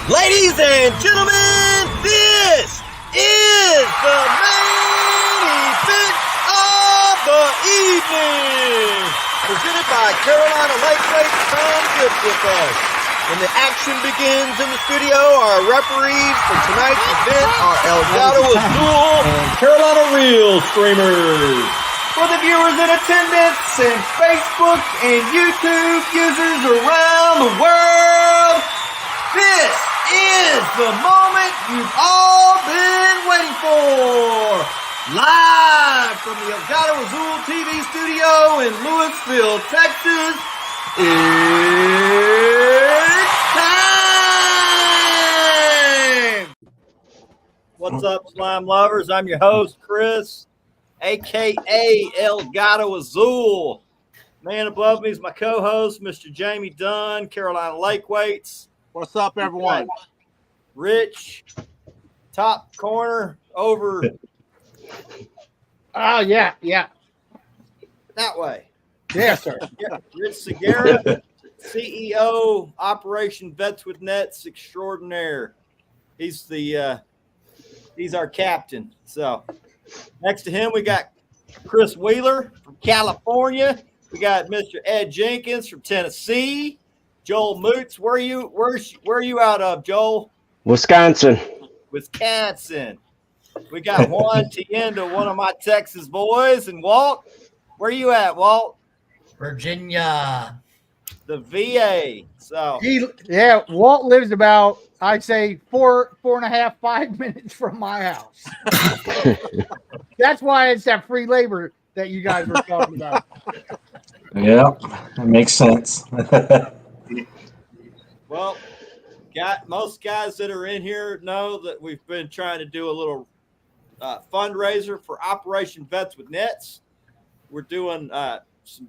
Ladies and gentlemen, this is the main event of the evening. Presented by Carolina Lightweight. Come get with us. When the action begins in the studio, our referees for tonight's event are Elgato Azul and Carolina Real Streamers. For the viewers in attendance and Facebook and YouTube users around the world, this is the moment you've all been waiting for. Live from the Elgato Azul TV studio in Louisville, Texas, it's time! What's up, slime lovers? I'm your host, Chris, a.k.a. Elgato Azul. Man above me is my co-host, Mr. Jamie Dunn, Carolina Lightweights. What's up, everyone? Rich, top corner over. Oh, yeah. That way. Yes, sir. Yeah. Rich Segura, CEO, Operation Vets with Nets extraordinaire. He's our captain. So next to him, we got Chris Wheeler from California. We got Mr. Ed Jenkins from Tennessee. Joel Moots, where are you out of, Joel? Wisconsin. We got Juan Tienda, one of my Texas boys, and Walt. Where you at, Walt? Virginia. The VA. So Walt lives about, I'd say, 4.5, 5 minutes from my house. That's why it's that free labor that you guys were talking about. Yeah, that makes sense. Well, most guys that are in here know that we've been trying to do a little fundraiser for Operation Vets with Nets. We're doing some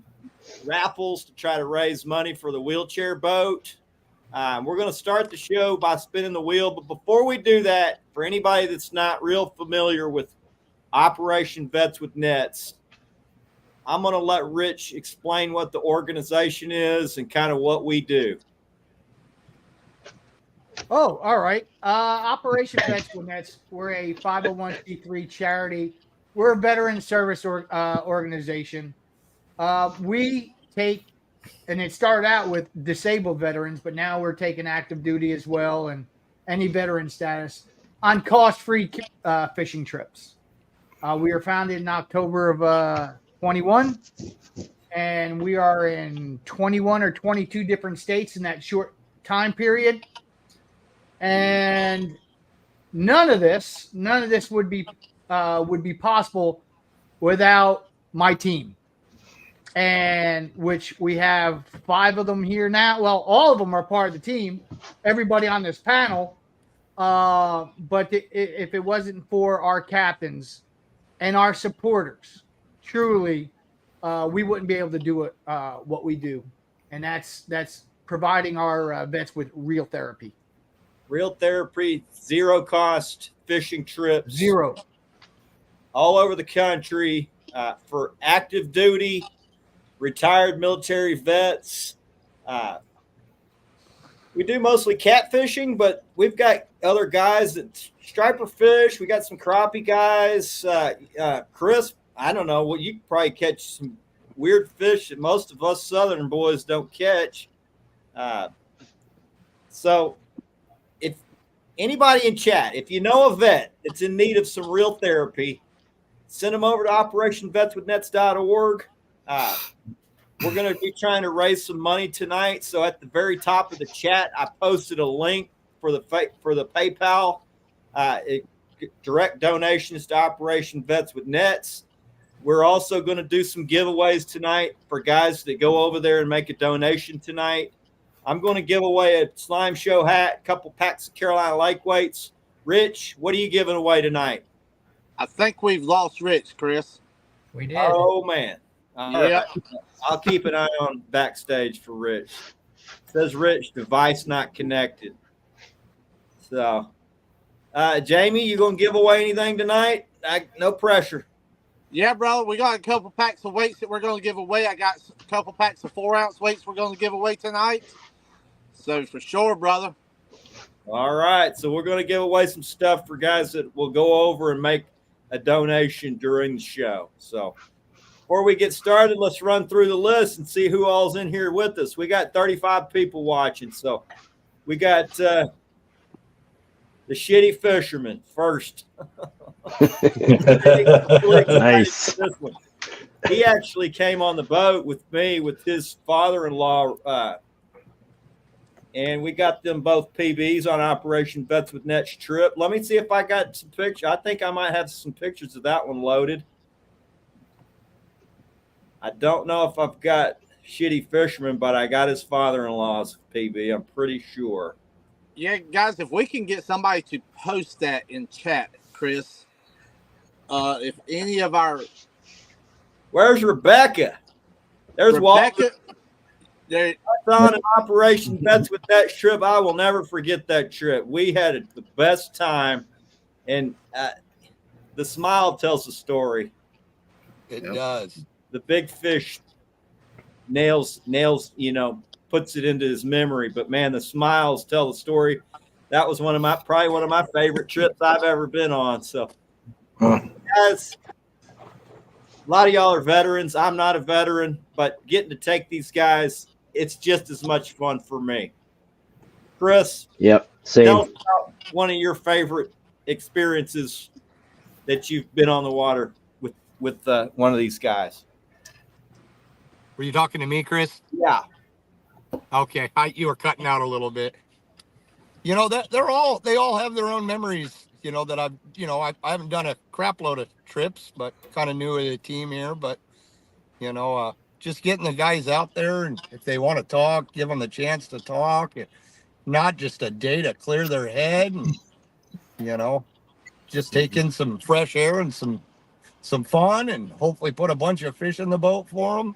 raffles to try to raise money for the wheelchair boat. We're going to start the show by spinning the wheel. But before we do that, for anybody that's not real familiar with Operation Vets with Nets, I'm going to let Rich explain what the organization is and kind of what we do. Oh, all right. Operation Vets with Nets, we're a 501c3 charity. We're a veteran service organization. We take, and it started out with disabled veterans, but now we're taking active duty as well and any veteran status on cost-free fishing trips. We were founded in October of 21, and we are in 21 or 22 different states in that short time period. And none of this would be possible without my team, and which we have 5 of them here now. Well, all of them are part of the team, everybody on this panel. But if it wasn't for our captains and our supporters, truly, we wouldn't be able to do it what we do, and that's providing our vets with real therapy. Real therapy, zero cost fishing trips. Zero. All over the country for active duty, retired military vets. We do mostly catfishing, but we've got other guys that striper fish. We got some crappie guys. Chris, I don't know. Well, you could probably catch some weird fish that most of us Southern boys don't catch. So if anybody in chat, if you know a vet that's in need of some real therapy, send them over to operationvetswithnets.org. We're going to be trying to raise some money tonight. So at the very top of the chat, I posted a link for the PayPal. Direct donations to Operation Vets with Nets. We're also going to do some giveaways tonight for guys that go over there and make a donation tonight. I'm going to give away a Slime Show hat, a couple packs of Carolina Lightweights. Rich, what are you giving away tonight? I think we've lost Rich, Chris. We did. Oh, man. Yeah. I'll keep an eye on backstage for Rich. It says Rich, device not connected. So, Jamie, you going to give away anything tonight? No pressure. Yeah, brother, we got a couple packs of weights that we're going to give away. I got a couple packs of 4-ounce weights we're going to give away tonight. So, for sure, brother. All right, so we're going to give away some stuff for guys that will go over and make a donation during the show. So before we get started, let's run through the list and see who all's in here with us. We got 35 people watching, so we got the shitty fisherman first. Nice. This one. He actually came on the boat with me with his father-in-law, and we got them both PBs on Operation Vets with Nets trip. Let me see if I got some pictures. I think I might have some pictures of that one loaded. I don't know if I've got shitty fisherman, but I got his father-in-law's PB. I'm pretty sure. Yeah, guys, if we can get somebody to post that in chat, Chris, if any of our Where's Rebecca? There's Walter. There, On an Operation Vets with that trip. I will never forget that trip. We had the best time, and the smile tells the story. It does. The big fish nails, puts it into his memory. But man, the smiles tell the story. That was probably one of my favorite trips I've ever been on. So, guys, a lot of y'all are veterans. I'm not a veteran, but getting to take these guys, it's just as much fun for me. Chris, Yep, tell same. us about one of your favorite experiences that you've been on the water with one of these guys. Were you talking to me, Chris? Yeah. Okay, you were cutting out a little bit. You know that they all have their own memories. You know that I haven't done a crap load of trips, but kind of new to the team here. But just getting the guys out there, and if they want to talk, give them the chance to talk. Not just a day to clear their head, and just take in some fresh air and some fun, and hopefully put a bunch of fish in the boat for them.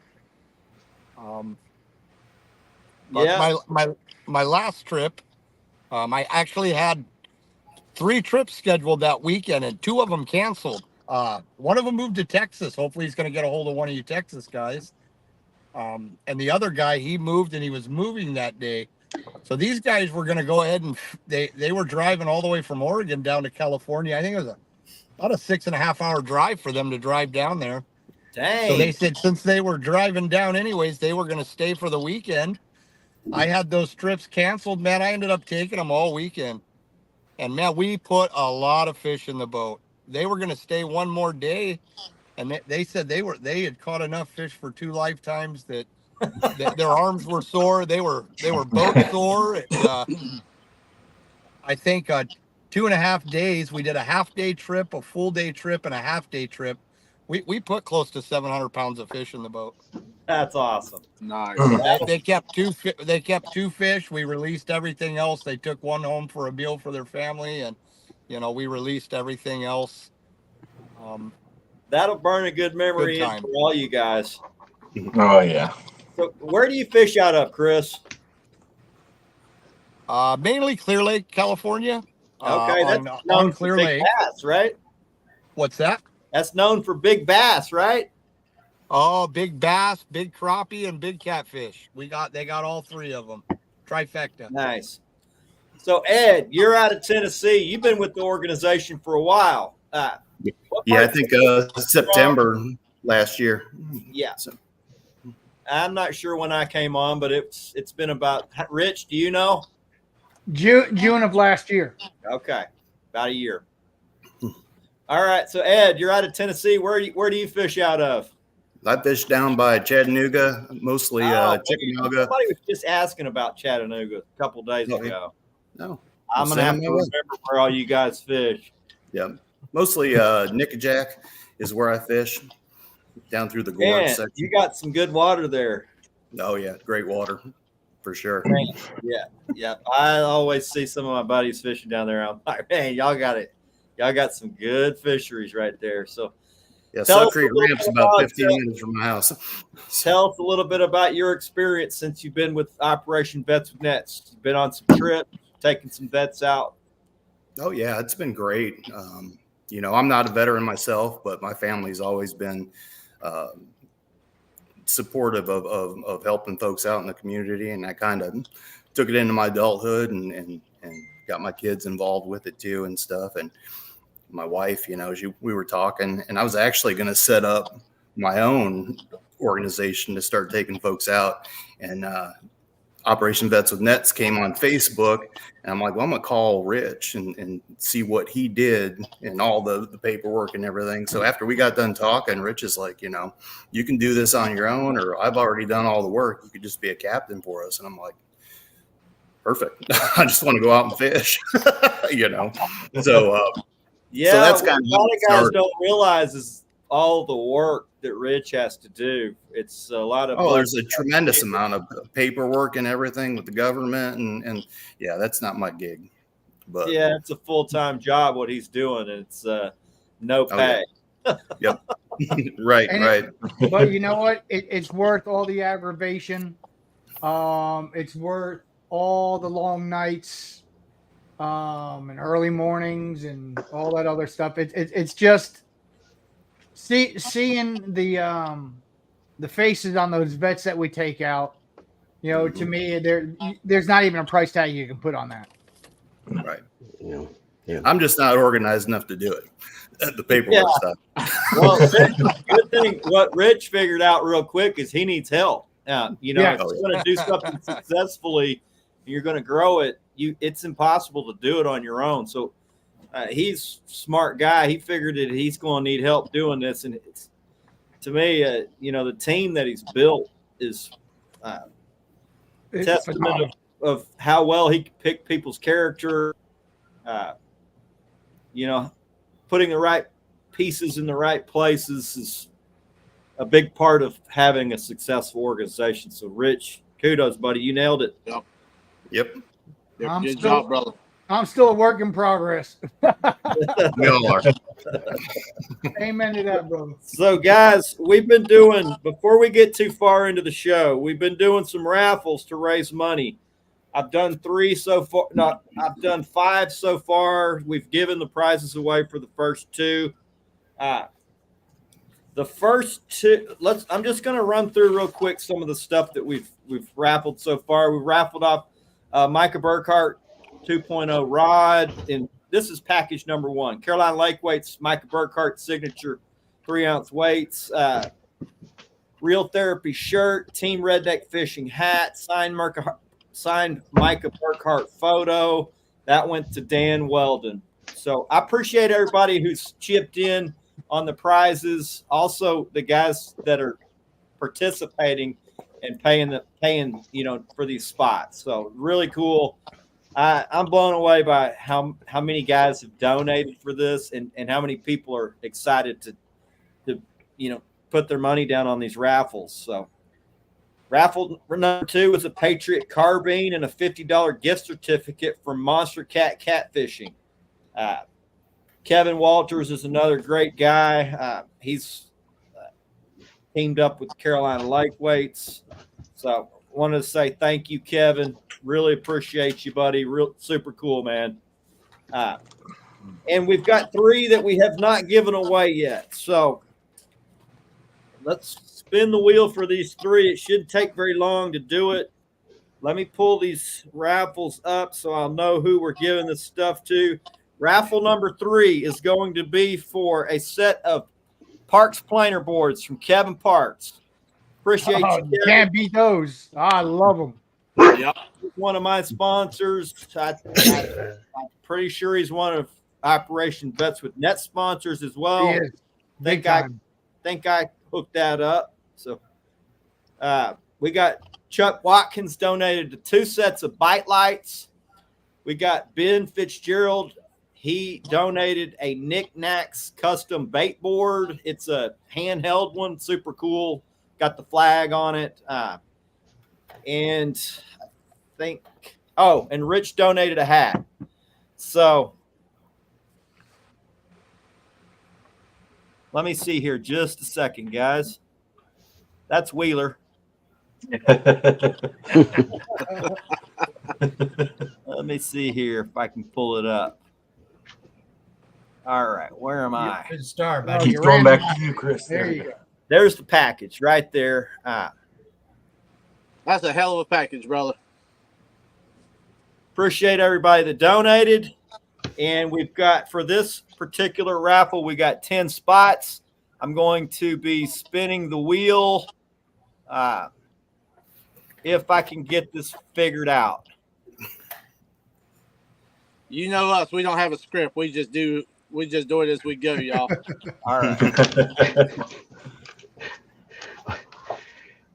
But my last trip, I actually had 3 trips scheduled that weekend, and 2 of them canceled. One of them moved to Texas. Hopefully he's going to get a hold of one of you Texas guys. And the other guy, he moved, and he was moving that day. So these guys were going to go ahead, and they were driving all the way from Oregon down to California. I think it was about a 6.5-hour drive for them to drive down there. Dang. So they said since they were driving down anyways, they were going to stay for the weekend. I had those trips canceled, man. I ended up taking them all weekend. And, man, we put a lot of fish in the boat. They were going to stay one more day, and they said they had caught enough fish for 2 lifetimes that their arms were sore. They were boat sore. And, I think 2.5 days. We did a half-day trip, a full-day trip, and a half-day trip. We put close to 700 pounds of fish in the boat. That's awesome. nice. They kept 2 fish. We released everything else. They took one home for a meal for their family, and we released everything else. That'll burn a good memory Good in time. for all you guys. Oh yeah. So where do you fish out of, Chris? Mainly Clear Lake, California. Okay, that's on known Clear for big Lake. bass, right? What's that? That's known for big bass, right? Oh, big bass, big crappie, and big catfish. They got all 3 of them. Trifecta. Nice. So Ed, you're out of Tennessee. You've been with the organization for a while. Yeah, I think September last year. Yeah. So, I'm not sure when I came on, but it's been about. Rich, do you know? June of last year. Okay, about a year. All right, so Ed, you're out of Tennessee. Where do you fish out of? I fish down by Chattanooga, mostly Chickamauga. Somebody was just asking about Chattanooga a couple days ago. No, I'm gonna have to remember where all you guys fish. Yeah, mostly Nickajack is where I fish down through the gorge Man, section. you got some good water there. Oh yeah, great water for sure. Yeah. I always see some of my buddies fishing down there. I'm like, man, y'all got it. Y'all got some good fisheries right there. So Yeah, tell Suck us a Creek little Ramp's bit about about 15 minutes from my house. tell us a little bit about your experience since you've been with Operation Vets with Nets. You've been on some trips, taking some vets out. Oh yeah, it's been great. I'm not a veteran myself, but my family's always been supportive of helping folks out in the community, and I kind of took it into my adulthood and got my kids involved with it too and stuff. And my wife, we were talking, and I was actually going to set up my own organization to start taking folks out. And Operation Vets with Nets came on Facebook, and I'm like, well, I'm gonna call Rich and see what he did and all the paperwork and everything. So after we got done talking, Rich is like, you can do this on your own, or I've already done all the work. You could just be a captain for us. And I'm like, perfect. I just want to go out and fish, So Yeah, so that's what kind a of lot of guys started. don't realize is all the work that Rich has to do. It's a lot of There's a tremendous amount of paperwork and everything with the government, and yeah, that's not my gig. But yeah, it's a full-time job what he's doing. It's no pay. Yep. Right. But you know what? It's worth all the aggravation. It's worth all the long nights, and early mornings and all that other stuff. It's just seeing the faces on those vets that we take out. To me, there's not even a price tag you can put on that. Right. Yeah. I'm just not organized enough to do it. The paperwork stuff. Well, good thing what Rich figured out real quick is he needs help. If you're going to do something successfully, you're going to grow it. It's impossible to do it on your own. So he's a smart guy. He figured that he's going to need help doing this, and it's, to me, the team that he's built is testament of how well he can pick people's character. Putting the right pieces in the right places is a big part of having a successful organization. So, Rich, kudos, buddy. You nailed it. Yep. Good job, brother. I'm still a work in progress. We all are. Amen to that, brother. So, guys, we've been doing, before we get too far into the show, we've been doing some raffles to raise money. I've done 3 so far. No, I've done 5 so far. We've given the prizes away for the first 2. The first 2, I'm just going to run through real quick some of the stuff that we've raffled so far. We raffled off Micah Burkhart 2.0 rod, and this is package number 1. Carolina Lake Weights, Micah Burkhart signature 3-ounce weights, Real Therapy shirt, Team Redneck Fishing hat, signed Micah Burkhart photo. That went to Dan Weldon. So I appreciate everybody who's chipped in on the prizes. Also, the guys that are participating and paying for these spots. So really cool. I'm blown away by how many guys have donated for this and how many people are excited to put their money down on these raffles. So raffle number 2 was a Patriot carbine and a $50 gift certificate from Monster Cat Catfishing. Kevin Walters is another great guy. He's teamed up with Carolina Lake Weights. So wanted to say thank you, Kevin. Really appreciate you, buddy. Real super cool, man. And we've got 3 that we have not given away yet. So let's spin the wheel for these 3. It shouldn't take very long to do it. Let me pull these raffles up so I'll know who we're giving this stuff to. Raffle number 3 is going to be for a set of Parks planer boards from Kevin Parks. Appreciate you, Kevin. Can't beat those. I love them. Yep. One of my sponsors. I'm pretty sure he's one of Operation Vets with Net sponsors as well. He is. Big time. Think I hooked that up. So we got Chuck Watkins donated 2 sets of bite lights. We got Ben Fitzgerald. He donated a Knickknacks custom bait board. It's a handheld one, super cool. Got the flag on it. And Rich donated a hat. So let me see here just a second, guys. That's Wheeler. Let me see here if I can pull it up. All right, where am I? Good start, buddy. Keep going back to you, Chris. There you go. There's the package right there. That's a hell of a package, brother. Appreciate everybody that donated. And we've got, for this particular raffle, we got 10 spots. I'm going to be spinning the wheel if I can get this figured out. You know us. We don't have a script. We just do it as we go, y'all. All right.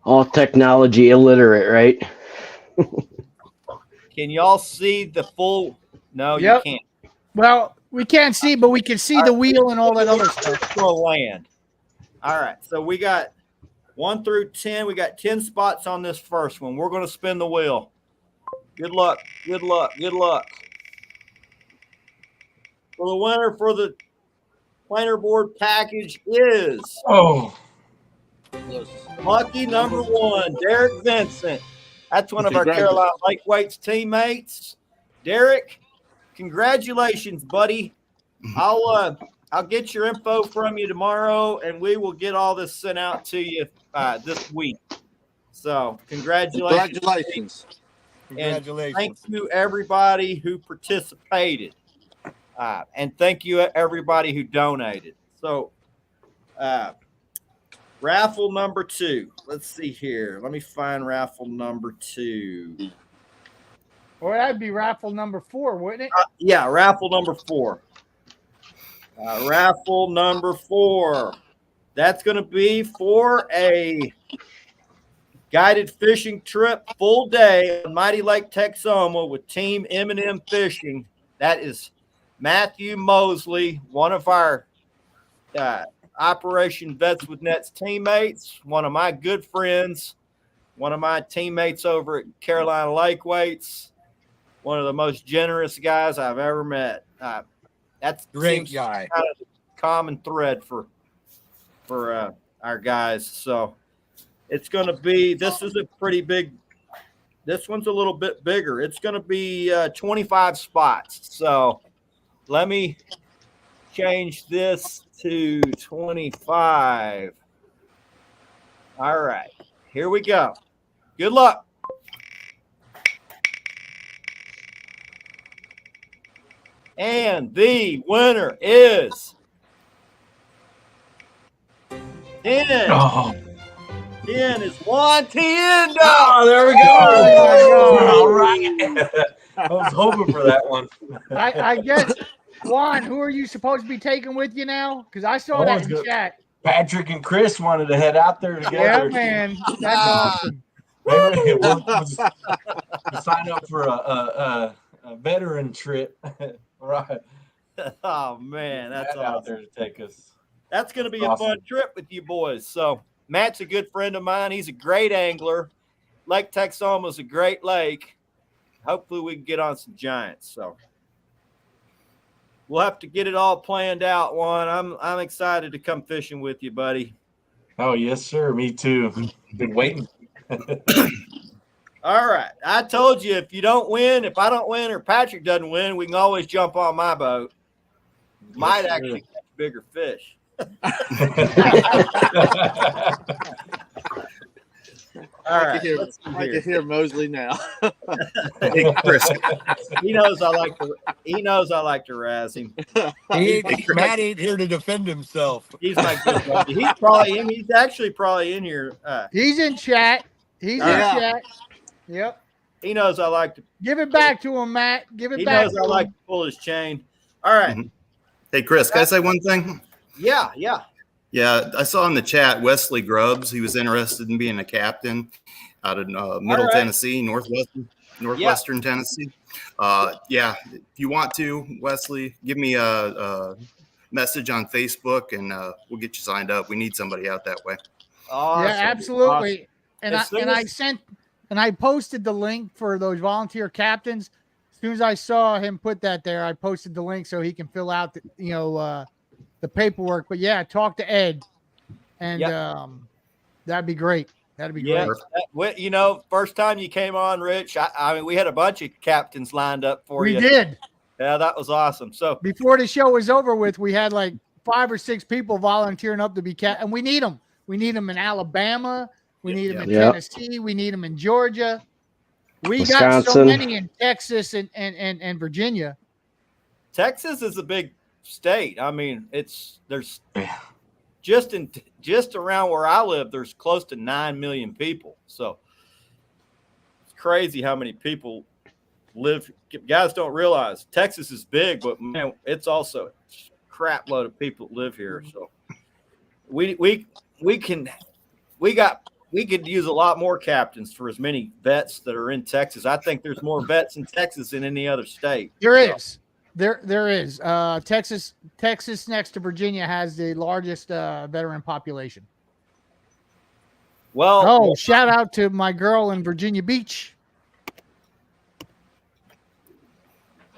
All technology illiterate, right? Can y'all see the full? No, Yep. you can't. Well, we can't see, but we can see the wheel and all that other stuff. For land. All right. So we got 1 through 10. We got 10 spots on this first one. We're going to spin the wheel. Good luck. Good luck. Good luck. For the winner for the planer board package is lucky number 1, Derek Vincent. That's one of our Carolina Lakeweights teammates. Derek, congratulations, buddy. I'll get your info from you tomorrow, and we will get all this sent out to you this week. So, congratulations. Congratulations. And thank you, everybody who participated. And thank you, everybody who donated. So, raffle number 2. Let's see here. Let me find raffle number 2. Or that'd be raffle number 4, wouldn't it? Yeah, raffle number 4. Raffle number 4. That's going to be for a guided fishing trip, full day on Mighty Lake Texoma with Team M&M Fishing. That is Matthew Mosley, one of our Operation Vets with Nets teammates, one of my good friends, one of my teammates over at Carolina Lakeweights, one of the most generous guys I've ever met. That's Great guy. Kind of the common thread for our guys. So it's going to be, this is a pretty big, this one's a little bit bigger. It's going to be 25 spots. So let me change this to 25. All right, here we go. Good luck. And the winner is 10. Oh, 10 is Juan Tienda. there we go. Oh, my God. All right. I was hoping for that one. I guess, Juan, who are you supposed to be taking with you now? Because I saw that in chat. Patrick and Chris wanted to head out there together. Yeah, man. That's awesome. Maybe we'll sign up for a veteran trip. Right. Oh, man, that's Matt awesome. out there to take us. That's going to be Awesome. a fun trip with you boys. So Matt's a good friend of mine. He's a great angler. Lake Texoma is a great lake. Hopefully we can get on some giants. So we'll have to get it all planned out, Juan. I'm excited to come fishing with you, buddy. Oh, yes, sir. Me too. Been waiting. All right. I told you if I don't win or Patrick doesn't win, we can always jump on my boat. Might actually catch bigger fish. All right. I can hear Mosley now. Hey, Chris, He knows I like to razz him. Matt ain't here to defend himself. He's my good buddy. He's actually probably in here. He's in chat. He's in Yeah. chat. Yep. He knows I like to. Give it back to him, Matt. Give it He back knows to I him. like to pull his chain. All right. hey, Chris, can I say one thing? Yeah. Yeah, I saw in the chat Wesley Grubbs. He was interested in being a captain out of Middle right. Tennessee, Northwestern Tennessee. Yeah, if you want to, Wesley, give me a message on Facebook, and we'll get you signed up. We need somebody out that way. Awesome. Yeah, absolutely. Awesome. And I posted the link for those volunteer captains. As soon as I saw him put that there, I posted the link so he can fill out the paperwork. But yeah, talk to Ed, and that'd be great. That'd be great. First time you came on, Rich, I mean, we had a bunch of captains lined up for you. We did. Yeah, that was awesome. So Before the show was over with, we had like 5 or 6 people volunteering up to be and we need them. We need them in Alabama. We need them in Tennessee. We need them in Georgia. We got so Wisconsin. many in Texas and Virginia. Texas is a big state. I mean, there's just around where I live, there's close to 9 million people. So it's crazy how many people live. Guys don't realize Texas is big, but man, it's also a crap load of people that live here. So we could use a lot more captains for as many vets that are in Texas. I think there's more vets in Texas than any other state. There is. There is. Texas next to Virginia has the largest veteran population. Well, shout out to my girl in Virginia Beach.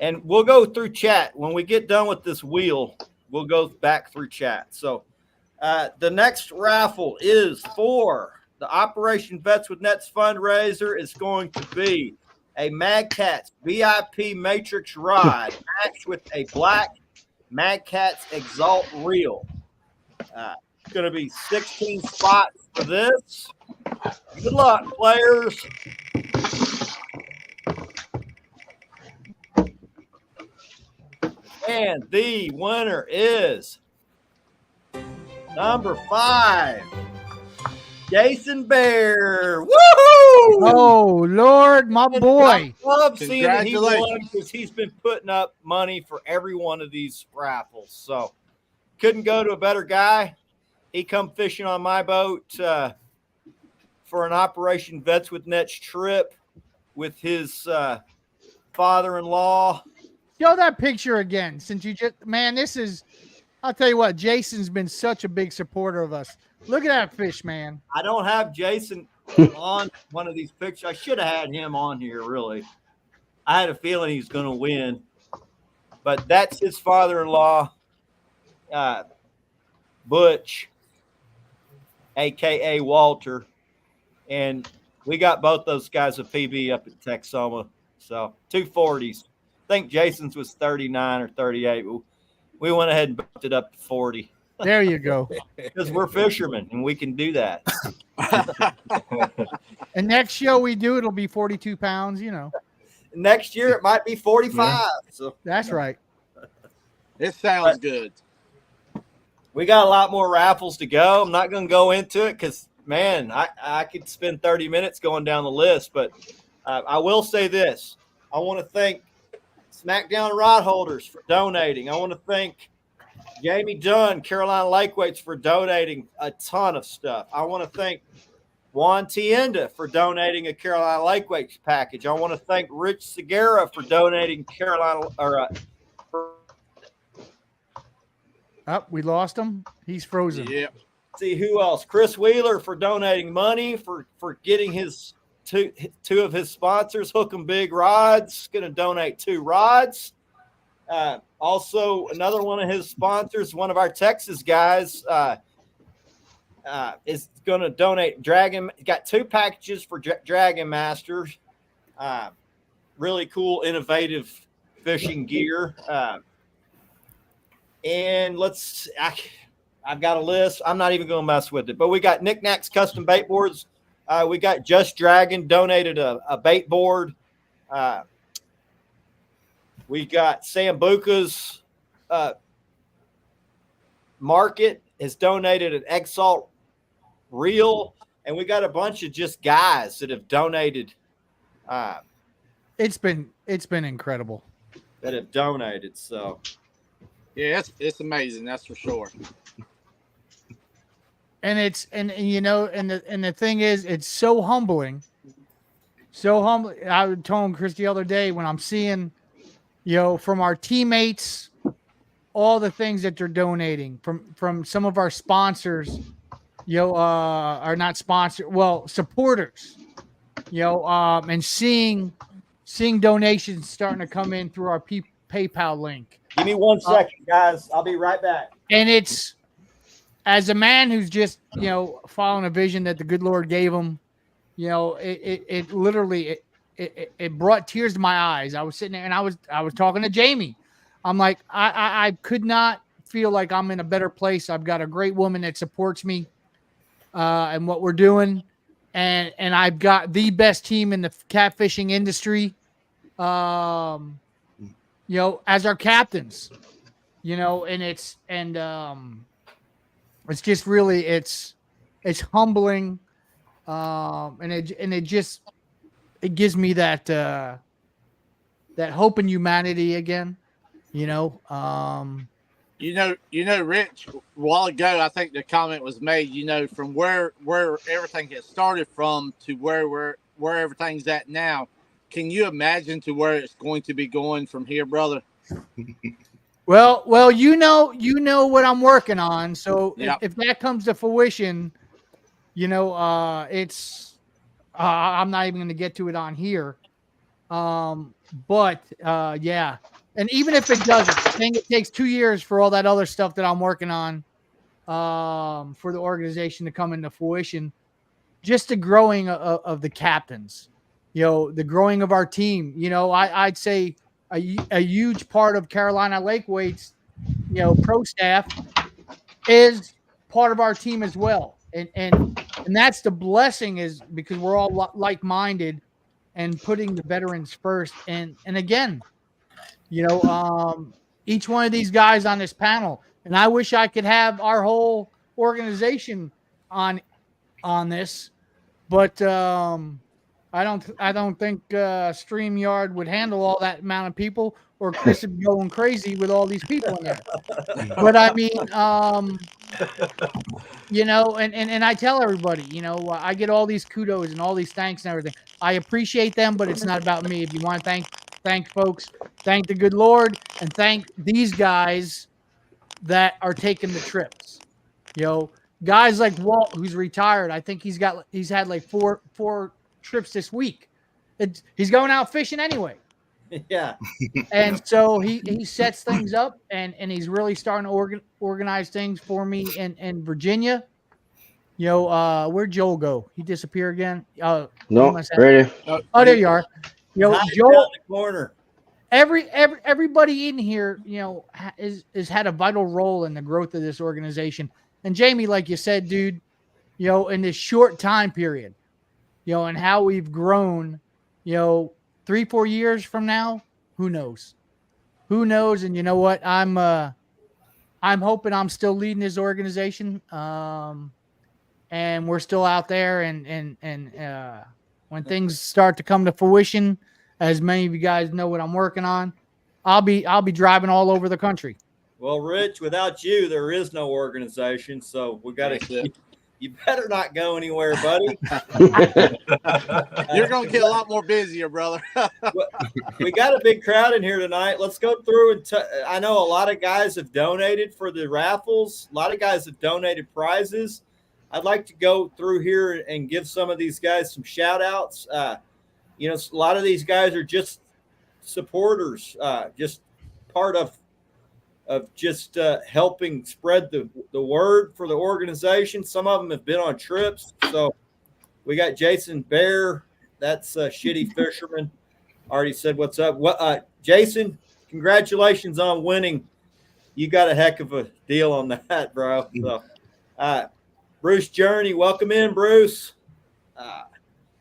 and we'll go through chat. When we get done with this wheel, we'll go back through chat. So the next raffle is for the Operation Vets with Nets fundraiser. Is going to be a Mad Catz VIP Matrix rod matched with a black Mad Catz Exalt reel. It's going to be 16 spots for this. Good luck, players. And the winner is number 5, Jason Bear. Woohoo! Oh Lord, my boy. I love seeing that he won Congratulations. because he's been putting up money for every one of these raffles. So couldn't go to a better guy. He come fishing on my boat for an Operation Vets with Nets trip with his father-in-law. Show that picture again. Since you just, man, I'll tell you what, Jason's been such a big supporter of us. Look at that fish, man. I don't have Jason on one of these pictures. I should have had him on here, really. I had a feeling he's going to win. But that's his father-in-law, Butch, a.k.a. Walter. And we got both those guys a PB up at Texoma. So 240s. I think Jason's was 39 or 38. We went ahead and bumped it up to 40. There you go. Because we're fishermen and we can do that. And next show we do, it'll be 42 pounds, Next year it might be 45. Yeah. So That's right. It sounds good. we got a lot more raffles to go. I'm not going to go into it because, man, I could spend 30 minutes going down the list. But I will say this. I want to thank SmackDown Rod Holders for donating. I want to thank Jamie Dunn, Carolina Lake Weights, for donating a ton of stuff. I want to thank Juan Tienda for donating a Carolina Lake Weights package. I want to thank Rich Segura for donating We lost him. He's frozen. Yeah. see who else. Chris Wheeler for donating money for getting his two of his sponsors, Hook 'em Big Rods, going to donate 2 rods. Also, another one of his sponsors, one of our Texas guys, is going to donate Dragon. Got 2 packages for Dragon Masters. Really cool, innovative fishing gear. And I've got a list. I'm not even going to mess with it. But we got Knickknacks Custom Bait Boards. We got Just Dragon donated a bait board. We got Sambuca's Market has donated an Exalt reel, and we got a bunch of just guys that have donated. It's been incredible. That have donated. So Yeah, it's amazing. That's for sure. And the thing is, it's so humbling. So humble. I was telling Chris the other day when I'm seeing, from our teammates, all the things that they're donating from some of our sponsors, are not sponsors, supporters, and seeing donations starting to come in through our PayPal link. give me 1 second, guys. I'll be right back. And it's, as a man who's just, following a vision that the good Lord gave him, it literally, it brought tears to my eyes. I was sitting there and I was talking to Jamie. I'm like, I could not feel like I'm in a better place. I've got a great woman that supports me and what we're doing. and I've got the best team in the catfishing industry, as our captains, and it's just really it's humbling, and it gives me that hope in humanity again, Rich, a while ago, I think the comment was made, from where everything has started from to where everything's at now. Can you imagine to where it's going to be going from here, brother? Well, you know what I'm working on. So Yep. if that comes to fruition, it's I'm not even going to get to it on here. But yeah. And even if it doesn't, I think it takes 2 years for all that other stuff that I'm working on for the organization to come into fruition. Just the growing of the captains, the growing of our team. I'd say a huge part of Carolina Lake Weight's, pro staff is part of our team as well. And that's the blessing, is because we're all like-minded and putting the veterans first. And again, each one of these guys on this panel, and I wish I could have our whole organization on this, but I don't think StreamYard would handle all that amount of people, or Chris would be going crazy with all these people in there. But I mean, and I tell everybody, I get all these kudos and all these thanks and everything. I appreciate them, but it's not about me. If you want to thank folks, thank the good Lord, and thank these guys that are taking the trips. Guys like Walt, who's retired, I think he's had like four trips this week. He's going out fishing anyway. Yeah. And so he sets things up, and he's really starting to organize things for me in Virginia. Where'd Joel go? He disappeared again. No, ready. Oh, there you are. Joel, Joel, down the corner. Everybody in here, has had a vital role in the growth of this organization. And Jamie, like you said, dude, in this short time period, and how we've grown, 3-4 years from now, who knows? And you know what? I'm hoping I'm still leading this organization. And we're still out there, and when things start to come to fruition, as many of you guys know what I'm working on, I'll be driving all over the country. Well, Rich, without you, there is no organization. So we got to. You better not go anywhere, buddy. You're going to get a lot more busier, brother. We got a big crowd in here tonight. Let's go through and I know a lot of guys have donated for the raffles. A lot of guys have donated prizes. I'd like to go through here and give some of these guys some shout outs. A lot of these guys are just supporters, just part of just helping spread the word for the organization. Some of them have been on trips. So we got Jason Bear. That's a shitty fisherman. Already said what's up. Jason, congratulations on winning. You got a heck of a deal on that, bro. So, Bruce Journey, welcome in, Bruce.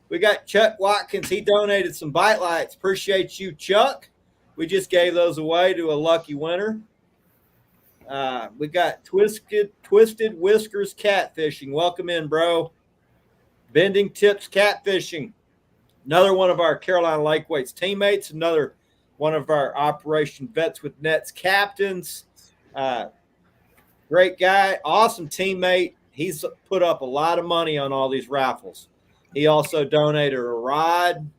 We got Chuck Watkins. He donated some bite lights. Appreciate you, Chuck. We just gave those away to a lucky winner. We got Twisted Whiskers Catfishing. Welcome in, bro. Bending Tips Catfishing. Another one of our Carolina Lake Weights teammates. Another one of our Operation Vets with Nets captains. Great guy. Awesome teammate. He's put up a lot of money on all these raffles. He also donated a rod,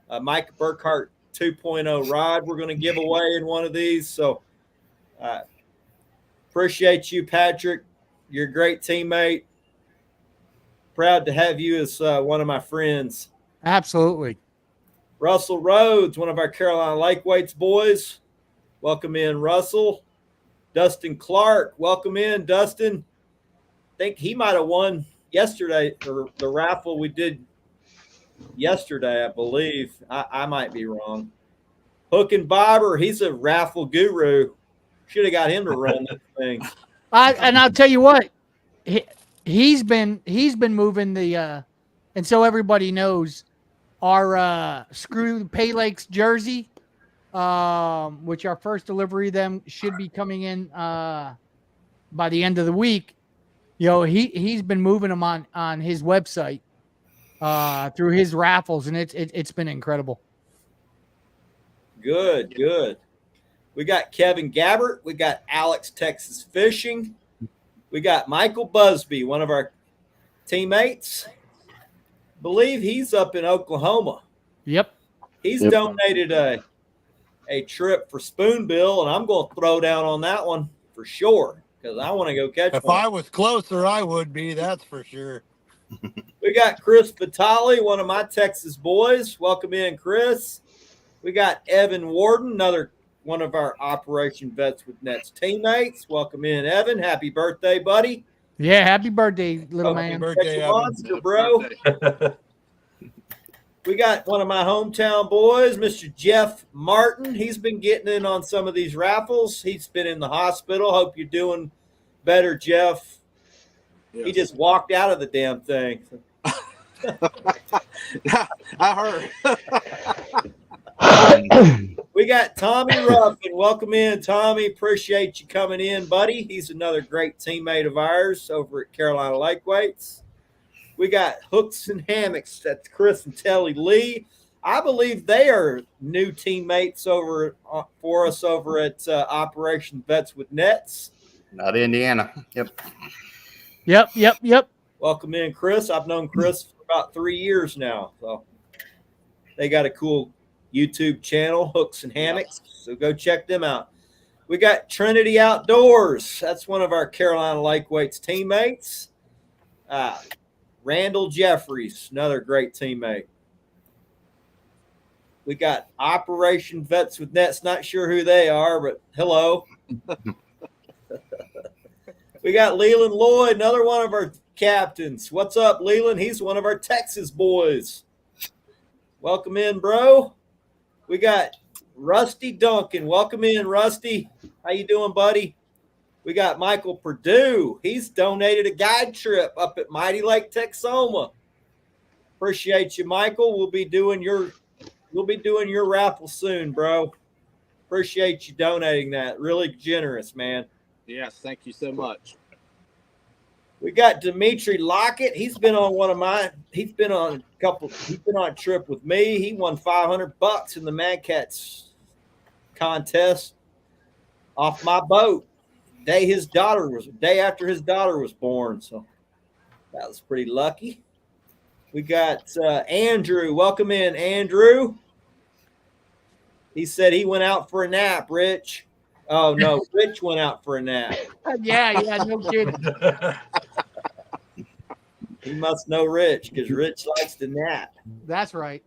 a Mike Burkhart 2.0 rod we're going to give away in one of these. So appreciate you, Patrick. You're a great teammate. Proud to have you as one of my friends. Absolutely. Russell Rhodes, one of our Carolina Lake Weights boys. Welcome in, Russell. Dustin Clark, welcome in, Dustin. I think he might have won yesterday, or the raffle we did yesterday, I believe. I might be wrong. Hook and Bobber, he's a raffle guru. Should have got him to run this thing. And I'll tell you what, he's been moving the And so everybody knows, our Screw Pay Lakes jersey, which our first delivery of them should be coming in by the end of the week. He's been moving them on his website through his raffles, and it's been incredible. Good. We got Kevin Gabbert. We got Alex Texas Fishing. We got Michael Busby, one of our teammates. Believe he's up in Oklahoma. Yep. He's donated a trip for Spoonbill, and I'm going to throw down on that one for sure because I want to go catch If one. I was closer, I would be. That's for sure. We got Chris Vitale, one of my Texas boys. Welcome in, Chris. We got Evan Warden, another one of our Operation Vets with Nets teammates. Welcome in, Evan. Happy birthday, buddy. Yeah, happy birthday, little Happy man. birthday, Evan. Monster, bro. We got one of my hometown boys, Mr. Jeff Martin. He's been getting in on some of these raffles. He's been in the hospital. Hope you're doing better, Jeff. Yes. He just walked out of the damn thing. I heard. We got Tommy Ruffin. Welcome in, Tommy. Appreciate you coming in, buddy. He's another great teammate of ours over at Carolina Lake Weights. We got Hooks and Hammocks. That's Chris and Telly Lee. I believe they are new teammates for us over at Operation Vets with Nets. Not Indiana. Yep. Welcome in, Chris. I've known Chris for about 3 years now. So they got a cool YouTube channel, Hooks and Hammocks. So go check them out. We got Trinity Outdoors. That's one of our Carolina Lake Weights teammates. Randall Jeffries, another great teammate. We got Operation Vets with Nets. Not sure who they are, but hello. We got Leland Lloyd, another one of our captains. What's up, Leland? He's one of our Texas boys. Welcome in, bro. We got Rusty Duncan. Welcome in, Rusty. How you doing, buddy? We got Michael Perdue. He's donated a guide trip up at Mighty Lake Texoma. Appreciate you, Michael. We'll be doing your raffle soon, bro. Appreciate you donating that. Really generous, man. Yes, thank you so much. We got Dimitri Lockett. He's been on he's been on a trip with me. He won $500 in the Mad Cats contest off my boat. Day after his daughter was born. So that was pretty lucky. We got Andrew. Welcome in, Andrew. He said he went out for a nap, Rich. Oh, no, Rich went out for a nap. Yeah, no kidding. He must know Rich because Rich likes to nap. That's right.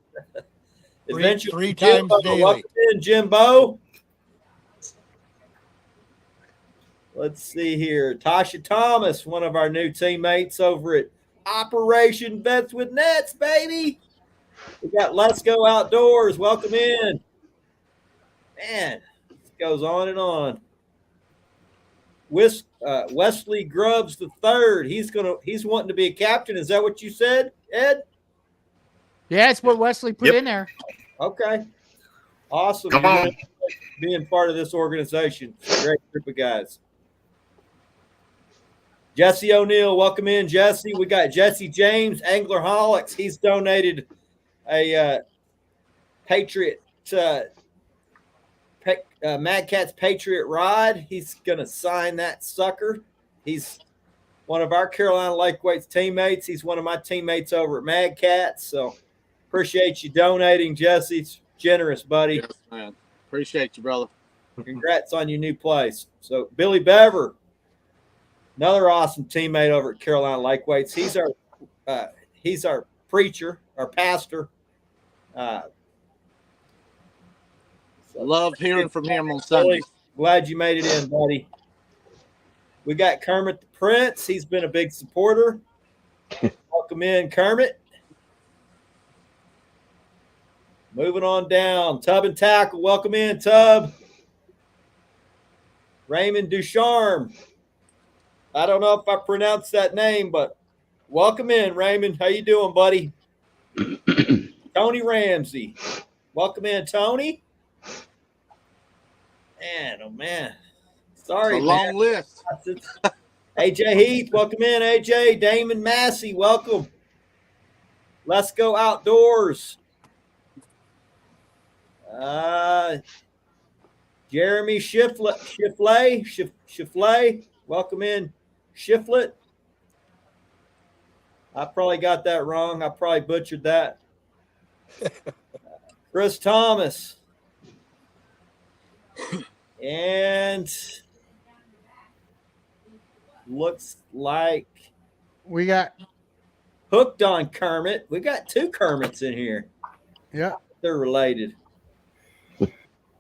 Three times daily. Welcome in, Jimbo. Let's see here. Tasha Thomas, one of our new teammates over at Operation Vets with Nets, baby. We got Let's Go Outdoors. Welcome in. Man, this goes on and on. Wesley Grubbs III. He's wanting to be a captain. Is that what you said, Ed? Yeah, it's what Wesley put in there. Okay. Awesome. Come on. Being part of this organization. Great group of guys. Jesse O'Neill, welcome in, Jesse. We got Jesse James, Anglerholics. He's donated a Patriot Mad Catz Patriot rod. He's going to sign that sucker. He's one of our Carolina Lake Weights teammates. He's one of my teammates over at Mad Catz. So appreciate you donating, Jesse. It's generous, buddy. Yes, man. Appreciate you, brother. Congrats on your new place. So Billy Bever, another awesome teammate over at Carolina Lake Weights. He's our preacher, our pastor. Love hearing from him on Sunday. Glad you made it in, buddy. We got Kermit the Prince. He's been a big supporter. Welcome in, Kermit. Moving on down. Tub and Tackle. Welcome in, Tub. Raymond Ducharme. I don't know if I pronounced that name, but Welcome in, Raymond. How you doing, buddy? Tony Ramsey. Welcome in, Tony. Man, oh man. Sorry, It's a long list. AJ Heath, welcome in, AJ. Damon Massey, welcome. Let's go outdoors. Jeremy Shifley, welcome in. Shiflet. I probably got that wrong. I probably butchered that. Chris Thomas. And looks like We got Hooked on Kermit. We got 2 Kermits in here. yeah. They're related.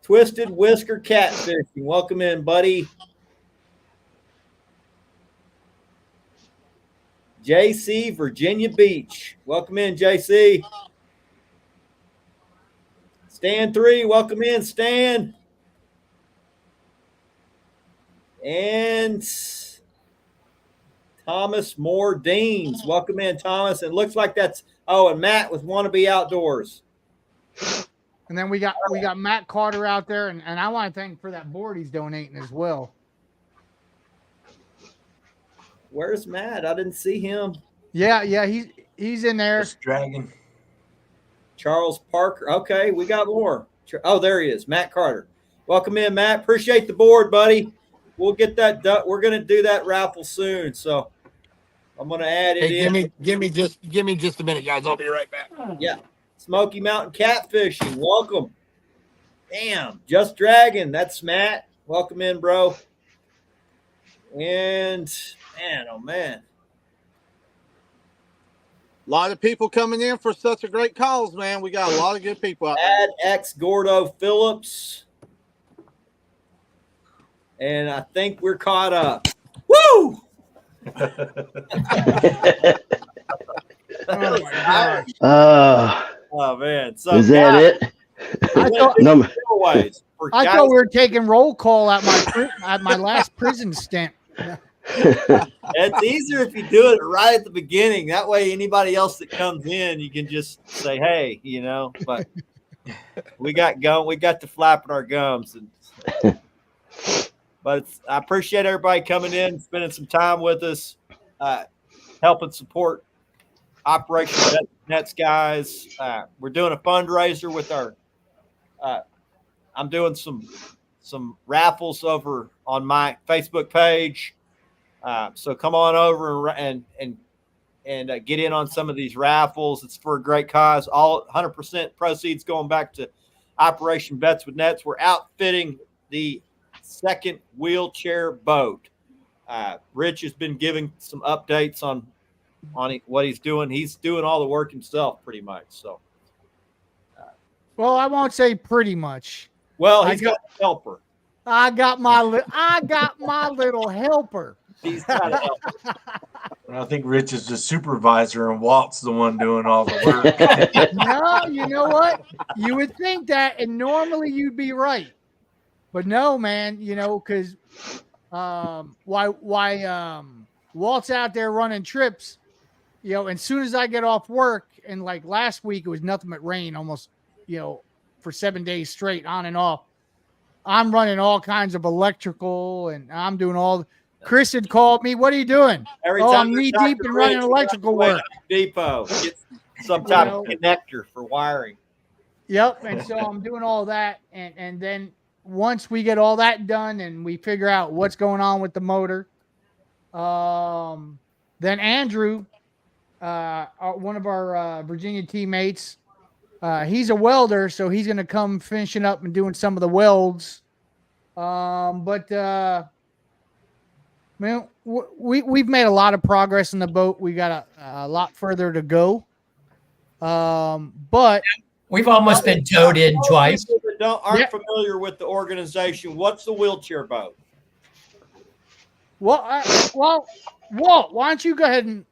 Twisted Whisker Catfishing. Welcome in, buddy. JC Virginia Beach. Welcome in, JC. Stan 3. Welcome in, Stan. And Thomas Moore Deans. Welcome in, Thomas. It looks like that's and Matt with Wannabe Outdoors. And then we got Matt Carter out there, and I want to thank him for that board he's donating as well. Where's Matt? I didn't see him. Yeah, he's in there. Just dragging. Charles Parker. Okay, we got more. Oh, there he is, Matt Carter. Welcome in, Matt. Appreciate the board, buddy. We'll get that done. We're going to do that raffle soon, so I'm going to add it in. Give me just a minute, guys. I'll be right back. Yeah. Smoky Mountain Catfishing. Welcome. Damn. Just Dragon. That's Matt. Welcome in, bro. And, man, oh, man. A lot of people coming in for such a great cause, man. We got a lot of good people out there. Add X Gordo Phillips. And I think we're caught up. Woo! Oh my gosh. Oh man! So Is that it? I thought we were taking roll call at my last prison stint. It's easier if you do it right at the beginning. That way, anybody else that comes in, you can just say, "Hey," you know. But we got to flapping our gums. But I appreciate everybody coming in, spending some time with us, helping support Operation Nets guys. We're doing a fundraiser with our. I'm doing some raffles over on my Facebook page. So come on over and get in on some of these raffles. It's for a great cause. All 100% proceeds going back to Operation Vets with Nets. We're outfitting the second wheelchair boat. Rich has been giving some updates on what he's doing. He's doing all the work himself pretty much. So, well, I won't say pretty much. Well, he's got a helper. I got my little helper. He's got a helper. I think Rich is the supervisor and Walt's the one doing all the work. No, you know what? You would think that, and normally you'd be right. But no, man, you know, because why Walt's out there running trips, you know, and as soon as I get off work, and like last week it was nothing but rain almost, you know, for 7 days straight on and off. I'm running all kinds of electrical, and I'm doing all. Chris had called me. What are you doing? I'm knee deep in running electrical work. Depot, get some type of connector for wiring. Yep, and so I'm doing all that, and then once we get all that done and we figure out what's going on with the motor, then Andrew, one of our Virginia teammates, he's a welder, so he's going to come finishing up and doing some of the welds. Man, we've made a lot of progress in the boat. We got a lot further to go. But we've almost been towed in twice. People that aren't familiar with the organization, what's the wheelchair boat? Well, Walt, why don't you go ahead and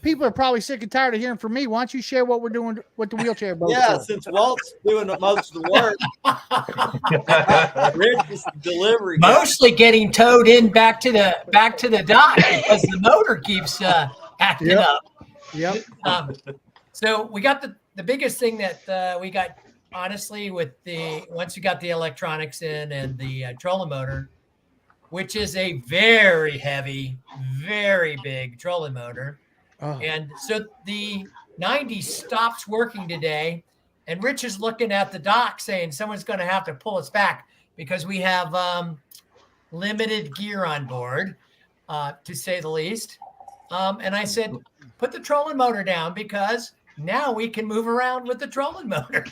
people are probably sick and tired of hearing from me. Why don't you share what we're doing with the wheelchair boat? Yeah, since Walt's doing most of the work, Rich is the delivery guy. Mostly getting towed in back to the dock because the motor keeps acting up. Yep. So we got the biggest thing that we got, honestly, with once you got the electronics in and the trolling motor, which is a very heavy, very big trolling motor. Oh. And so the 90 stops working today, and Rich is looking at the dock saying someone's going to have to pull us back because we have limited gear on board, to say the least. And I said, put the trolling motor down because now we can move around with the trolling motor.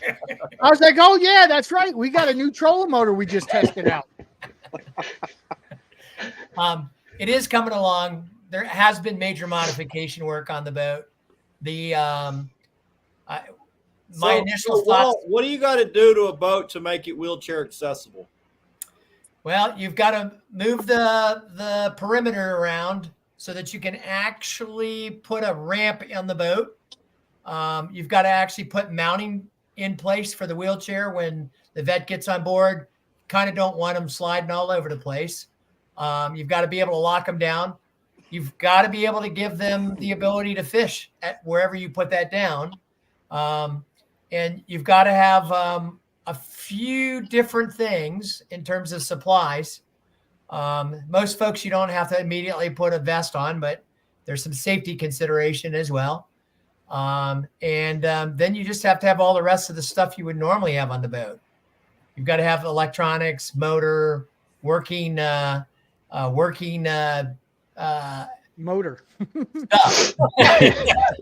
I was like, oh, yeah, that's right. We got a new trolling motor we just tested out. It is coming along. There has been major modification work on the boat. My initial thoughts. What do you got to do to a boat to make it wheelchair accessible? Well, you've got to move the perimeter around so that you can actually put a ramp on the boat. You've got to actually put mounting in place for the wheelchair when the vet gets on board. Kind of don't want them sliding all over the place. You've got to be able to lock them down. You've got to be able to give them the ability to fish at wherever you put that down. And you've got to have a few different things in terms of supplies. Most folks, you don't have to immediately put a vest on, but there's some safety consideration as well. Then you just have to have all the rest of the stuff you would normally have on the boat. You've got to have electronics, motor, working Motor. stuff.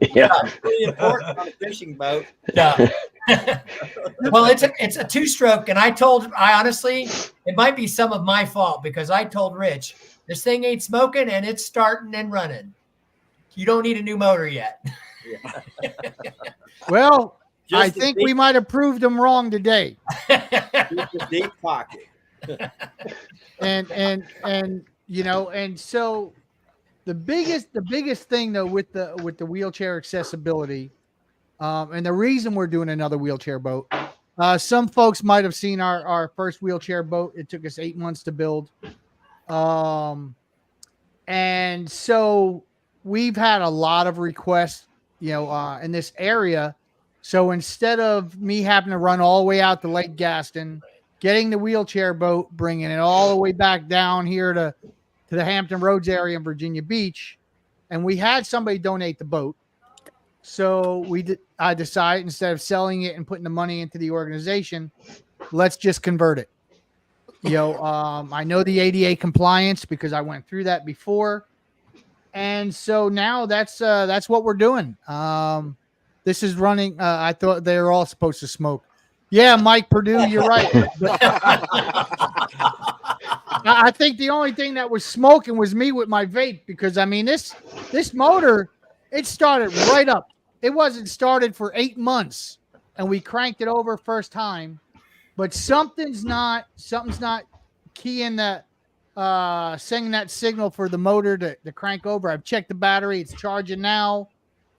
Yeah. Pretty important on a fishing boat. Stuff. Well, it's a two-stroke, and I honestly, it might be some of my fault because I told Rich, this thing ain't smoking and it's starting and running. You don't need a new motor yet. Well, Just I a think deep- we might have proved them wrong today. Just a deep pocket. And you know, and so the biggest thing though with the wheelchair accessibility, and the reason we're doing another wheelchair boat, some folks might have seen our first wheelchair boat. It took us 8 months to build, and so we've had a lot of requests, you know, in this area. So instead of me having to run all the way out to Lake Gaston, getting the wheelchair boat, bringing it all the way back down here to the Hampton Roads area in Virginia Beach, and we had somebody donate the boat. So I decided instead of selling it and putting the money into the organization, let's just convert it. You know, I know the ADA compliance because I went through that before. And so now that's what we're doing. This is running. I thought they were all supposed to smoke. Yeah, Mike Purdue, you're right. But I think the only thing that was smoking was me with my vape because, I mean, this motor, it started right up. It wasn't started for 8 months, and we cranked it over first time. But something's not keying that, sending that signal for the motor to crank over. I've checked the battery. It's charging now.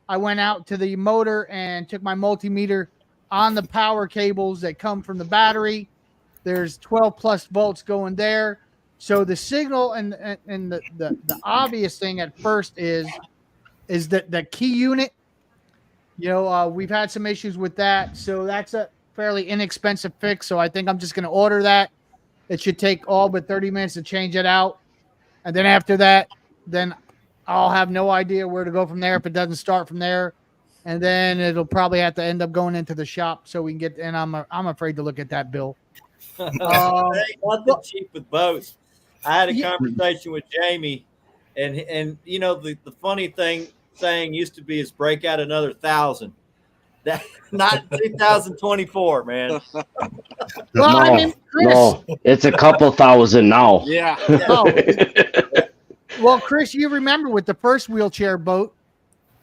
I went out to the motor and took my multimeter on the power cables that come from the battery. There's 12 plus volts going there. So the signal and the obvious thing at first is that the key unit, you know, we've had some issues with that. So that's a fairly inexpensive fix. So I think I'm just going to order that. It should take all but 30 minutes to change it out. And then after that, then I'll have no idea where to go from there if it doesn't start from there. And then it'll probably have to end up going into the shop so we can get. And I'm afraid to look at that bill. Ain't nothing cheap with boats. I had a conversation with Jamie, and you know the funny saying used to be is break out another 1,000. That not 2024, man. Well, No, I mean, Chris, no, it's a couple thousand now. Yeah. Well, Chris, you remember with the first wheelchair boat,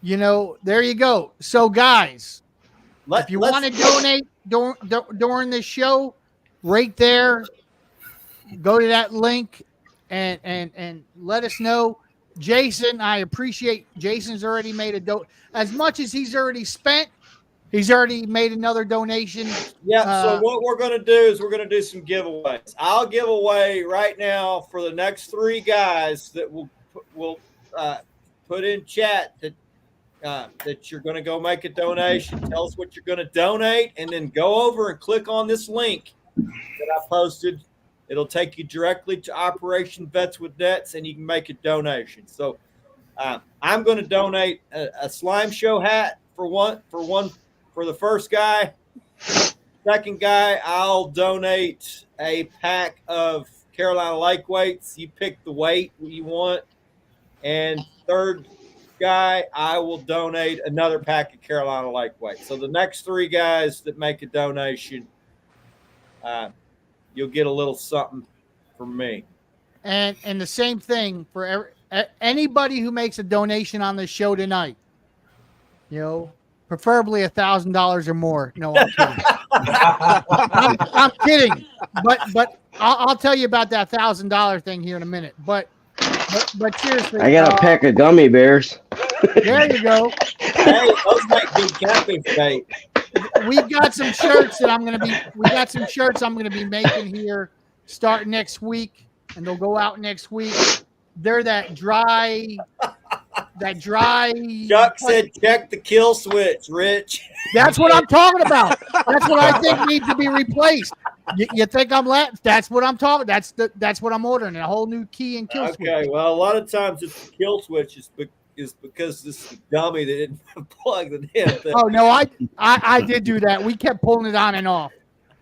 you know, there you go. So, guys, if you want to donate during this show, right there, go to that link and let us know. Jason, I appreciate Jason's already made a as much as he's already spent. He's already made another donation. Yeah. So what we're going to do is we're going to do some giveaways. I'll give away right now for the next 3 guys that we'll put in chat that that you're going to go make a donation. Tell us what you're going to donate, and then go over and click on this link that I posted. It'll take you directly to Operation Vets with Nets, and you can make a donation. So I'm going to donate a slime show hat for the first guy. Second guy, I'll donate a pack of Carolina Lake weights. You pick the weight you want. And third guy, I will donate another pack of Carolina Lake weights. So the next three guys that make a donation, you'll get a little something from me. And the same thing for anybody who makes a donation on this show tonight. You know, preferably $1,000 or more. No, I'm kidding. I'm kidding. But I'll tell you about that $1,000 thing here in a minute. But seriously, I got a pack of gummy bears. There you go. Hey, those make good camping bait. We've got some shirts that I'm gonna be making here starting next week, and they'll go out next week. They're that dry. Chuck said, check the kill switch, Rich. That's what I'm talking about. That's what I think needs to be replaced. You think I'm Latin? That's what I'm talking. That's what I'm ordering. A whole new key and kill switch. Okay, well, a lot of times it's the kill switch is because this dummy that didn't plug the damn thing. Oh no, I did do that. We kept pulling it on and off.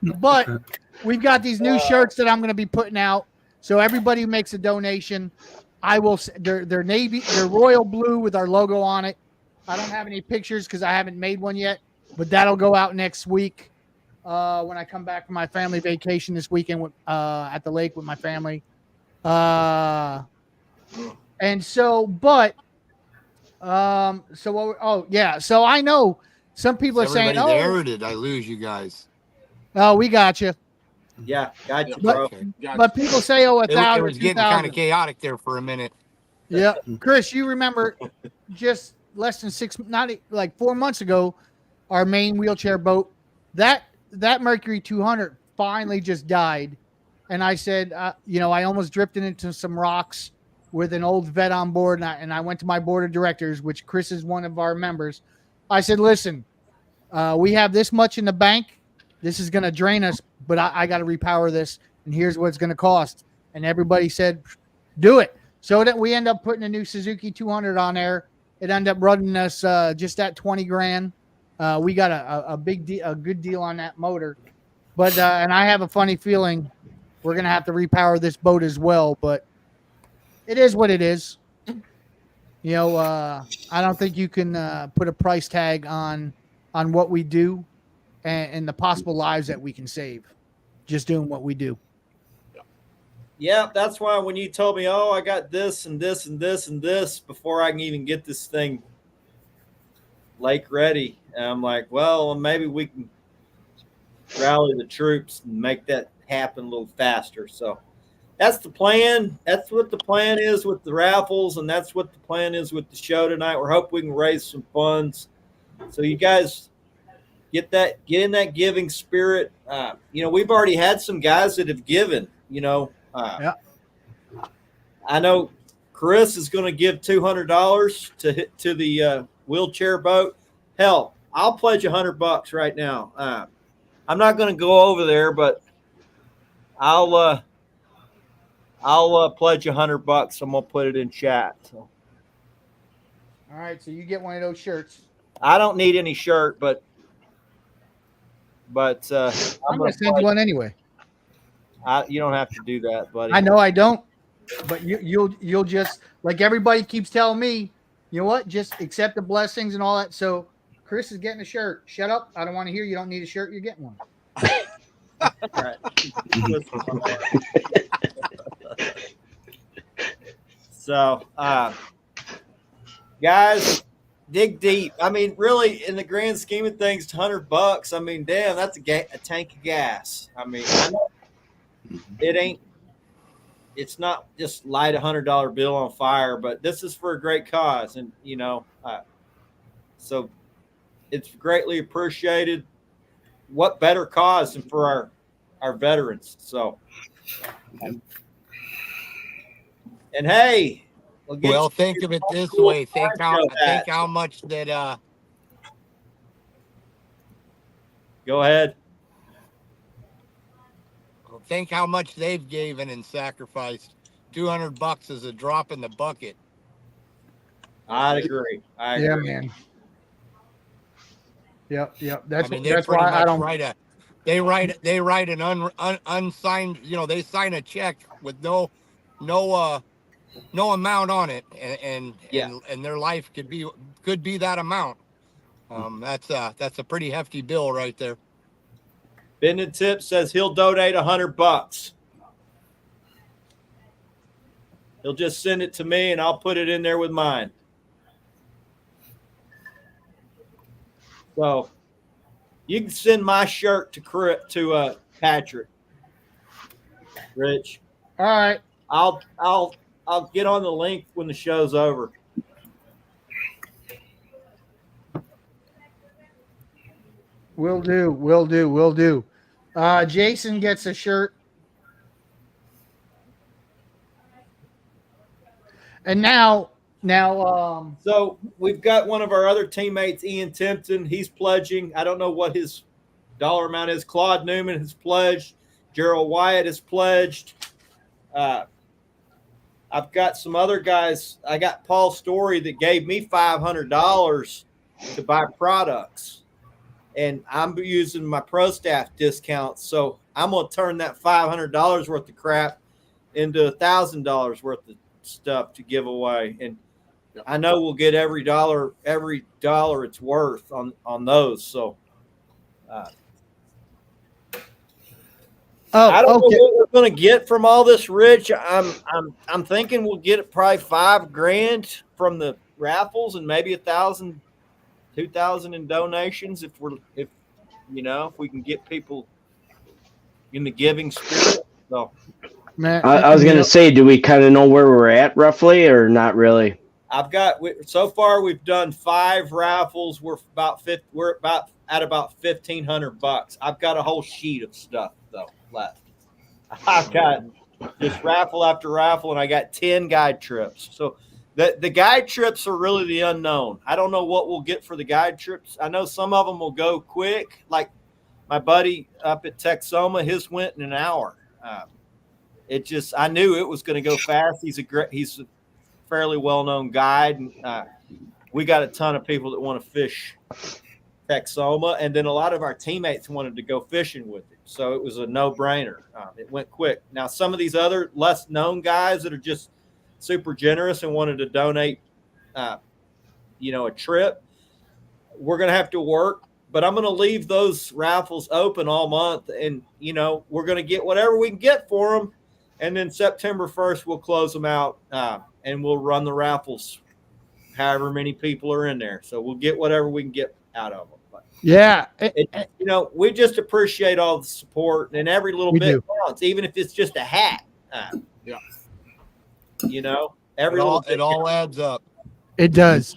But we've got these new shirts that I'm going to be putting out. So everybody who makes a donation, I will. They're royal blue with our logo on it. I don't have any pictures because I haven't made one yet, but that'll go out next week when I come back from my family vacation this weekend at the lake with my family. And so, but so I know some people are saying, everybody there, or did I lose you guys? Oh, we got you. Yeah, got you, bro. But people say, oh, It 1,000. was getting kind of chaotic there for a minute. Yeah, Chris, you remember just less than 4 months ago, our main wheelchair boat, that Mercury 200 finally just died, and I said, I almost drifted into some rocks with an old vet on board, and I went to my board of directors, which Chris is one of our members. I said, listen, we have this much in the bank. This is going to drain us, but I got to repower this, and here's what it's going to cost. And everybody said, do it. So that we end up putting a new Suzuki 200 on there. It ended up running us just at $20,000. We got a good deal on that motor. But and I have a funny feeling we're going to have to repower this boat as well. But it is what it is. I don't think you can put a price tag on what we do and the possible lives that we can save just doing what we do. Yeah, that's why when you told me, I got this and this and this and this before I can even get this thing lake ready, and I'm like, well, maybe we can rally the troops and make that happen a little faster. So that's the plan. That's what the plan is with the raffles, and that's what the plan is with the show tonight. We're hoping we can raise some funds. So you guys get in that giving spirit. We've already had some guys that have given, Yeah. I know Chris is going to give $200 to the wheelchair boat. Hell, I'll pledge $100 right now. I'm not going to go over there, but I'll pledge $100. I'm going to put it in chat. So. All right, so you get one of those shirts. I don't need any shirt, but I'm going to send you one anyway. You don't have to do that, buddy. I know I don't, but you'll just, like everybody keeps telling me, you know what? Just accept the blessings and all that. So Chris is getting a shirt. Shut up! I don't want to hear. You don't need a shirt. You're getting one. All right. So, guys, dig deep. I mean, really, in the grand scheme of things, $100. I mean, damn, that's a tank of gas. I mean, I know it's not just light $100 bill on fire, but this is for a great cause, and so it's greatly appreciated. What better cause than for our veterans? So, and hey, Well, think of it this way. Think how much that Go ahead. think how much they've given and sacrificed. $200 is a drop in the bucket. I'd agree. I agree. Yeah, man. Yep. That's I mean, that's why I don't. They write an unsigned. They sign a check with no amount on it, and their life could be that amount. That's a pretty hefty bill right there. Bended Tip says he'll donate $100. He'll just send it to me, and I'll put it in there with mine. So you can send my shirt to Patrick, Rich. All right. I'll get on the link when the show's over. Will do. Jason gets a shirt. And now, so we've got one of our other teammates, Ian Timpton. He's pledging. I don't know what his dollar amount is. Claude Newman has pledged. Gerald Wyatt has pledged. I've got some other guys. I got Paul Story that gave me $500 to buy products. And I'm using my pro staff discounts. So I'm going to turn that $500 worth of crap into $1,000 worth of stuff to give away. And I know we'll get every dollar it's worth on those. So I don't know what we're going to get from all this, Rich. I'm thinking we'll get probably $5,000 from the raffles and maybe 1,000, 2,000 in donations if we can get people in the giving spirit. So, man, I was going to say, do we kind of know where we're at roughly, or not really? So far we've done 5 raffles. We're about at about $1,500. I've got a whole sheet of stuff though left. I've got just raffle after raffle, and I got 10 guide trips. So the guide trips are really the unknown. I don't know what we'll get for the guide trips. I know some of them will go quick. Like my buddy up at Texoma, his went in an hour. I knew it was going to go fast. He's a fairly well-known guide. And, we got a ton of people that want to fish Texoma, and then a lot of our teammates wanted to go fishing with it. So it was a no-brainer. It went quick. Now, some of these other less-known guys that are just super generous and wanted to donate, a trip, we're going to have to work. But I'm going to leave those raffles open all month, and, we're going to get whatever we can get for them. And then September 1st, we'll close them out, and we'll run the raffles however many people are in there. So we'll get whatever we can get out of them. But yeah. We just appreciate all the support, and every little bit counts, even if it's just a hat. It all adds up. It does.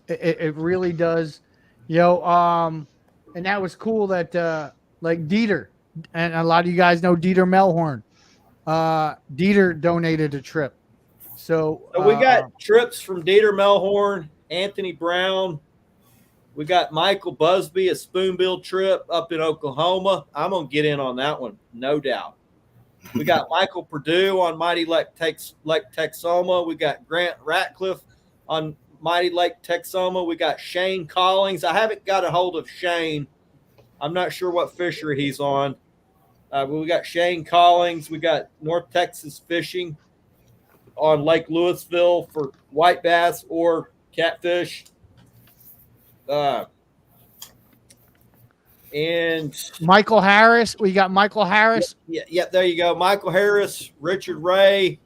It really does. And that was cool that like Dieter, and a lot of you guys know Dieter Melhorn. Dieter donated a trip. So we got trips from Dieter Melhorn, Anthony Brown. We got Michael Busby, a spoonbill trip up in Oklahoma. I'm going to get in on that one, no doubt. We got Michael Perdue on Mighty Lake Texoma. We got Grant Ratcliffe on Mighty Lake Texoma. We got Shane Collings. I haven't got a hold of Shane. I'm not sure what fishery he's on. But we got Shane Collings. We got North Texas Fishing on Lake Louisville for white bass or catfish. And Michael Harris. We got Michael Harris. Yep, there you go. Michael Harris, Richard Ray,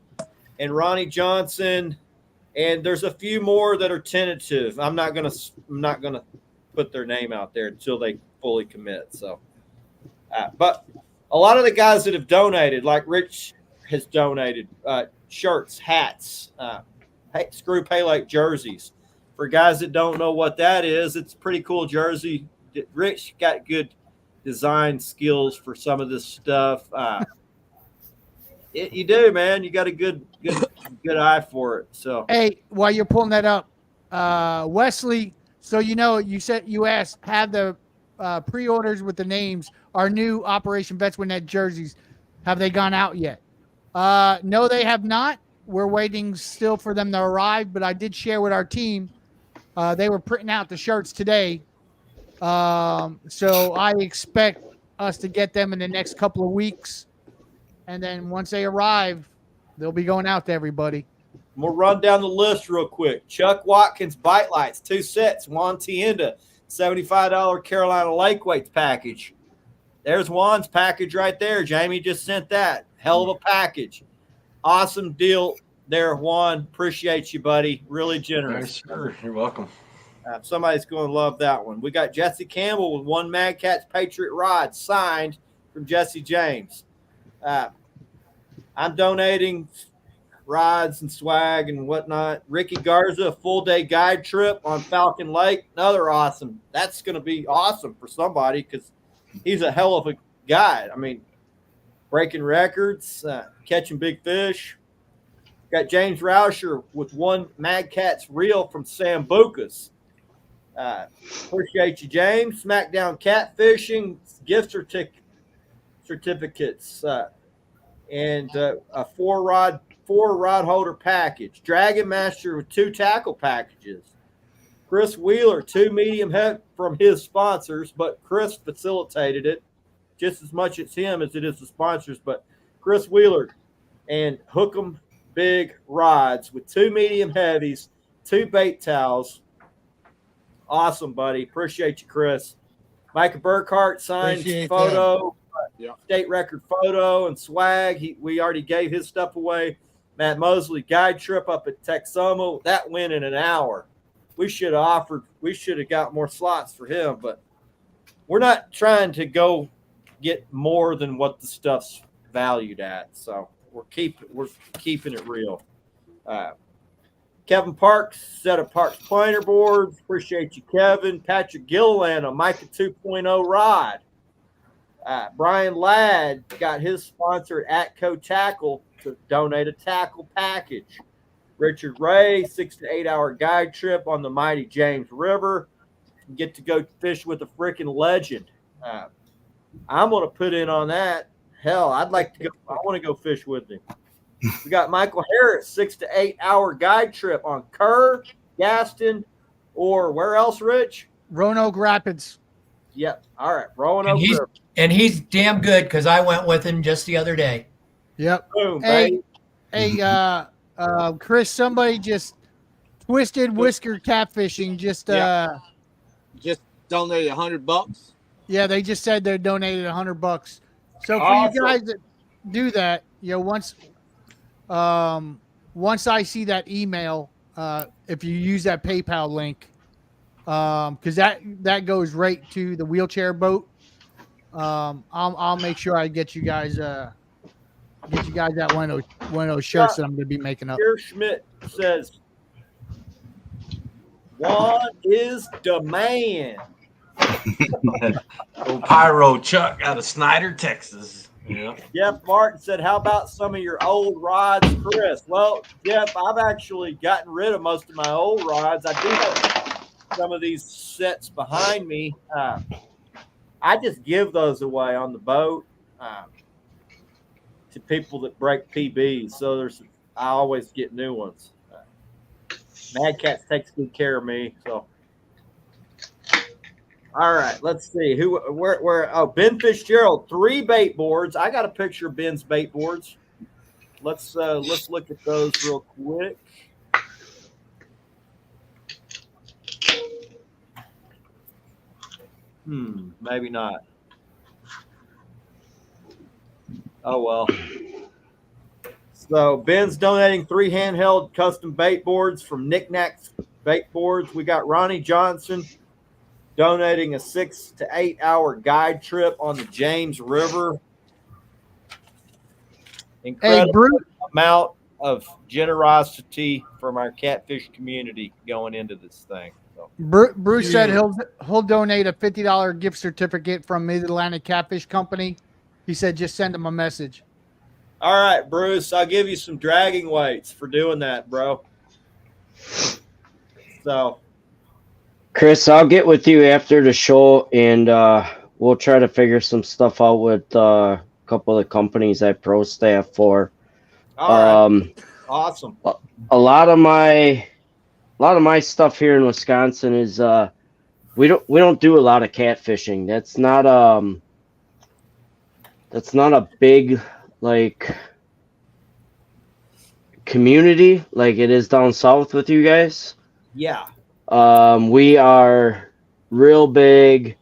and Ronnie Johnson. And there's a few more that are tentative. I'm not gonna put their name out there until they fully commit. So, but a lot of the guys that have donated, like Rich has donated, shirts, hats, Screw Pay Lake jerseys. For guys that don't know what that is, it's a pretty cool jersey. Rich got good design skills for some of this stuff. You do, man. You got a good good eye for it. So Hey, while you're pulling that up, Wesley. So you asked, have the pre-orders with the names, our new Operation Vets with Net jerseys, have they gone out yet? No, they have not. We're waiting still for them to arrive. But I did share with our team. They were printing out the shirts today. So I expect us to get them in the next couple of weeks. And then once they arrive, they'll be going out to everybody. we'll run down the list real quick. Chuck Watkins Bite Lights, 2 sets. Juan Tienda, $75 Carolina Lake Weights package. There's Juan's package right there. Jamie just sent that. Hell of a package. Awesome deal there, Juan. Appreciate you, buddy. Really generous. Sure. You're welcome. Somebody's going to love that one. We got Jesse Campbell with one Mad Catz Patriot rod signed from Jesse James. I'm donating rods and swag and whatnot. Ricky Garza, a full day guide trip on Falcon Lake. Another awesome. That's going to be awesome for somebody because he's a hell of a guide. I mean, breaking records, catching big fish. Got James Rauscher with one Mad Catz reel from Sambucas. Appreciate you, James. Smackdown Catfishing gift certificates and a four rod holder package. Dragon Master with 2 tackle packages. Chris Wheeler, 2 medium head from his sponsors, but Chris facilitated it just as much as him as it is the sponsors. But Chris Wheeler and Hook'em Big rods with 2 medium heavies, 2 bait towels. Awesome, buddy. Appreciate you, Chris. Micah Burkhart signed Appreciate photo, Yeah. state record photo and swag. We already gave his stuff away. Matt Mosley guide trip up at Texoma. That went in an hour. We should have got more slots for him, but we're not trying to go get more than what the stuff's valued at. So we're keeping it real. Kevin Parks set of Parks planer boards. Appreciate you, Kevin. Patrick Gilliland, a Micah 2.0 rod. Brian Ladd got his sponsor at Atco Tackle to donate a tackle package. Richard Ray, 6 to 8 hour guide trip on the mighty James River. Get to go fish with a freaking legend. I'm going to put in on that. Hell, I'd like to go. I want to go fish with him. We got Michael Harris, 6 to 8 hour guide trip on Kerr, Gaston, or where else, Rich? Roanoke Rapids. Yep. All right. Roanoke River. And he's damn good because I went with him just the other day. Yep. Boom, Hey, baby. Chris, somebody just Twisted Whisker Catfishing just Just donate $100. yeah, they just said they donated $100. So for Awesome. you guys that do that, once I see that email, if you use that PayPal link, because that goes right to the wheelchair boat. I'll make sure I get you guys that one of those shirts that I'm going to be making up. Pierre Schmidt says, "Juan is the man." Old Pyro Chuck out of Snyder, Texas. Yeah. Jeff Martin said, "How about some of your old rods, Chris?" Well, Jeff, I've actually gotten rid of most of my old rods. I do have some of these sets behind me. I just give those away on the boat to people that break PBs. So I always get new ones. Mad Catz takes good care of me. So, all right, let's see where. Oh, Ben Fitzgerald, 3 bait boards. I got a picture of Ben's bait boards. Let's look at those real quick. Maybe not. Oh, well. So Ben's donating 3 handheld custom bait boards from Knickknacks Bait Boards. We got Ronnie Johnson donating a 6 to 8 hour guide trip on the James River. Incredible amount of generosity from our catfish community going into this thing. So. Bruce said he'll donate a $50 gift certificate from Mid-Atlantic Catfish Company. He said just send him a message. All right, Bruce, I'll give you some dragging weights for doing that, bro. So, Chris, I'll get with you after the show, and we'll try to figure some stuff out with a couple of the companies I pro staff for. all right, awesome. A lot of my stuff here in Wisconsin is we don't do a lot of catfishing. That's not a big like community like it is down south with you guys. Yeah. We are real big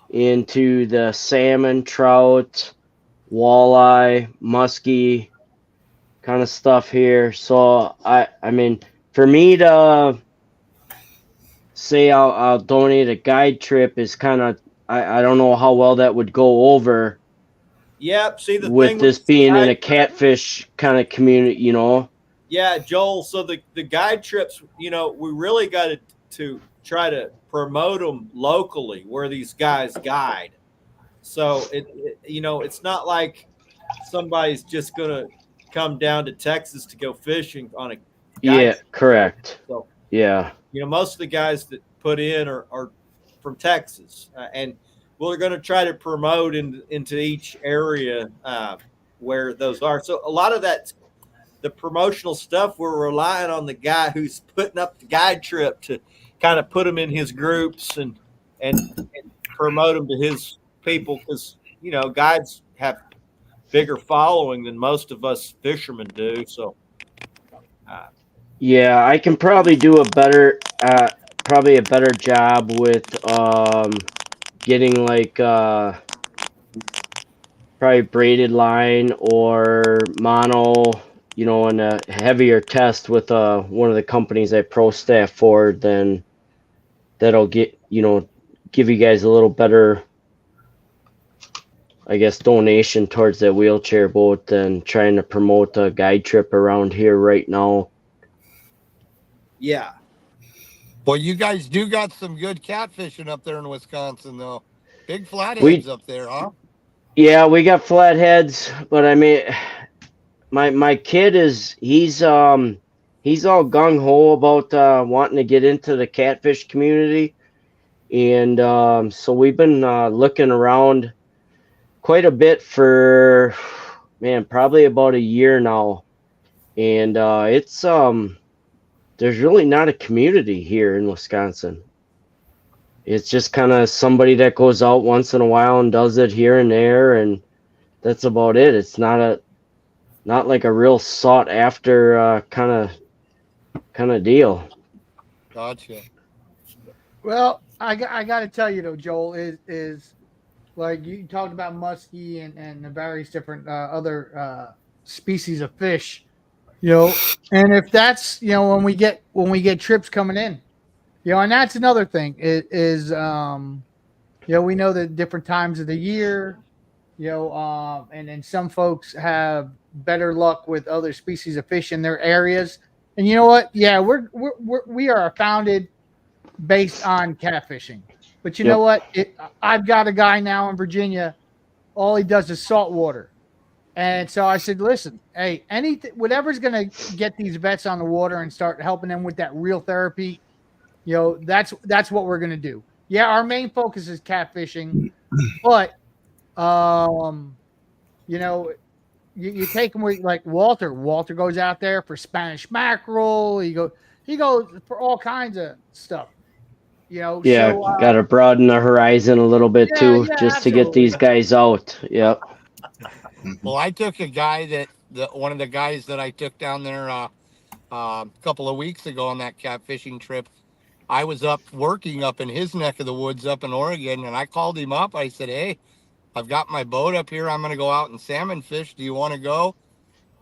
into the salmon, trout, walleye, muskie kind of stuff here. So I mean, for me to say I'll donate a guide trip is kind of I don't know how well that would go over. Yep. See, the with thing this with being in a catfish kind of community, you know. Yeah, Joel. So the guide trips, we really got to try to promote them locally where these guys guide. So it's not like somebody's just gonna come down to Texas to go fishing on a guide trip. Correct. So yeah, most of the guys that put in are from Texas, and we're going to try to promote into each area where those are. So a lot of that, the promotional stuff, we're relying on the guy who's putting up the guide trip to kind of put them in his groups and promote them to his people, because guides have bigger following than most of us fishermen do. So yeah, I can probably do a better job with getting like probably braided line or mono, in a heavier test with one of the companies I pro staff for. Then that'll give you guys a little better, I guess, donation towards that wheelchair boat than trying to promote a guide trip around here right now. Yeah. Well, you guys do got some good catfishing up there in Wisconsin, though. Big flatheads up there, huh? Yeah, we got flatheads, but I mean, my kid he's all gung ho about wanting to get into the catfish community, and so we've been looking around quite a bit for probably about a year now, and it's there's really not a community here in Wisconsin. It's just kind of somebody that goes out once in a while and does it here and there, and that's about it. It's not like a real sought after kind of deal. Gotcha. Well, I got to tell you though, Joel, is like you talked about muskie and the various different other species of fish, and if that's when we get trips coming in, and that's another thing is we know the different times of the year, and then some folks have better luck with other species of fish in their areas, and you know what? Yeah, we are founded based on catfishing, but you know what? I've got a guy now in Virginia, all he does is salt water. And so I said, listen, hey, whatever's going to get these vets on the water and start helping them with that real therapy, that's what we're going to do. Yeah, our main focus is catfishing, but you take them with like Walter. Walter goes out there for Spanish mackerel. He goes for all kinds of stuff. Got to broaden the horizon a little bit too, just absolutely. To get these guys out. Yep. Well, I took a guy one of the guys that I took down there a couple of weeks ago on that catfishing trip. I was up working up in his neck of the woods up in Oregon, and I called him up. I said, hey, I've got my boat up here. I'm going to go out and salmon fish. Do you want to go?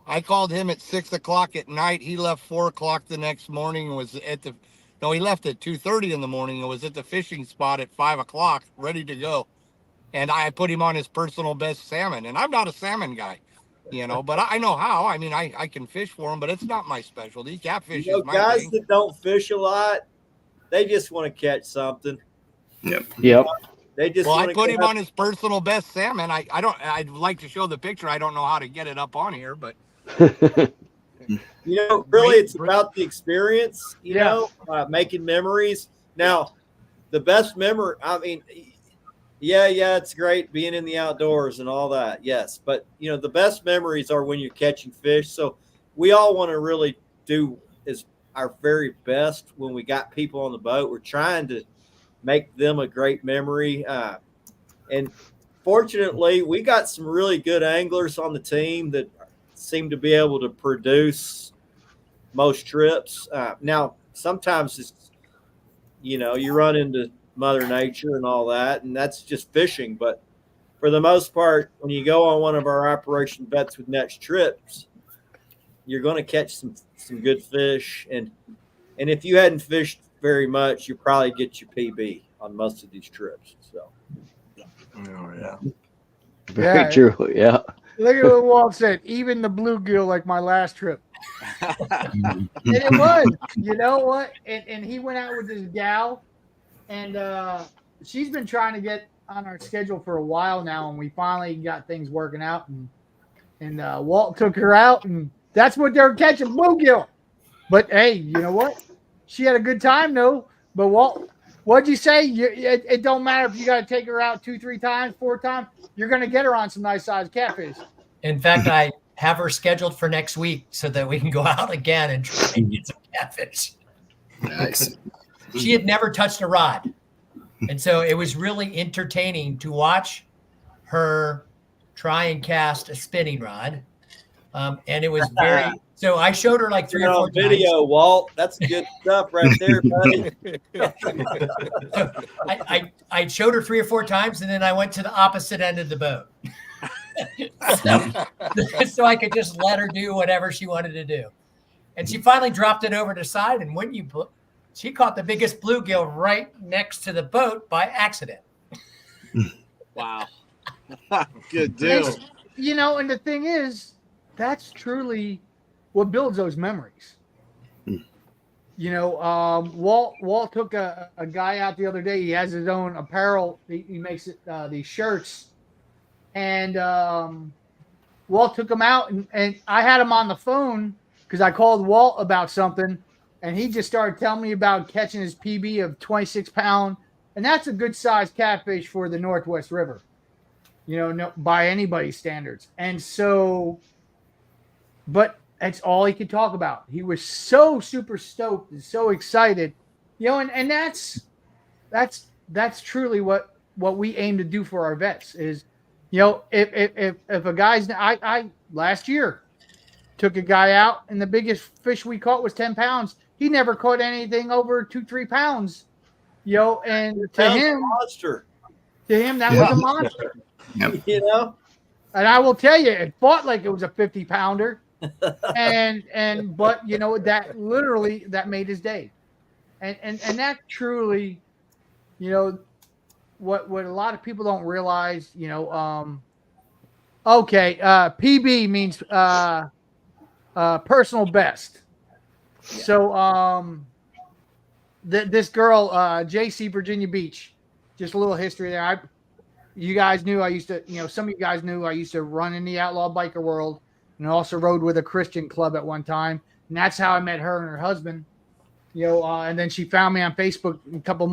I called him at 6:00 at night. He left 4:00 the next morning and was he left at 2:30 in the morning and was at the fishing spot at 5:00, ready to go. And I put him on his personal best salmon. And I'm not a salmon guy, but I know how. I mean, I can fish for him, but it's not my specialty. Catfish is my guys thing. That don't fish a lot, they just want to catch something. Yep. They just Well, I wanna put get him up- on his personal best salmon. I'd like to show the picture. I don't know how to get it up on here, but really, Great- it's about the experience, making memories. Now, the best memory, I mean, yeah, it's great being in the outdoors and all that. Yes. But, the best memories are when you're catching fish. So we all want to really do is our very best when we got people on the boat. We're trying to make them a great memory. And fortunately, we got some really good anglers on the team that seem to be able to produce most trips. Now, sometimes it's, you run into Mother Nature and all that, and that's just fishing. But for the most part, when you go on one of our Operation Vets with Nets trips, you're going to catch some good fish. And if you hadn't fished very much, you probably get your PB on most of these trips. So, Oh, yeah. Very Yeah. true. Yeah. Look at what Walt said. Even the bluegill, like my last trip. And it was, you know what? And he went out with this gal, and she's been trying to get on our schedule for a while now, and we finally got things working out. And Walt took her out, and that's what they were catching, bluegill. But hey, you know what? She had a good time though. But Walt, what'd you say? It don't matter if you got to take her out 2, 3 times, 4 times. You're gonna get her on some nice sized catfish. In fact, I have her scheduled for next week so that we can go out again and try and get some catfish. Nice. She had never touched a rod. And so it was really entertaining to watch her try and cast a spinning rod. And it was very, so I showed her like 3 or 4 video, times. Walt. That's good stuff right there, buddy. So I showed her 3 or 4 times, and then I went to the opposite end of the boat. so I could just let her do whatever she wanted to do. And she finally dropped it over to the side, and she caught the biggest bluegill right next to the boat by accident. Wow. Good deal. And the thing is, that's truly what builds those memories. Walt took a guy out the other day. He has his own apparel. He makes it these shirts. And Walt took him out, and I had him on the phone because I called Walt about something, and he just started telling me about catching his PB of 26 pound, and that's a good sized catfish for the Northwest River, by anybody's standards. And so, but that's all he could talk about. He was so super stoked and so excited, and that's truly what we aim to do for our vets is. If a guy's, I last year took a guy out, and the biggest fish we caught was 10 pounds. He never caught anything over 2-3 pounds, and to him, that was a monster. Yep. And I will tell you, it fought like it was a 50 pounder, but that literally that made his day, and that truly, what a lot of people don't realize, PB means personal best. So this girl, JC Virginia Beach, just a little history there. You guys knew I used to, some of you guys knew I used to run in the outlaw biker world, and also rode with a Christian club at one time, and that's how I met her and her husband. And then she found me on Facebook a couple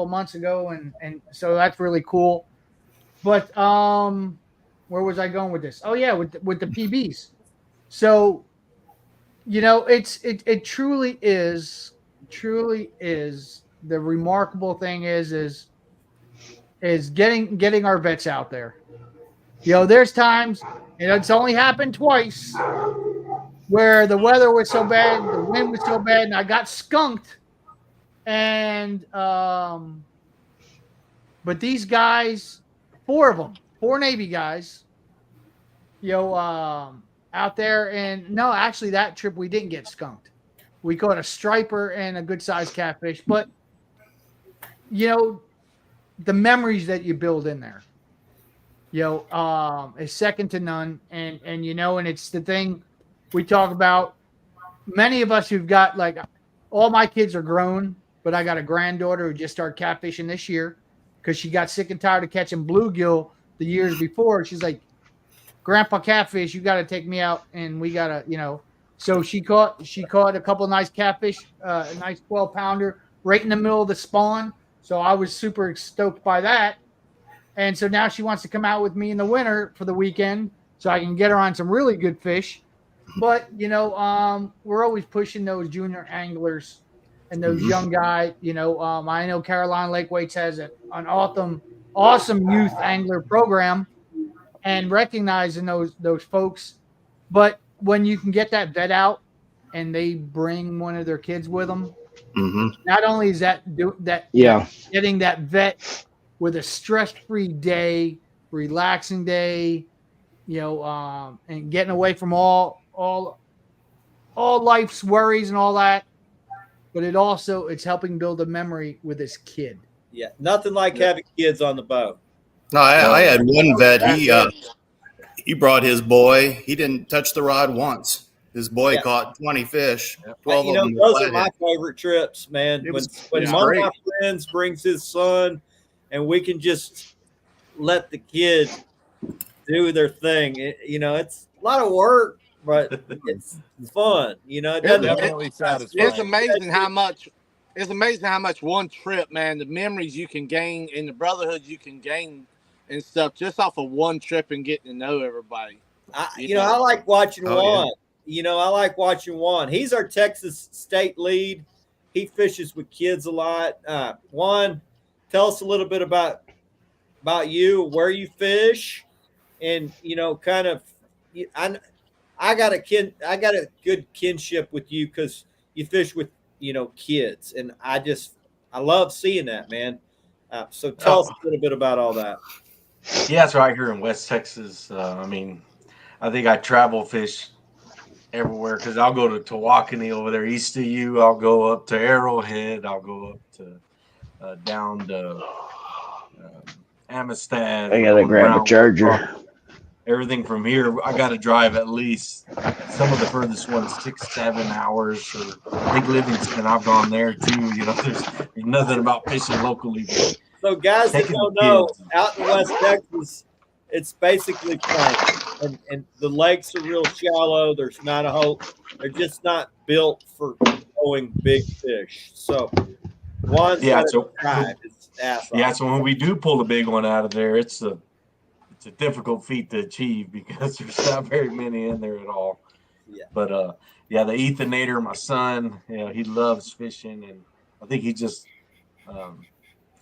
months ago, and so that's really cool. But where was I going with this? Oh yeah, with the PBs. So, it truly is the remarkable thing is getting our vets out there. There's times, and it's only happened twice, where the weather was so bad, the wind was so bad, and I got skunked. And but these guys, 4 of them, 4 Navy guys, out there, and no, actually that trip we didn't get skunked. We caught a striper and a good sized catfish, but the memories that you build in there, is second to none. And and it's the thing we talk about. Many of us who've got, like, all my kids are grown, but I got a granddaughter who just started catfishing this year. because she got sick and tired of catching bluegill the years before. She's like, Grandpa Catfish, you got to take me out, and we got to, So she caught a couple of nice catfish, a nice 12-pounder right in the middle of the spawn. So I was super stoked by that. And so now she wants to come out with me in the winter for the weekend so I can get her on some really good fish. But, we're always pushing those junior anglers and those young guys. I know Carolina Lake Weights has an awesome youth angler program, and recognizing those folks. But when you can get that vet out and they bring one of their kids with them, not only is getting that vet with a stress-free day, relaxing day, and getting away from all life's worries and all that, but it's helping build a memory with this kid. Yeah, nothing like having kids on the boat. No, I had one vet. He brought his boy. He didn't touch the rod once. His boy caught 20 fish. 12 of them. Those are my favorite trips, man. When one great. of my friends brings his son, and we can just let the kid do their thing. It's a lot of work, but it's fun. It doesn't Definitely satisfying. It's amazing how much one trip, man, the memories you can gain and the brotherhood you can gain and stuff just off of one trip and getting to know everybody. I like watching Juan. I like watching Juan. He's our Texas state lead. He fishes with kids a lot. Juan, tell us a little bit about you, where you fish, and kind of. I got a good kinship with you because you fish with kids, and I love seeing that, man. So tell us a little bit about all that. Yeah, it's right here in West Texas. I think I travel fish everywhere because I'll go to Tawakoni over there east of you. I'll go up to Arrowhead. I'll go up to down to Amistad. I gotta grab a charger. Everything from here, I got to drive at least some of the furthest ones 6-7 hours. I think Livingston, I've gone there too. There's nothing about fishing locally. So guys that don't know, out in West Texas, it's basically plain, and the lakes are real shallow. There's not a whole. They're just not built for throwing big fish. So Juan's drive his ass off. So when we do pull the big one out of there, it's a difficult feat to achieve because there's not very many in there at all. Yeah. But the Ethanator, my son, he loves fishing, and I think he just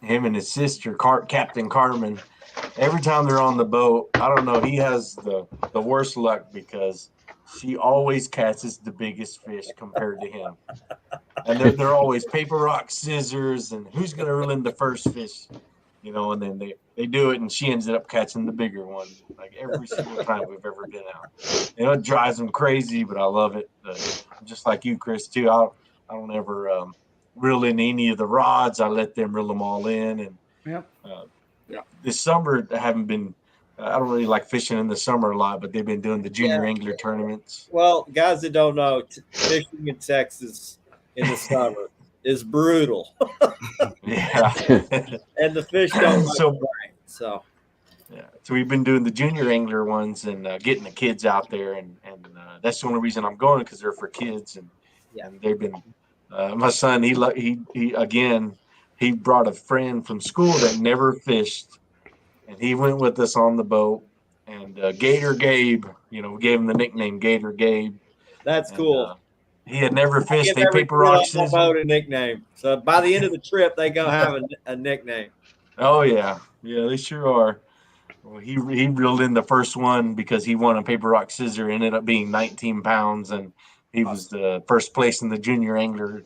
him and his sister, Captain Carmen, every time they're on the boat, I don't know, he has the worst luck because she always catches the biggest fish compared to him. And they're always paper, rock, scissors, and who's going to reel in the first fish? And then they do it, and she ends up catching the bigger one, like every single time we've ever been out. It drives them crazy, but I love it. Just like you, Chris, too. I don't ever reel in any of the rods. I let them reel them all in. And this summer, I haven't been. I don't really like fishing in the summer a lot, but they've been doing the junior angler tournaments. Well, guys that don't know, fishing in Texas in the summer is brutal. Yeah. And the fish don't so we've been doing the junior angler ones and getting the kids out there, and that's the only reason I'm going, because they're for kids, and they've been my son, he brought a friend from school that never fished, and he went with us on the boat, and Gator Gabe, we gave him the nickname Gator Gabe. That's cool. He had never fished a paper rock scissors. A nickname. So by the end of the trip, they gonna have a nickname. Oh yeah, they sure are. Well, he reeled in the first one because he won a paper rock scissor. Ended up being 19 pounds, and he was the first place in the junior angler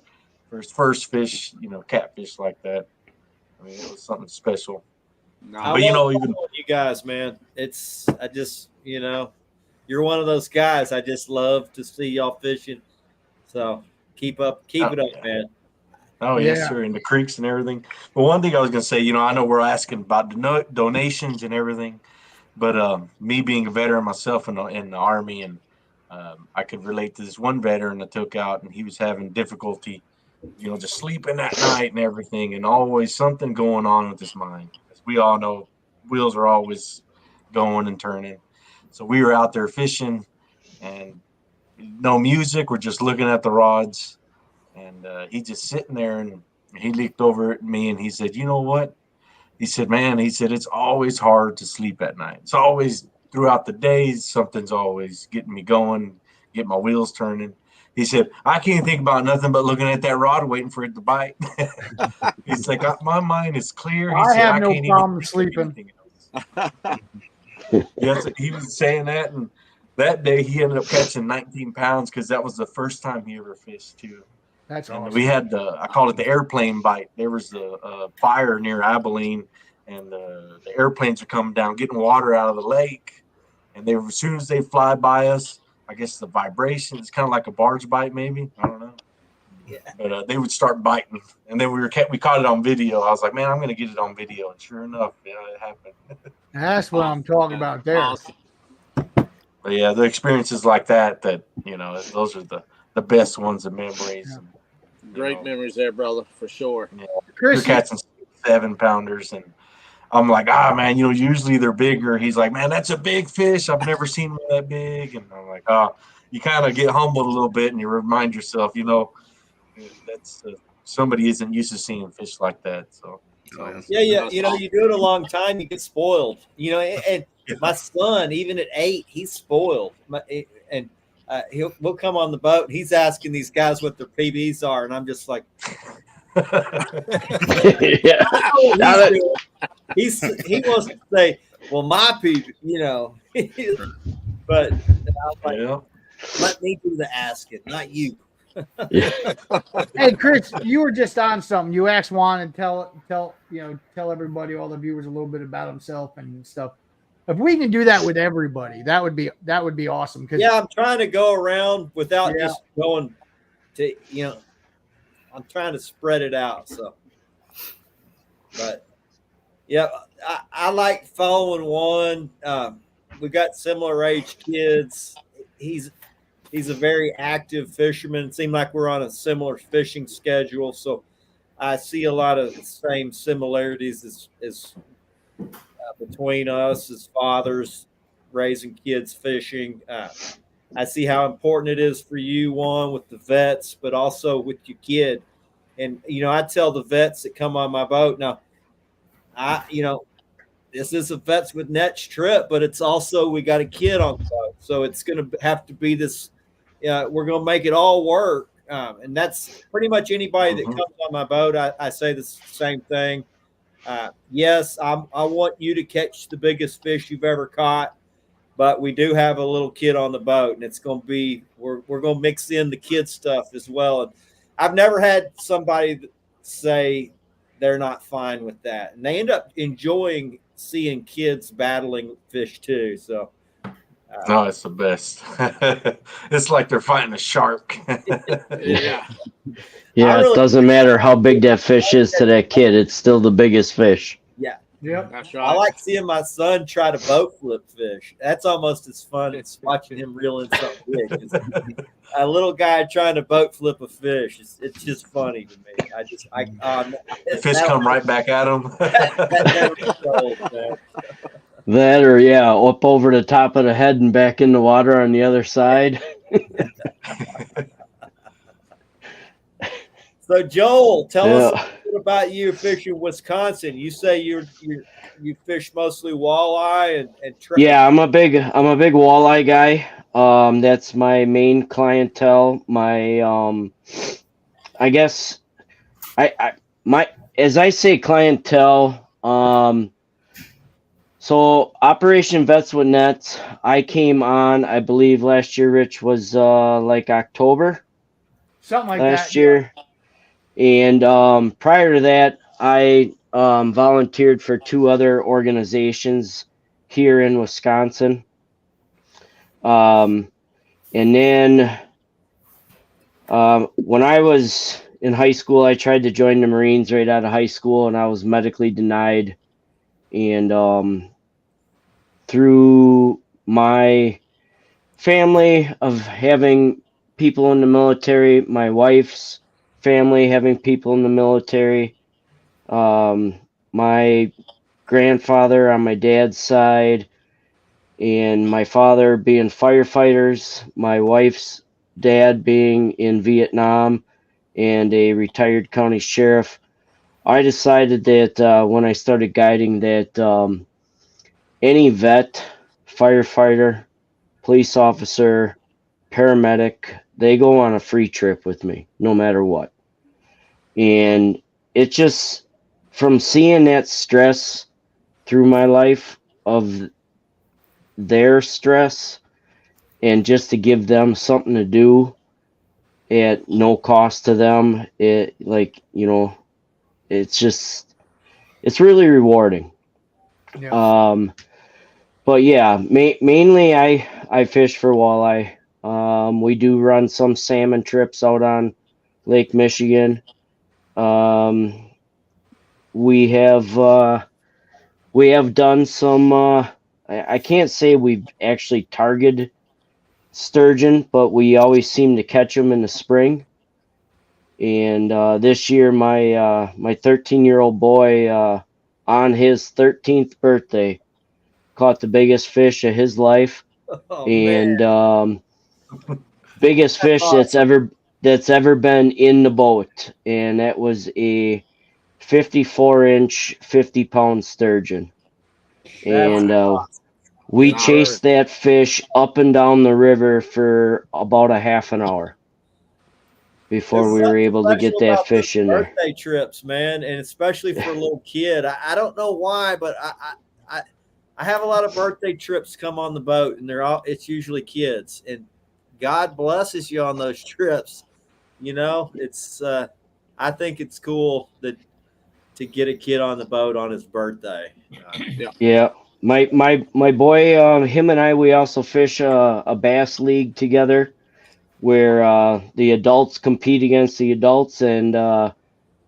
for his first fish. Catfish like that. I mean, it was something special. But even you guys, man, you're one of those guys. I just love to see y'all fishing. So keep it up, man. Oh, yes, sir. In the creeks and everything. But one thing I was going to say, I know we're asking about donations and everything, but me being a veteran myself in the Army, and I could relate to this one veteran I took out, and he was having difficulty, just sleeping at night and everything, and always something going on with his mind. we all know wheels are always going and turning. So we were out there fishing, and no music. We're just looking at the rods, and he just sitting there, and he looked over at me, and he said, "You know what?" He said, "Man," he said, "it's always hard to sleep at night. It's always throughout the days, something's always getting me going, get my wheels turning." He said, "I can't think about nothing but looking at that rod, waiting for it to bite." He's like, "My mind is clear." He I said, have "I no can't problem even think of sleeping. anything else." Yes, he was saying that, and that day he ended up catching 19 pounds because that was the first time he ever fished too. That's And awesome. we had I call it the airplane bite. There was a fire near Abilene, and the airplanes are coming down, getting water out of the lake. And as soon as they fly by us, I guess the vibration is kind of like a barge bite, maybe. I don't know. Yeah. But they would start biting, and then we caught it on video. I was like, man, I'm going to get it on video. And sure enough, yeah, it happened. That's what I'm talking about there. Awesome. But yeah, the experiences like that, those are the best ones and memories. Yeah. And, Great memories there, brother, for sure. Yeah, Chris, you're catching 7-pounders, and I'm like, man, usually they're bigger. He's like, man, that's a big fish. I've never seen one that big. And I'm like, you kind of get humbled a little bit, and you remind yourself, that's somebody isn't used to seeing fish like that. So, Yeah, you do it a long time, you get spoiled. And my son, even at 8, he's spoiled. And we'll come on the boat. He's asking these guys what their PBs are, and I'm just like, Yeah. he wants to say, well, my PB, but I was like, let me do the asking, not you. hey Chris, you were just on something. You asked Juan and tell everybody, all the viewers, a little bit about himself and stuff. If we can do that with everybody, that would be awesome. Yeah, I'm trying to go around without just going to, I'm trying to spread it out. So, but yeah, I like following Juan. We got similar age kids. He's a very active fisherman. It seemed like we're on a similar fishing schedule, so I see a lot of the same similarities as between us as fathers raising kids fishing. I see how important it is for you, Juan, with the vets, but also with your kid. And I tell the vets that come on my boat now, this is a Vets with Nets trip, but it's also we got a kid on the boat, so it's going to have to be this. We're going to make it all work, and that's pretty much anybody that comes on my boat. I say the same thing. Yes, I want you to catch the biggest fish you've ever caught, but we do have a little kid on the boat, and it's going to be we're going to mix in the kid stuff as well. And I've never had somebody say they're not fine with that, and they end up enjoying seeing kids battling fish too. So it's the best. It's like they're fighting a shark. Yeah. Yeah, it doesn't matter how big that fish is to that kid. It's still the biggest fish. Yeah. Yep. That's right. I like seeing my son try to boat flip fish. That's almost as fun as watching him reel in something big. A little guy trying to boat flip a fish. It's just funny to me. The fish come right back at him. That never gets old, man. That or up over the top of the head and back in the water on the other side. So Joel, tell us a bit about you fishing Wisconsin. You say you fish mostly walleye and trout. Yeah, I'm a big walleye guy. That's my main clientele. My I guess as I say clientele, so Operation Vets with Nets, I came on, I believe last year, Rich, was like October. Something like last that. year. And prior to that, I volunteered for 2 other organizations here in Wisconsin. And then when I was in high school, I tried to join the Marines right out of high school, and I was medically denied. And through my family of having people in the military, my wife's family having people in the military, my grandfather on my dad's side, and my father being firefighters, my wife's dad being in Vietnam, and a retired county sheriff. I decided that when I started guiding that any vet, firefighter, police officer, paramedic, they go on a free trip with me, no matter what. And it just, from seeing that stress through my life of their stress, and just to give them something to do at no cost to them, it, like, it's just, it's really rewarding. Yeah. But yeah, mainly I fish for walleye. We do run some salmon trips out on Lake Michigan. Um, we have done some. I can't say we've actually targeted sturgeon, but we always seem to catch them in the spring. And this year, my 13-year-old boy, on his 13th birthday, caught the biggest fish of his life, Oh and man, biggest fish awesome. that's ever been in the boat, and that was a 54-inch, 50-pound sturgeon. That's And awesome. we Good word. chased that fish up and down the river for about a half an hour before There's we were something able to get special that about those fish in there. birthday trips, man, and especially for a little kid. I don't know why, but I have a lot of birthday trips come on the boat, and it's usually kids, and God blesses you on those trips. It's I think it's cool that to get a kid on the boat on his birthday. Yeah, my boy, him and I, we also fish a bass league together, where the adults compete against the adults, and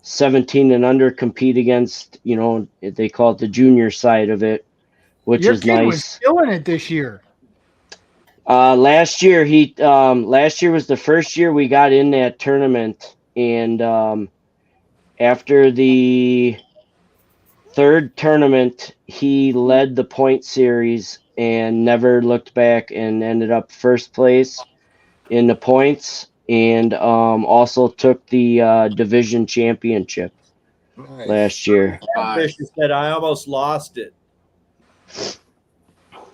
17 and under compete against, they call it the junior side of it, which Your is kid was nice. killing it this year. Last year was the first year we got in that tournament, and after the third tournament, he led the point series and never looked back, and ended up first place in the points, and also took the division championship Nice. last year. Catfish said I almost lost it.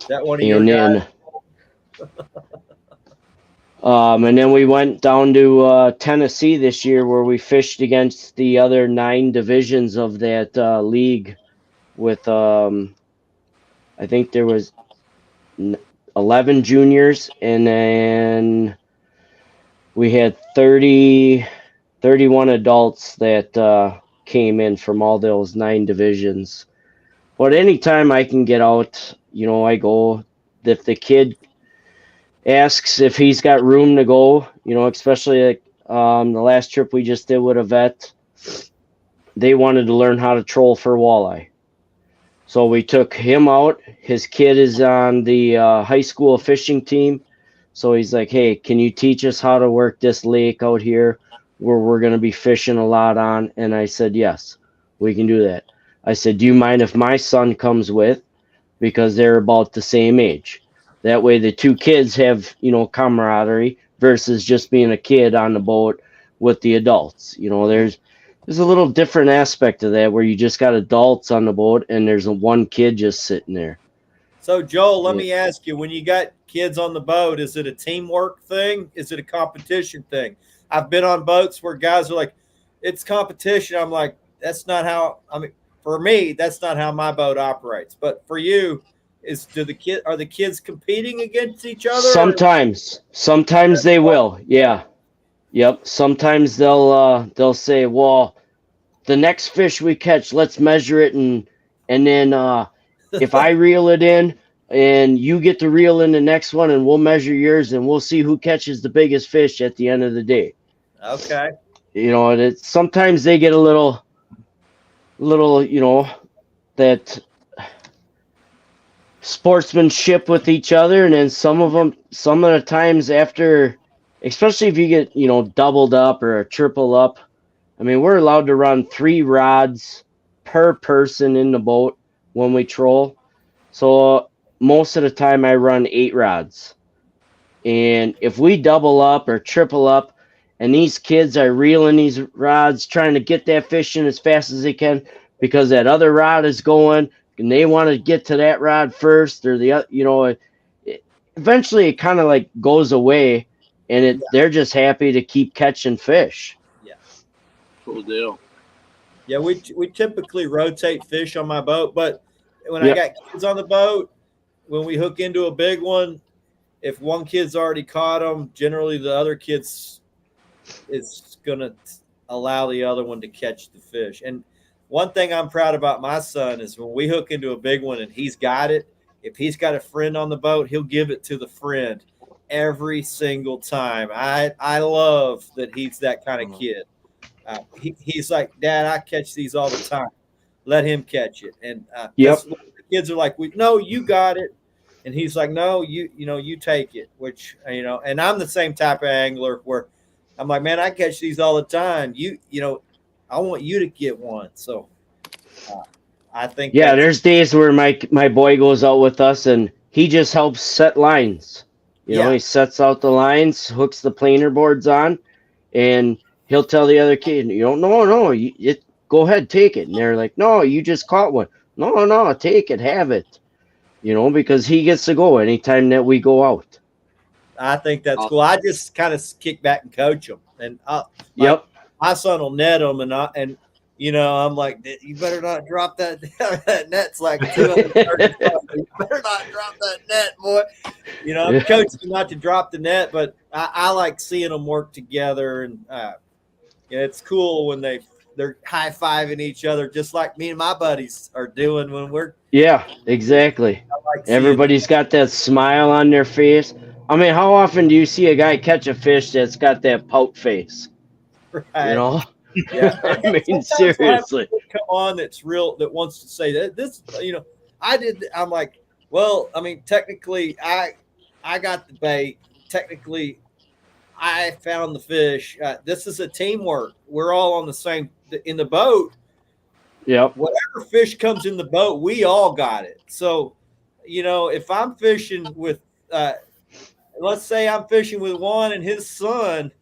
That one of your And guys? then we went down to Tennessee this year, where we fished against the other 9 divisions of that league, with I think there was 11 juniors, and then we had 31 adults that came in from all those 9 divisions. But anytime I can get out, I go. If the kid asks if he's got room to go, especially like the last trip we just did with a vet, they wanted to learn how to troll for walleye. So we took him out. His kid is on the high school fishing team. So he's like, hey, can you teach us how to work this lake out here where we're going to be fishing a lot on? And I said, yes, we can do that. I said, do you mind if my son comes with? Because they're about the same age. That way the 2 kids have, camaraderie versus just being a kid on the boat with the adults. There's a little different aspect of that, where you just got adults on the boat and there's one kid just sitting there. So, Joel, let Yeah. me ask you: when you got kids on the boat, is it a teamwork thing? Is it a competition thing? I've been on boats where guys are like, "It's competition." I'm like, "That's not how." I mean, for me, that's not how my boat operates. But for you, are the kids competing against each other? Sometimes they will. Yeah. Yep. Sometimes they'll say, well, the next fish we catch, let's measure it, and then if I reel it in and you get to reel in the next one, and we'll measure yours, and we'll see who catches the biggest fish at the end of the day. Okay. And sometimes they get a little, that sportsmanship with each other, and then some of the times after, especially if you get, doubled up or a triple up. I mean, we're allowed to run 3 rods per person in the boat when we troll. So most of the time I run 8 rods. And if we double up or triple up and these kids are reeling these rods trying to get that fish in as fast as they can because that other rod is going and they want to get to that rod first or eventually it kind of like goes away and they're just happy to keep catching fish. Yeah. Cool deal. Yeah, we typically rotate fish on my boat, but when Yep. I got kids on the boat, when we hook into a big one, if one kid's already caught them, generally the other kid's is going to allow the other one to catch the fish. And one thing I'm proud about my son is when we hook into a big one and he's got it, if he's got a friend on the boat, he'll give it to the friend every single time. I love that he's that kind of kid. He's like, Dad, I catch these all the time. Let him catch it. And Yep. the kids are like, no, you got it. And he's like, no, you take it, which, and I'm the same type of angler where I'm like, man, I catch these all the time. I want you to get one. So I think. Yeah, there's days where my boy goes out with us and he just helps set lines. He sets out the lines, hooks the planer boards on, and he'll tell the other kid, no, go ahead, take it. And they're like, no, you just caught one. No, take it, have it. Because he gets to go anytime that we go out. I think that's cool. I just kind of kick back and coach them. And Yep. My son will net them, and I'm like, you better not drop that. That net's like 230. You better not drop that net, boy. I'm coaching you not to drop the net, but I like seeing them work together, and it's cool when they're high-fiving each other, just like me and my buddies are doing when we're. Yeah, exactly. Like everybody's got that smile on their face. I mean, how often do you see a guy catch a fish that's got that pout face? Right. Yeah. I mean, seriously. Come on, that's real. That wants to say that this. I did. I'm like, well, I mean, technically, I got the bait. Technically, I found the fish. This is a teamwork. We're all on the same in the boat. Yep. Whatever fish comes in the boat, we all got it. So, if I'm fishing with, let's say I'm fishing with Juan and his son,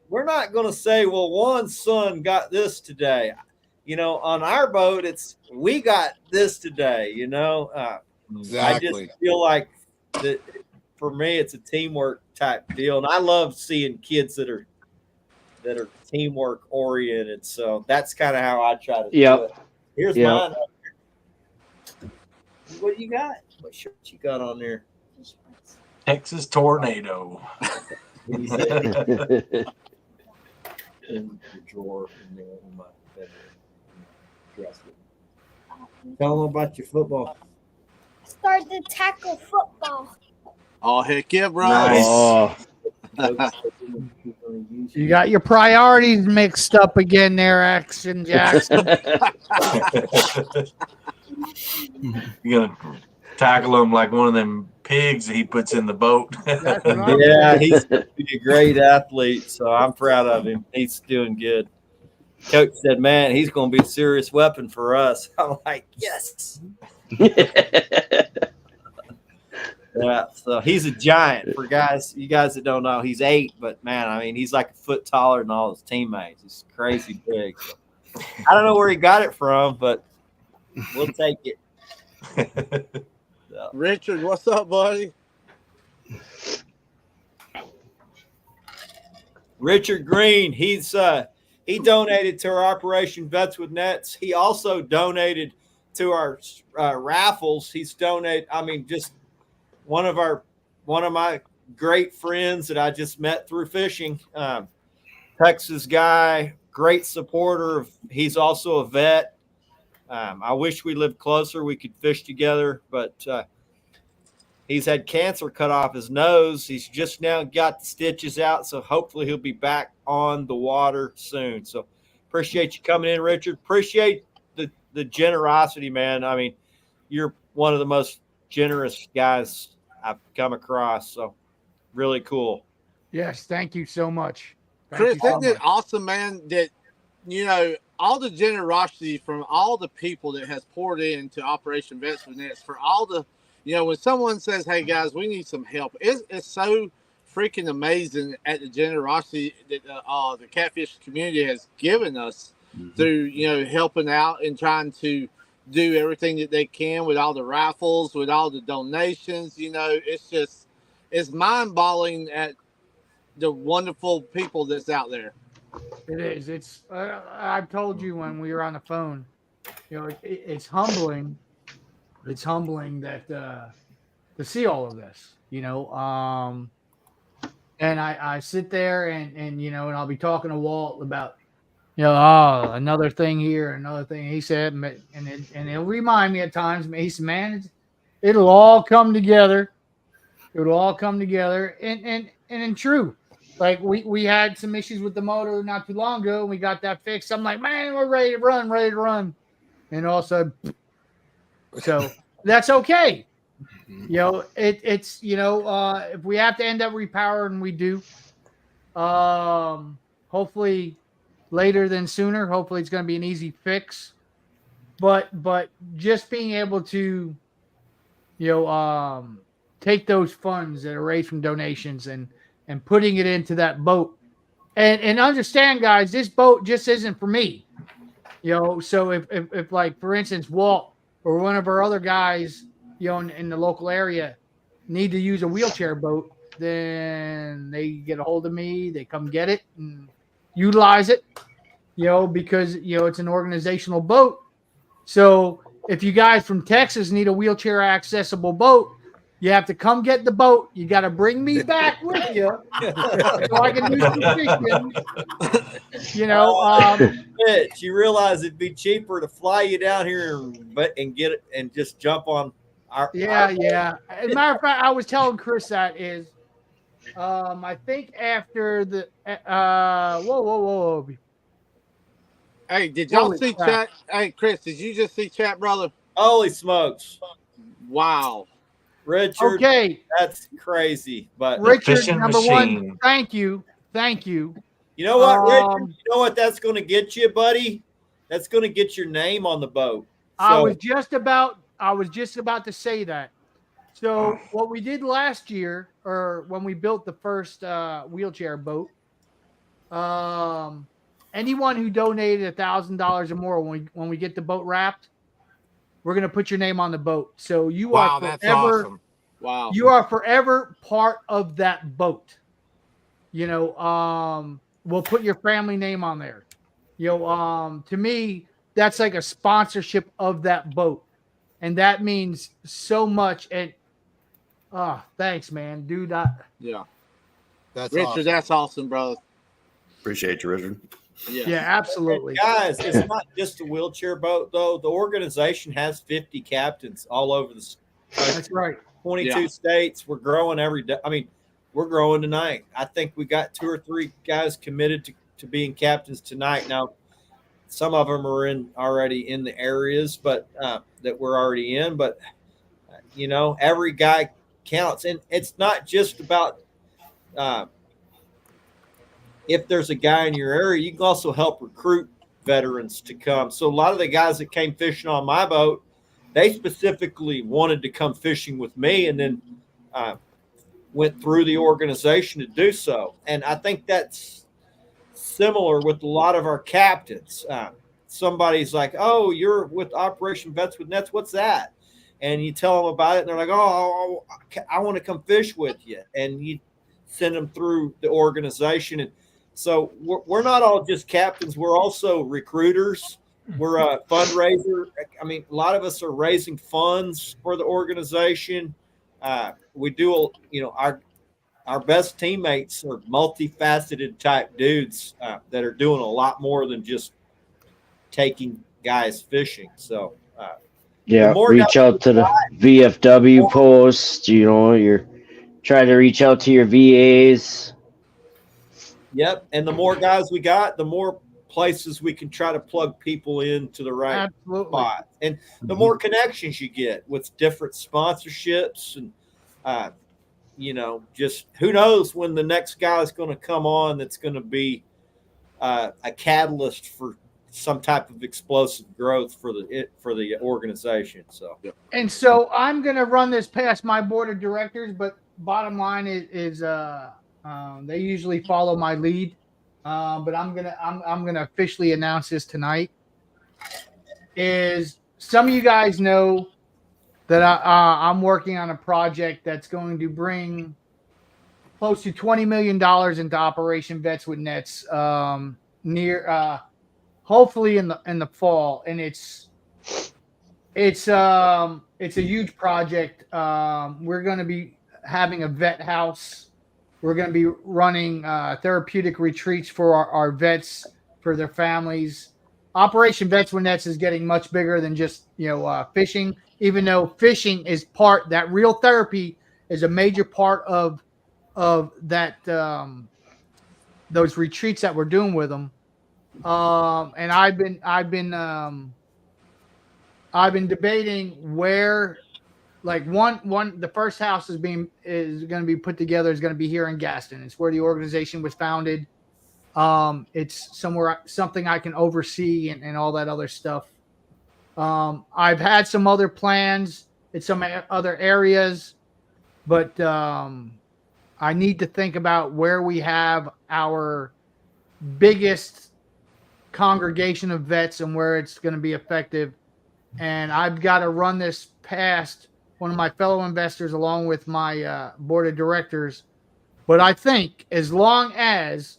we're not going to say, well, Juan's son got this today. On our boat, it's, we got this today, Exactly. I just feel like that for me, it's a teamwork type deal. And I love seeing kids that are teamwork oriented. So that's kind of how I try to do it. Here's mine. What do you got? What shirt you got on there? Texas Tornado. In the drawer in there in my bedroom. Tell them about your football. Started tackle football. Oh, heck yeah, bro. Nice. Oh. You got your priorities mixed up again there, Action Jackson. You're going to tackle him like one of them pigs that he puts in the boat. Yeah, he's a great athlete, so I'm proud of him. He's doing good. Coach said, man, he's going to be a serious weapon for us. I'm like, yes. Yeah, so he's a giant for you guys that don't know. He's 8, but man, I mean, he's like a foot taller than all his teammates. He's crazy big. So, I don't know where he got it from, but we'll take it. So. Richard, what's up, buddy? Richard Green, he donated to our Operation Vets with Nets. He also donated to our raffles. He's donated. I mean, just one of my great friends that I just met through fishing, Texas guy, great supporter. He's also a vet. I wish we lived closer. We could fish together, but he's had cancer cut off his nose. He's just now got the stitches out, so hopefully he'll be back on the water soon. So appreciate you coming in, Richard. Appreciate the generosity, man. I mean, you're one of the most generous guys I've come across. So really cool. Yes, thank you so much. Chris, isn't it awesome, man, that, all the generosity from all the people that has poured into Operation Vets with Nets, for all the, when someone says, "Hey guys, we need some help," it's so freaking amazing at the generosity that the catfish community has given us through helping out and trying to do everything that they can with all the raffles, with all the donations. It's mind-boggling at the wonderful people that's out there. It is. It's. I've told you when we were on the phone. It's humbling. It's humbling that to see all of this. And I sit there and I'll be talking to Walt about another thing here, another thing he said, and he'll remind me at times. He said, "Man, it'll all come together. It'll all come together." And in true. Like we had some issues with the motor not too long ago, and we got that fixed. I'm like, "Man, we're ready to run," and all of a sudden, so that's okay. It's if we have to end up repowering, we do. Hopefully later than sooner. Hopefully it's going to be an easy fix. But just being able to, take those funds that are raised from donations and putting it into that boat. And understand, guys, this boat just isn't for me. So if like, for instance, Walt or one of our other guys, in the local area need to use a wheelchair boat, then they get a hold of me, they come get it and utilize it, because, it's an organizational boat. So if you guys from Texas need a wheelchair accessible boat, you have to come get the boat. You got to bring me back with you so I can do some fishing. Mitch, you realize it'd be cheaper to fly you down here and get it and just jump on our. Yeah. As a matter of fact, I was telling Chris that is, I think after the whoa. Hey, did y'all see chat? Hey, Chris, did you just see chat, brother? Holy smokes! Wow. Richard, okay, that's crazy. But Richard, number one, thank you. You know what, Richard? You know what that's going to get you, buddy? That's going to get your name on the boat. So, I was just about to say that. So what we did last year, or when we built the first wheelchair boat, anyone who donated $1,000 or more when we get the boat wrapped, we're going to put your name on the boat. So you are forever, that's awesome. Wow. You are forever part of that boat. We'll put your family name on there. To me, that's like a sponsorship of that boat. And that means so much. And thanks, man. Dude, yeah. That's Richard, awesome. that's awesome, brother. Appreciate you, Richard. Yeah, absolutely. And guys, it's not just a wheelchair boat, though. The organization has 50 captains all over the country. That's right. 22 states. We're growing every day. I mean, we're growing tonight. I think we got 2 or 3 guys committed to being captains tonight. Now, some of them are already in the areas, but that we're already in. But every guy counts, and it's not just about if there's a guy in your area. You can also help recruit veterans to come. So a lot of the guys that came fishing on my boat, they specifically wanted to come fishing with me, and then went through the organization to do so. And I think that's similar with a lot of our captains. Somebody's like, "Oh, you're with Operation Vets with Nets. What's that?" And you tell them about it, and they're like, "Oh, I want to come fish with you." And you send them through the organization. And so we're not all just captains. We're also recruiters. We're a fundraiser. I mean, a lot of us are raising funds for the organization. We do, our best teammates are multifaceted type dudes that are doing a lot more than just taking guys fishing. So, reach out to the VFW post. You're trying to reach out to your VAs. Yep, and the more guys we got, the more places we can try to plug people into the right spot, and the more connections you get with different sponsorships, and just who knows when the next guy is going to come on that's going to be a catalyst for some type of explosive growth for the organization. So And so I'm gonna run this past my board of directors, but bottom line is they usually follow my lead. But I'm gonna officially announce this tonight. Is some of you guys know that I'm working on a project that's going to bring close to $20 million into Operation Vets with Nets near hopefully in the fall, and it's a huge project. We're going to be having a vet house. We're going to be running therapeutic retreats for our vets, for their families. Operation Vets with Nets is getting much bigger than just fishing. Even though fishing is that real therapy is a major part of that those retreats that we're doing with them. And I've been debating where, like the first house is going to be put together is going to be here in Gaston. It's where the organization was founded. It's something I can oversee and all that other stuff. I've had some other plans in some other areas, but I need to think about where we have our biggest congregation of vets and where it's going to be effective. And I've got to run this past one of my fellow investors along with my board of directors. But I think as long as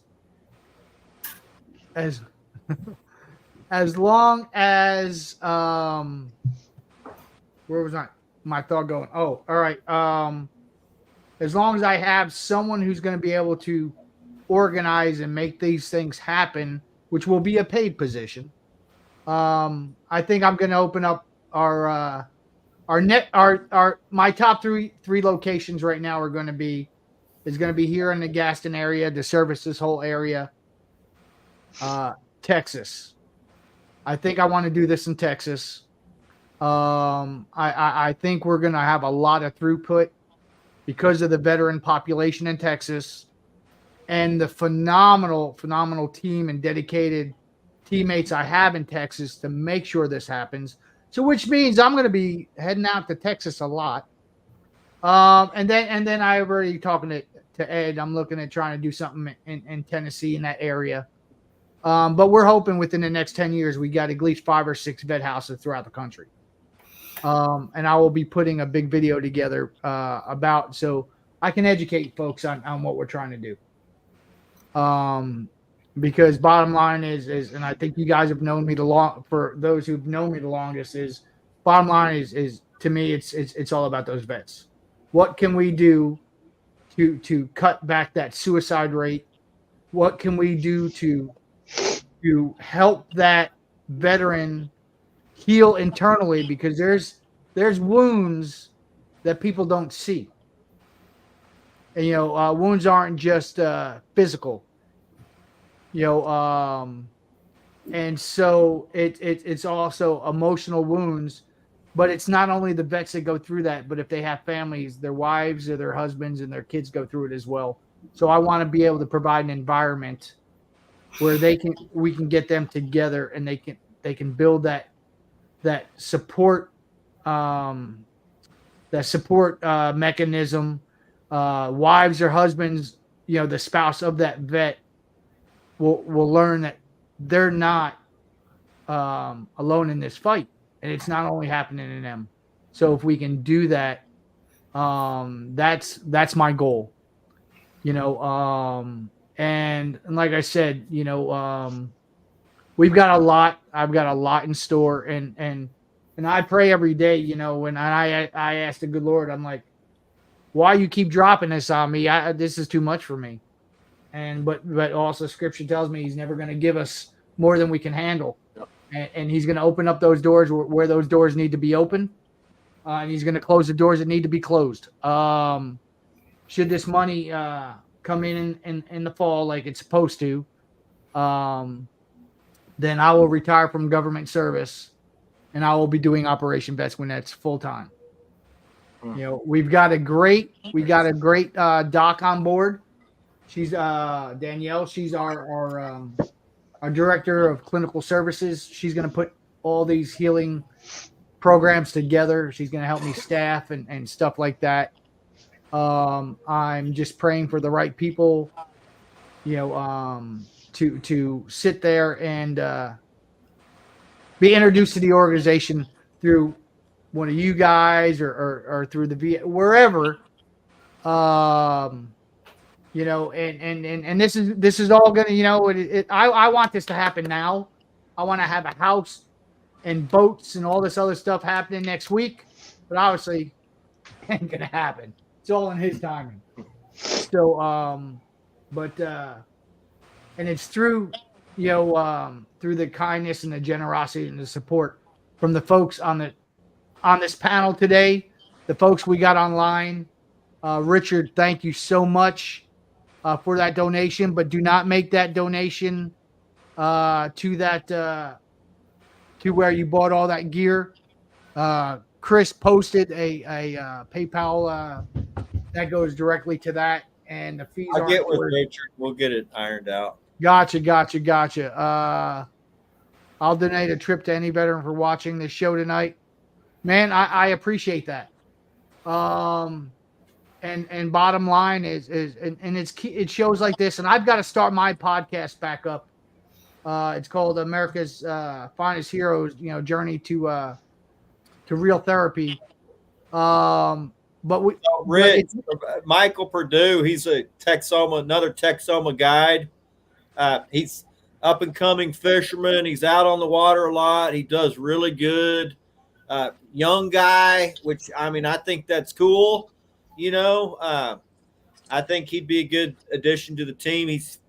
where was my thought going? Oh, all right. As long as I have someone who's going to be able to organize and make these things happen, which will be a paid position, I think I'm going to open up my top three locations right now is going to be here in the Gaston area to service this whole area. Texas. I think I want to do this in Texas. I think we're going to have a lot of throughput because of the veteran population in Texas and the phenomenal team and dedicated teammates I have in Texas to make sure this happens. So, which means I'm going to be heading out to Texas a lot. And then I've already talking to Ed. I'm looking at trying to do something in Tennessee in that area. But we're hoping within the next 10 years, we got at least 5 or 6 vet houses throughout the country. And I will be putting a big video together about so I can educate folks on what we're trying to do. Because bottom line is, and I think you guys have known me for those who've known me the longest, is bottom line is to me, it's all about those vets. What can we do to cut back that suicide rate? What can we do to help that veteran heal internally? Because there's wounds that people don't see. And, wounds aren't just physical. And so it's also emotional wounds, but it's not only the vets that go through that, but if they have families, their wives or their husbands and their kids go through it as well. So I want to be able to provide an environment where we can get them together and they can build that support mechanism. Wives or husbands, the spouse of that vet will learn that they're not alone in this fight, and it's not only happening in them. So if we can do that, that's my goal. And like I said, we've got a lot. I've got a lot in store, and I pray every day. When I ask the good Lord, I'm like, why you keep dropping this on me? This is too much for me. But also Scripture tells me He's never going to give us more than we can handle, and He's going to open up those doors where those doors need to be open, and He's going to close the doors that need to be closed. Should this money come in the fall like it's supposed to, then I will retire from government service, and I will be doing Operation Vets when that's full time. We've got a great doc on board. She's Danielle. She's our our director of clinical services. She's going to put all these healing programs together. She's going to help me staff and stuff like that. I'm just praying for the right people, to sit there and be introduced to the organization through one of you guys or through the wherever. And this is all gonna, I want this to happen now. I want to have a house and boats and all this other stuff happening next week, but obviously ain't gonna happen. It's all in his timing. So and it's through through the kindness and the generosity and the support from the folks on this panel today, the folks we got online. Richard, thank you so much for that donation, but do not make that donation to where you bought all that gear. Chris posted a PayPal that goes directly to that, and the fees. I'll get with Richard. We'll get it ironed out. Gotcha. I'll donate a trip to any veteran for watching this show tonight. Man, I appreciate that. And bottom line is it shows like this, and I've got to start my podcast back up. It's called America's Finest Heroes, Journey to Real Therapy. But Michael Purdue, he's a another Texoma guide. He's up and coming fisherman. He's out on the water a lot. He does really good. Young guy, which I think that's cool. I think he'd be a good addition to the team. He's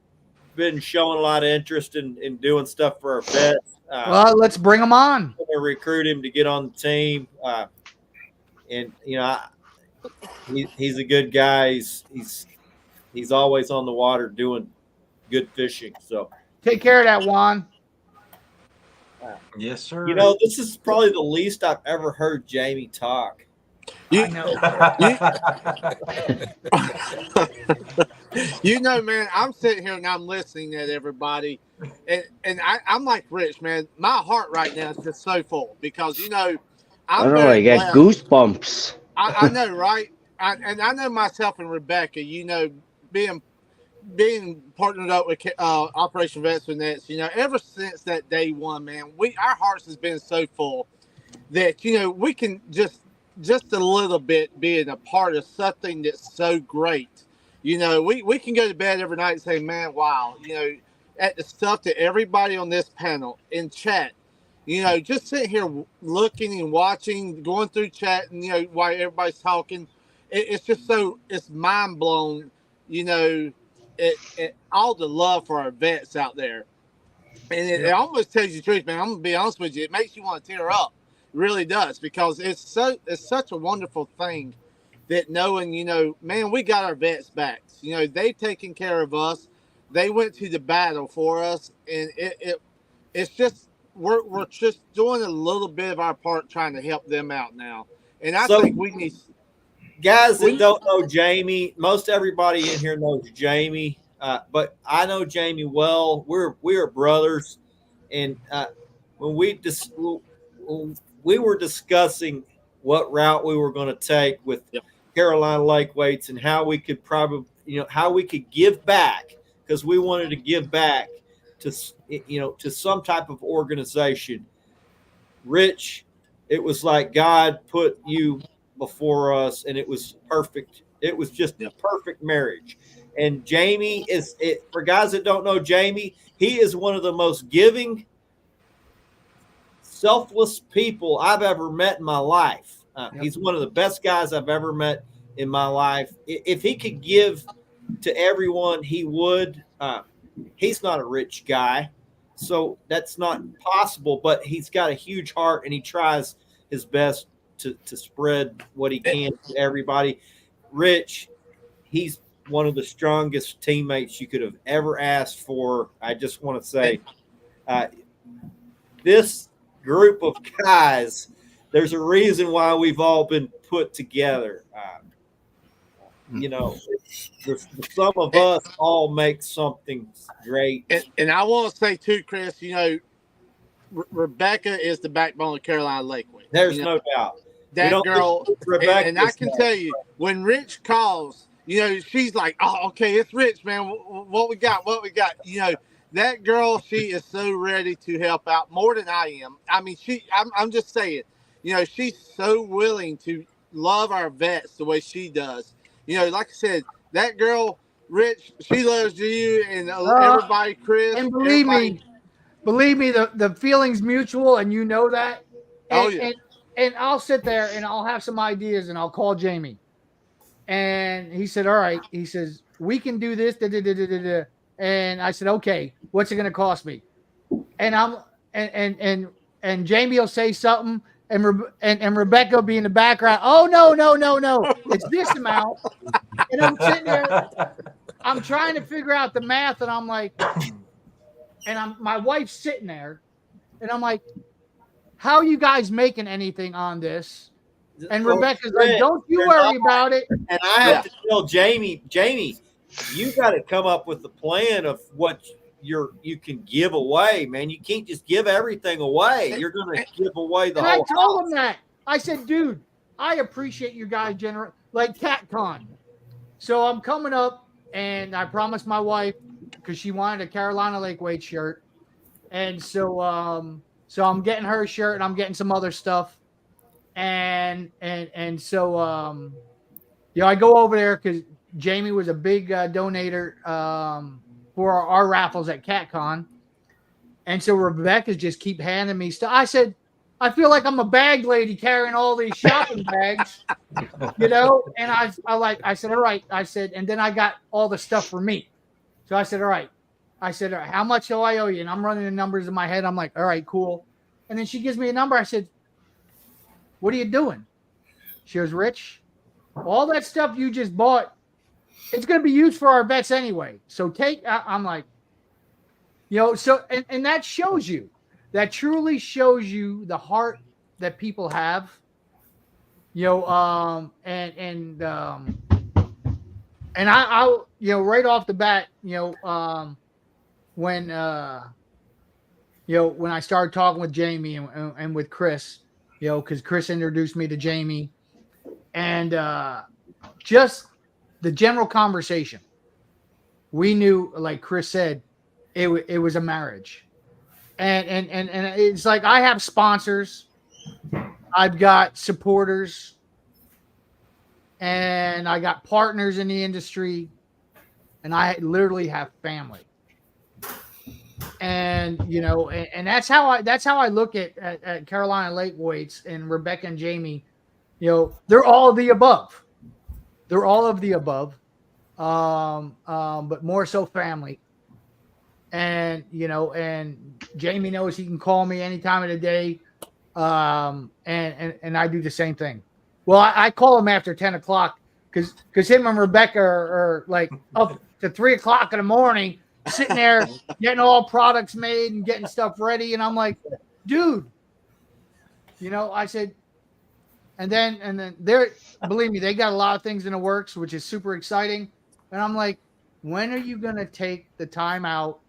been showing a lot of interest in doing stuff for our vets. Well, let's bring him on. We're going to recruit him to get on the team. He's a good guy. He's always on the water doing good fishing. So take care of that, Juan. Yes, sir. This is probably the least I've ever heard Jamie talk. I know. Man, I'm sitting here and I'm listening at everybody, and I'm like Rich, man. My heart right now is just so full because I got goosebumps. I know, right? I know myself and Rebecca. Being partnered up with Operation Vets with Nets, ever since that day one, man, our hearts has been so full that we can just a little bit being a part of something that's so great. We can go to bed every night and say, man, wow, at the stuff that everybody on this panel in chat, just sitting here looking and watching, going through chat, and while everybody's talking, it's just it's mind blown. All the love for our vets out there, and it almost tells you the truth, man. I'm gonna be honest with you; it makes you want to tear up. It really does, because it's such a wonderful thing that knowing, man, we got our vets back. They've taken care of us. They went to the battle for us, and it's just we're just doing a little bit of our part trying to help them out now. And I think we need. Guys that don't know Jamie, most everybody in here knows Jamie, but I know Jamie well. We are brothers, and when we were discussing what route we were going to take with Carolina Lake Weights and how we could how we could give back, because we wanted to give back to some type of organization. Rich, it was like God put you before us, and it was perfect. It was just a perfect marriage. And Jamie for guys that don't know Jamie, he is one of the most giving, selfless people I've ever met in my life. He's one of the best guys I've ever met in my life. If he could give to everyone, he would. He's not a rich guy, so that's not possible, but he's got a huge heart, and he tries his best to spread what he can to everybody. Rich, he's one of the strongest teammates you could have ever asked for. I just want to say, this group of guys, there's a reason why we've all been put together. you know, the sum of us all makes something great. And I want to say too, Chris, Rebecca is the backbone of Carolina Lakeway. There's no doubt. That girl, Rebecca, and I can tell you, when Rich calls, she's like, "Oh, okay, it's Rich, man. What we got? What we got?" That girl, she is so ready to help out more than I am. I mean, I'm just saying, she's so willing to love our vets the way she does. Like I said, that girl, Rich, she loves you and everybody, Chris. And believe me, the feeling's mutual, and you know that. And, Yeah. And I'll sit there and I'll have some ideas, and I'll call Jamie. And he said, "All right." He says, "We can do this." Da, da, da, da, da, da. And I said, "Okay, what's it going to cost me?" And and Jamie will say something, and Rebecca will be in the background. "Oh, no, it's this amount." And I'm sitting there, I'm trying to figure out the math, and I'm like, my wife's sitting there, and I'm like, "How are you guys making anything on this?" And Rebecca's like, "Don't you worry about it." And I have to tell Jamie, you got to come up with a plan of what you can give away, man. You can't just give everything away. You're going to give away the whole I told him that. I said, "Dude, I appreciate you guys like CatCon." So I'm coming up, and I promised my wife, because she wanted a Carolina Lakeway shirt. And so I'm getting her a shirt, and I'm getting some other stuff. And so I go over there because Jamie was a big donator for our raffles at CatCon. And so Rebecca's just keep handing me stuff. I said, "I feel like I'm a bag lady carrying all these shopping bags," And I said, "All right." I said, and then I got all the stuff for me. So I said, "All right." I said, "All right, how much do I owe you?" And I'm running the numbers in my head. I'm like, "All right, cool." And then she gives me a number. I said, "What are you doing?" She goes, "Rich, all that stuff you just bought, it's going to be used for our vets anyway. So I'm like, so, and that shows you, that truly shows you the heart that people have, and I right off the bat, when I started talking with Jamie and with Chris, because Chris introduced me to Jamie, and just the general conversation, we knew, like Chris said, it was a marriage, and it's like, I have sponsors, I've got supporters, and I got partners in the industry, and I literally have family. And and that's how I look at Carolina Lakeweights and Rebecca and Jamie. They're all of the above. They're all of the above, but more so family. And and Jamie knows he can call me any time of the day, and I do the same thing. Well, I call him after 10 o'clock because him and Rebecca are like up to 3 o'clock in the morning, sitting there getting all products made and getting stuff ready. And I'm like, "Dude," I said, and then they're, believe me, they got a lot of things in the works, which is super exciting. And I'm like, "When are you going to take the time out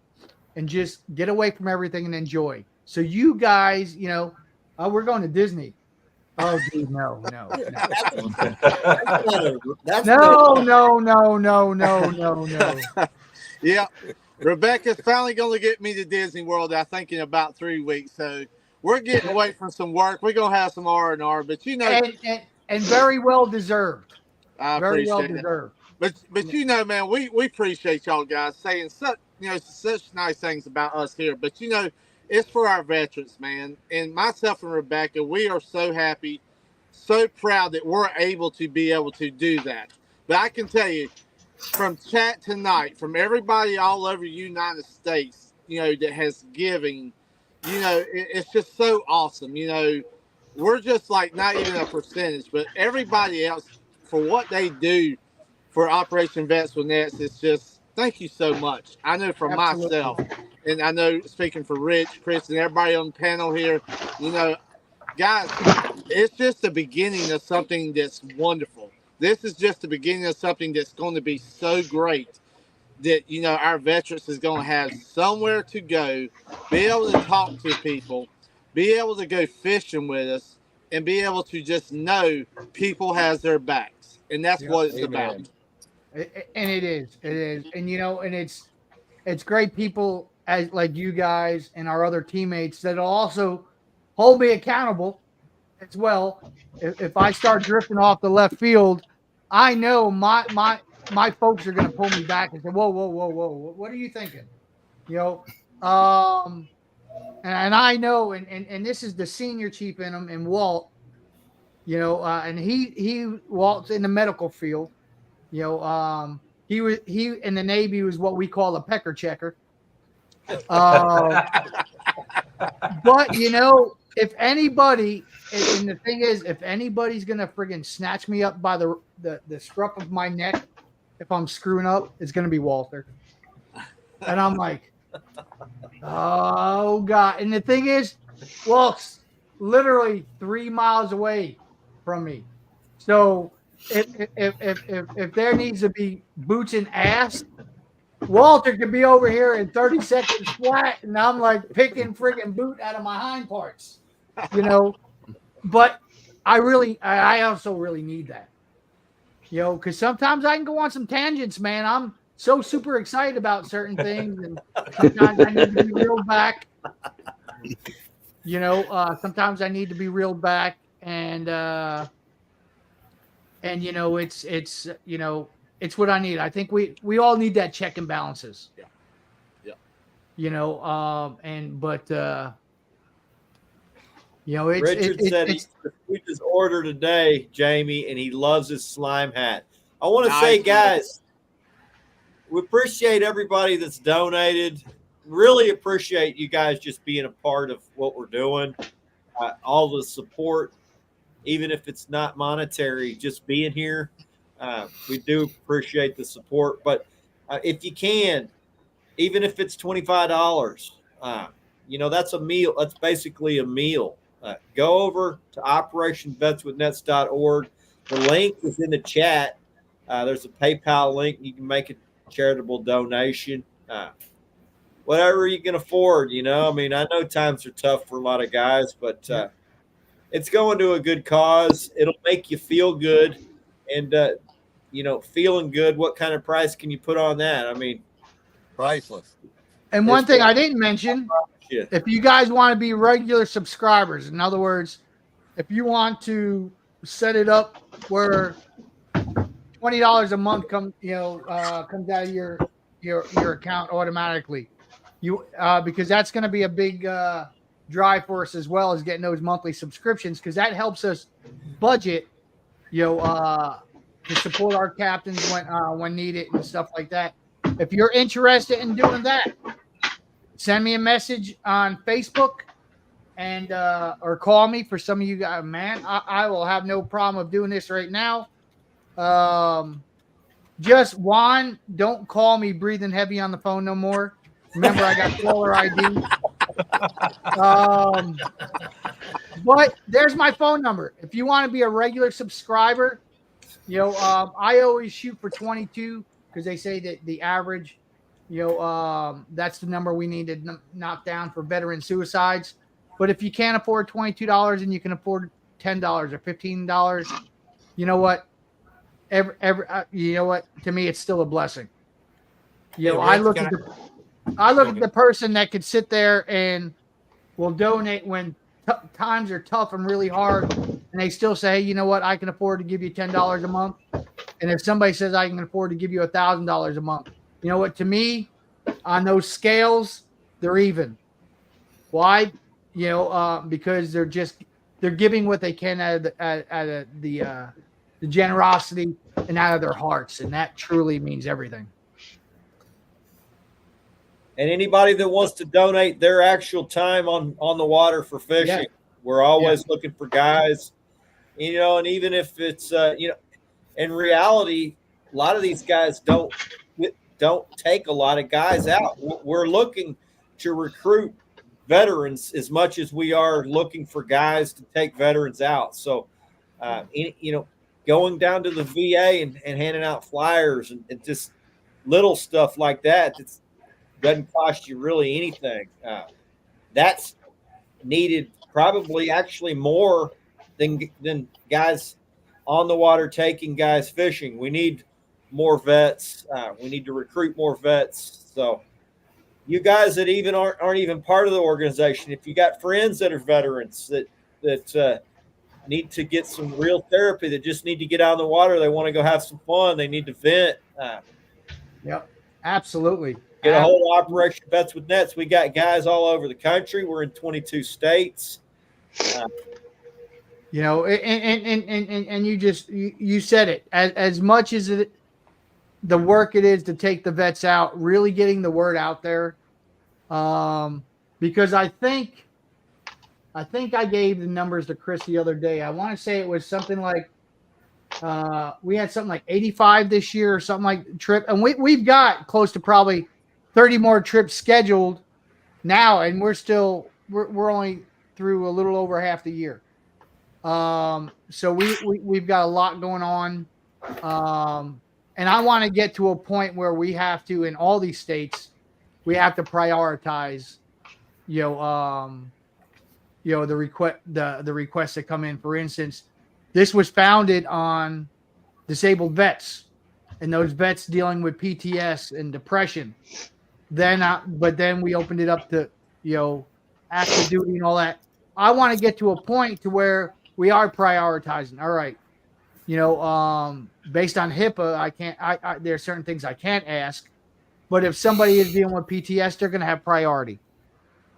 and just get away from everything and enjoy?" So you guys, we're going to Disney. Oh, dude, no. Yeah, Rebecca's finally going to get me to Disney World, I think, in about 3 weeks. So we're getting away from some work. We're going to have some R&R, but and very well deserved. I appreciate it. But man, we appreciate y'all guys saying such nice things about us here. But it's for our veterans, man. And myself and Rebecca, we are so happy, so proud that we're able to do that. But I can tell you, from chat tonight, from everybody all over the United States, that has given, it's just so awesome. We're just like not even a percentage, but everybody else, for what they do for Operation Vets with Nets, it's just, thank you so much. I know for myself, and I know speaking for Rich, Chris, and everybody on the panel here, guys, it's just the beginning of something that's wonderful. This is just the beginning of something that's going to be so great that, you know, our veterans is going to have somewhere to go, be able to talk to people, be able to go fishing with us, and be able to just know people has their backs. And that's Yeah. what it's Amen. about. And it is, and you know, and it's great people as like you guys and our other teammates that'll also hold me accountable as well. If I start drifting off the left field, I know my folks are going to pull me back and say, "Whoa, whoa, whoa, whoa! What are you thinking?" You know, and I know, and this is the senior chief in him, and Walt. You know, and Walt's in the medical field. You know, he in the Navy was what we call a pecker checker. Uh, but you know, if anybody, and the thing is, if anybody's gonna friggin' snatch me up by the scruff of my neck, if I'm screwing up, it's gonna be Walter. And I'm like, oh God. And the thing is, Walt's literally 3 miles away from me. So if there needs to be boots and ass, Walter could be over here in 30 seconds flat, and I'm like picking friggin' boot out of my hind parts, you know. But I also really need that, you know, because sometimes I can go on some tangents, man. I'm so super excited about certain things, and sometimes I need to be reeled back. You know, sometimes I need to be reeled back, and you know, it's you know, it's what I need. I think we all need that check and balances. Yeah. Yeah. You know, but you know, Richard said he received his order today, Jamie, and he loves his slime hat. I want to say, guys, we appreciate everybody that's donated. Really appreciate you guys just being a part of what we're doing. All the support, even if it's not monetary, just being here. We do appreciate the support. But if you can, even if it's $25, you know, that's a meal. That's basically a meal. Go over to operationvetswithnets.org. The link is in the chat. There's a PayPal link. You can make a charitable donation. Whatever you can afford, you know. I mean, I know times are tough for a lot of guys, but it's going to a good cause. It'll make you feel good. And, you know, feeling good, what kind of price can you put on that? I mean, Priceless. And one thing I didn't mention, if you guys want to be regular subscribers, in other words, if you want to set it up where $20 a month comes out of your account automatically, because that's going to be a big drive for us, as well as getting those monthly subscriptions, because that helps us budget, you know, to support our captains when needed and stuff like that. If you're interested in doing that, send me a message on Facebook and or call me. For some of you guys, man, I will have no problem of doing this right now. Just Juan, don't call me breathing heavy on the phone no more. Remember, I got caller ID. But there's my phone number. If you want to be a regular subscriber, you know, I always shoot for 22 because they say that the average, you know, that's the number we need to knock down for veteran suicides. But if you can't afford $22 and you can afford $10 or $15, you know what? You know what? To me, it's still a blessing. You know, I look at the person that could sit there and will donate when times are tough and really hard, and they still say, hey, you know what? I can afford to give you $10 a month. And if somebody says I can afford to give you $1,000 a month, you know what? To me, on those scales, they're even. Why? You know, because they're giving what they can out of the generosity and out of their hearts, and that truly means everything. And anybody that wants to donate their actual time on the water for fishing, we're always looking for guys. You know, and even if it's you know, in reality, a lot of these guys don't take a lot of guys out. We're looking to recruit veterans as much as we are looking for guys to take veterans out. So, you know, going down to the VA and handing out flyers and just little stuff like that. That doesn't cost you really anything. That's needed probably actually more than guys on the water taking guys fishing. We need more vets. We need to recruit more vets. So you guys that even aren't even part of the organization, if you got friends that are veterans that need to get some real therapy, that just need to get out in the water, they want to go have some fun, they need to vent. Yep, absolutely. Get a hold of Operation Vets with Nets. We got guys all over the country. We're in 22 states. You know, and you said it, as much as the work it is to take the vets out, really getting the word out there. Because I think I gave the numbers to Chris the other day. I want to say it was something like we had something like 85 this year or something like trip, and we've got close to probably 30 more trips scheduled now, and we're only through a little over half the year. So we've got a lot going on. And I want to get to a point where we have to, in all these states, we have to prioritize, the requests that come in. For instance, this was founded on disabled vets and those vets dealing with PTS and depression. But then we opened it up to, active duty and all that. I want to get to a point to where we are prioritizing. All right. Based on HIPAA, I can't, there are certain things I can't ask, but if somebody is dealing with PTS, they're going to have priority,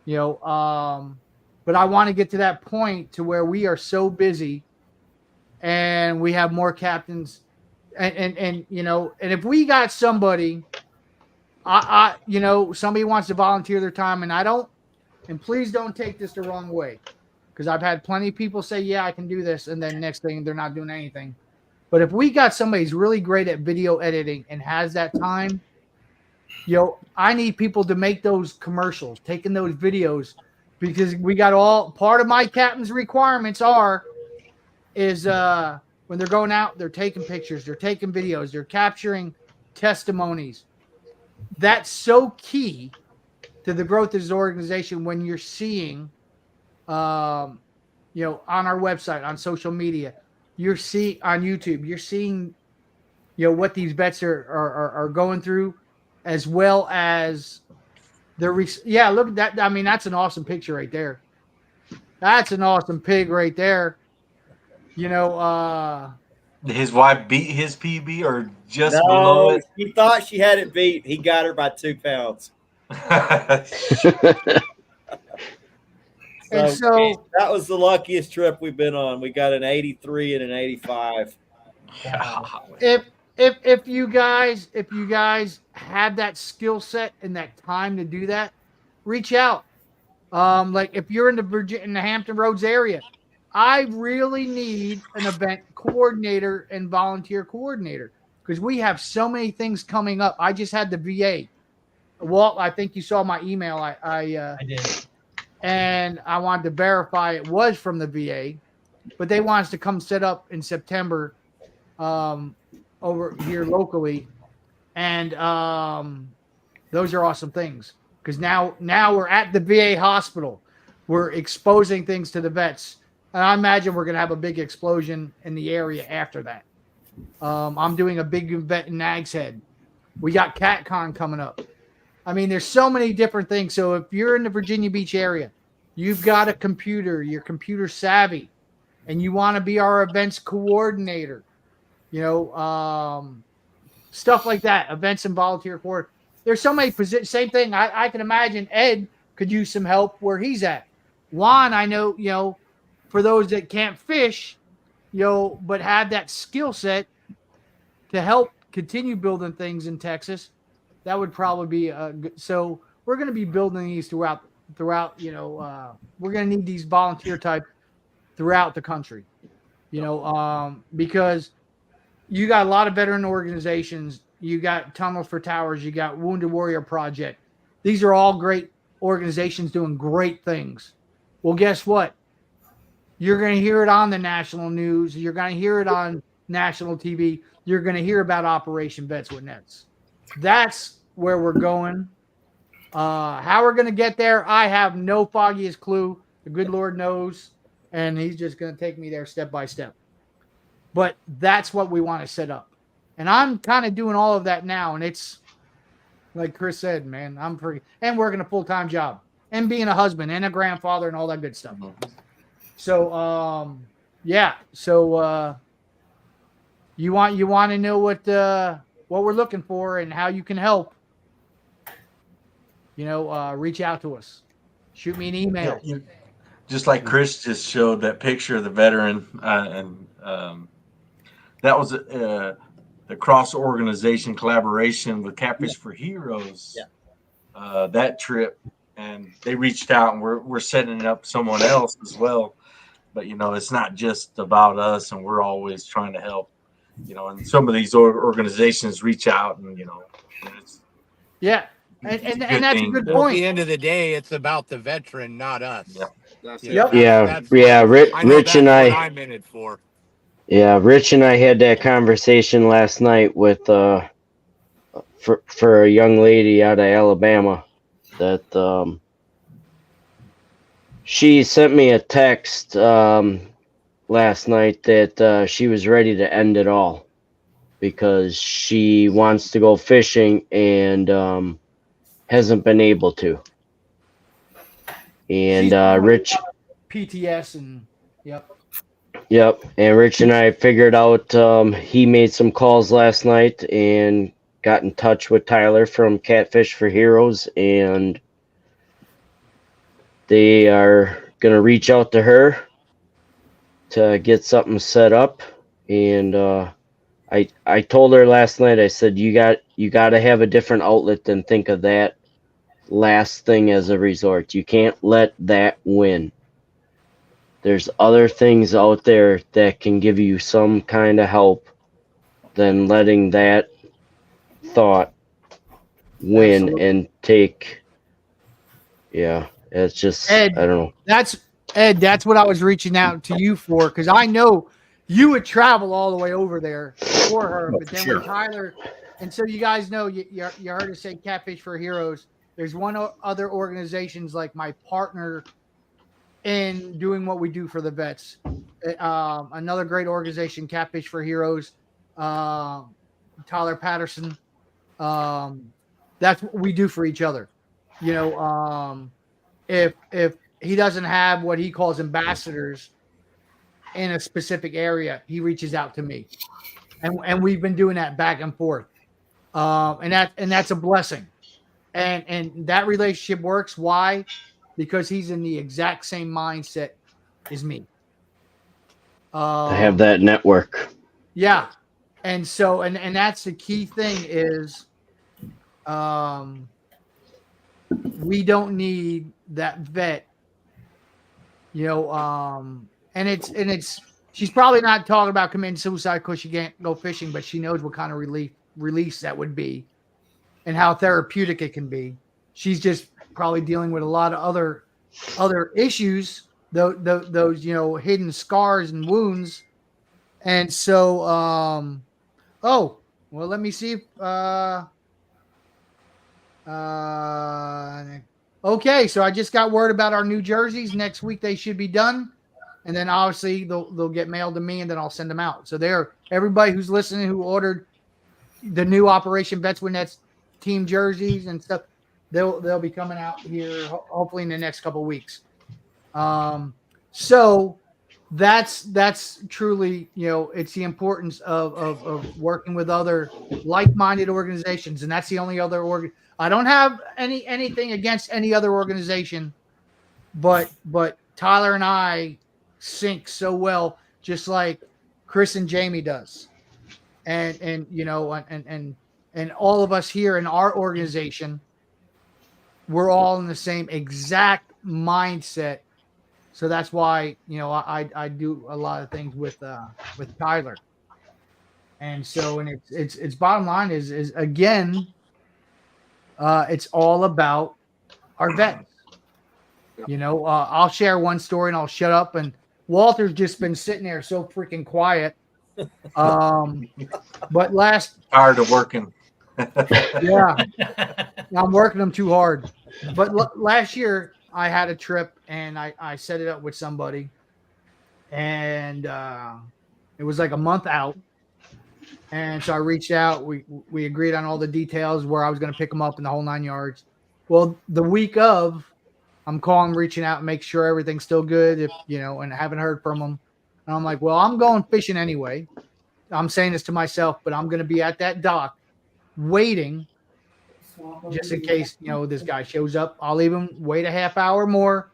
but I want to get to that point to where we are so busy and we have more captains and if we got somebody, somebody wants to volunteer their time and please don't take this the wrong way. Because I've had plenty of people say, yeah, I can do this. And then next thing, they're not doing anything. But if we got somebody who's really great at video editing and has that time, I need people to make those commercials, taking those videos, because we got part of my captain's requirements is when they're going out, they're taking pictures, they're taking videos, they're capturing testimonies. That's so key to the growth of this organization when you're seeing on our website, on social media, you're seeing on YouTube, you're seeing, what these vets are going through, as well as look at that. I mean, that's an awesome picture right there. That's an awesome pig right there. His wife beat his PB or just below it. She thought she had it beat. He got her by 2 pounds. So that was the luckiest trip we've been on. We got an 83 and an 85. If you guys have that skill set and that time to do that, reach out. Like if you're in the Hampton Roads area, I really need an event coordinator and volunteer coordinator because we have so many things coming up. I just had the VA. Walt, I think you saw my email. I did. And I wanted to verify it was from the VA, but they want us to come set up in September over here locally. And those are awesome things because now we're at the VA hospital. We're exposing things to the vets. And I imagine we're going to have a big explosion in the area after that. I'm doing a big event in Nags Head. We got CatCon coming up. I mean, there's so many different things. So if you're in the Virginia Beach area, you've got a computer, you're computer savvy, and you want to be our events coordinator, stuff like that, events and volunteer coordinator. There's so many positions. Same thing. I can imagine Ed could use some help where he's at. Juan, I know, for those that can't fish, but have that skill set to help continue building things in Texas, that would probably be good. So we're going to be building these throughout. We're going to need these volunteer type throughout the country, because you got a lot of veteran organizations. You got Tunnels for Towers. You got Wounded Warrior Project. These are all great organizations doing great things. Well, guess what? You're going to hear it on the national news. You're going to hear it on national TV, you're going to hear about Operation Vets with Nets. That's where we're going. How we're going to get there, I have no foggiest clue. The good Lord knows, and he's just going to take me there step by step. But that's what we want to set up. And I'm kind of doing all of that now, and it's like Chris said, man, and working a full-time job and being a husband and a grandfather and all that good stuff. So, yeah. So, you want to know what we're looking for and how you can help, reach out to us. Shoot me an email. Just like Chris just showed that picture of the veteran, and that was the cross-organization collaboration with Catfish for Heroes. That trip, and they reached out, and we're setting up someone else as well. But it's not just about us, and we're always trying to help. And some of these organizations reach out, and it's, yeah, and that's thing. a good Well, at point. the end of the day, it's about the veteran, not us. Yeah. That's it. Yep. Rich and what I'm in it for. Yeah, Rich and I had that conversation last night with for a young lady out of Alabama that she sent me a text last night that she was ready to end it all because she wants to go fishing and hasn't been able to. And Rich PTS and yep. And Rich and I figured out he made some calls last night and got in touch with Tyler from Catfish for Heroes, and they are going to reach out to her to get something set up. And I told her last night, I said, you got to have a different outlet than think of that last thing as a resort. You can't let that win. There's other things out there that can give you some kind of help than letting that thought win. Absolutely. And take. Yeah, it's just, Ed, I don't know. That's what I was reaching out to you for, because I know you would travel all the way over there for her. But then when Tyler, and so you guys know, you heard us say Catfish for Heroes. There's one other organizations like my partner in doing what we do for the vets. Another great organization, Catfish for Heroes, Tyler Patterson. That's what we do for each other. If he doesn't have what he calls ambassadors in a specific area, he reaches out to me, and we've been doing that back and forth, and that's a blessing, and that relationship works. Why? Because he's in the exact same mindset as me. To have that network. Yeah. And so, and that's the key thing is, we don't need that vet, and it's, she's probably not talking about committing suicide because she can't go fishing, but she knows what kind of release that would be and how therapeutic it can be. She's just probably dealing with a lot of other issues, those hidden scars and wounds. And so let me see if okay, so I just got word about our new jerseys. Next week they should be done, and then obviously they'll get mailed to me, and then I'll send them out. So everybody who's listening who ordered the new Operation Vets with Nets team jerseys and stuff, they'll be coming out here hopefully in the next couple of weeks. So that's truly, it's the importance of working with other like-minded organizations, and that's the only other I don't have anything against any other organization, but Tyler and I sync so well, just like Chris and Jamie does, and all of us here in our organization, we're all in the same exact mindset. So that's why, I do a lot of things with Tyler. And so, and it's bottom line is again, it's all about our vets. I'll share one story and I'll shut up. And Walter's just been sitting there so freaking quiet. But Tired of working. yeah, I'm working them too hard. But last year I had a trip and I set it up with somebody, and it was like a month out. And so I reached out. We agreed on all the details where I was going to pick them up in the whole 9 yards. Well, the week of, I'm calling, reaching out, and make sure everything's still good. If and I haven't heard from them. And I'm like, well, I'm going fishing anyway. I'm saying this to myself, but I'm going to be at that dock waiting just in case this guy shows up. I'll leave him wait a half hour more.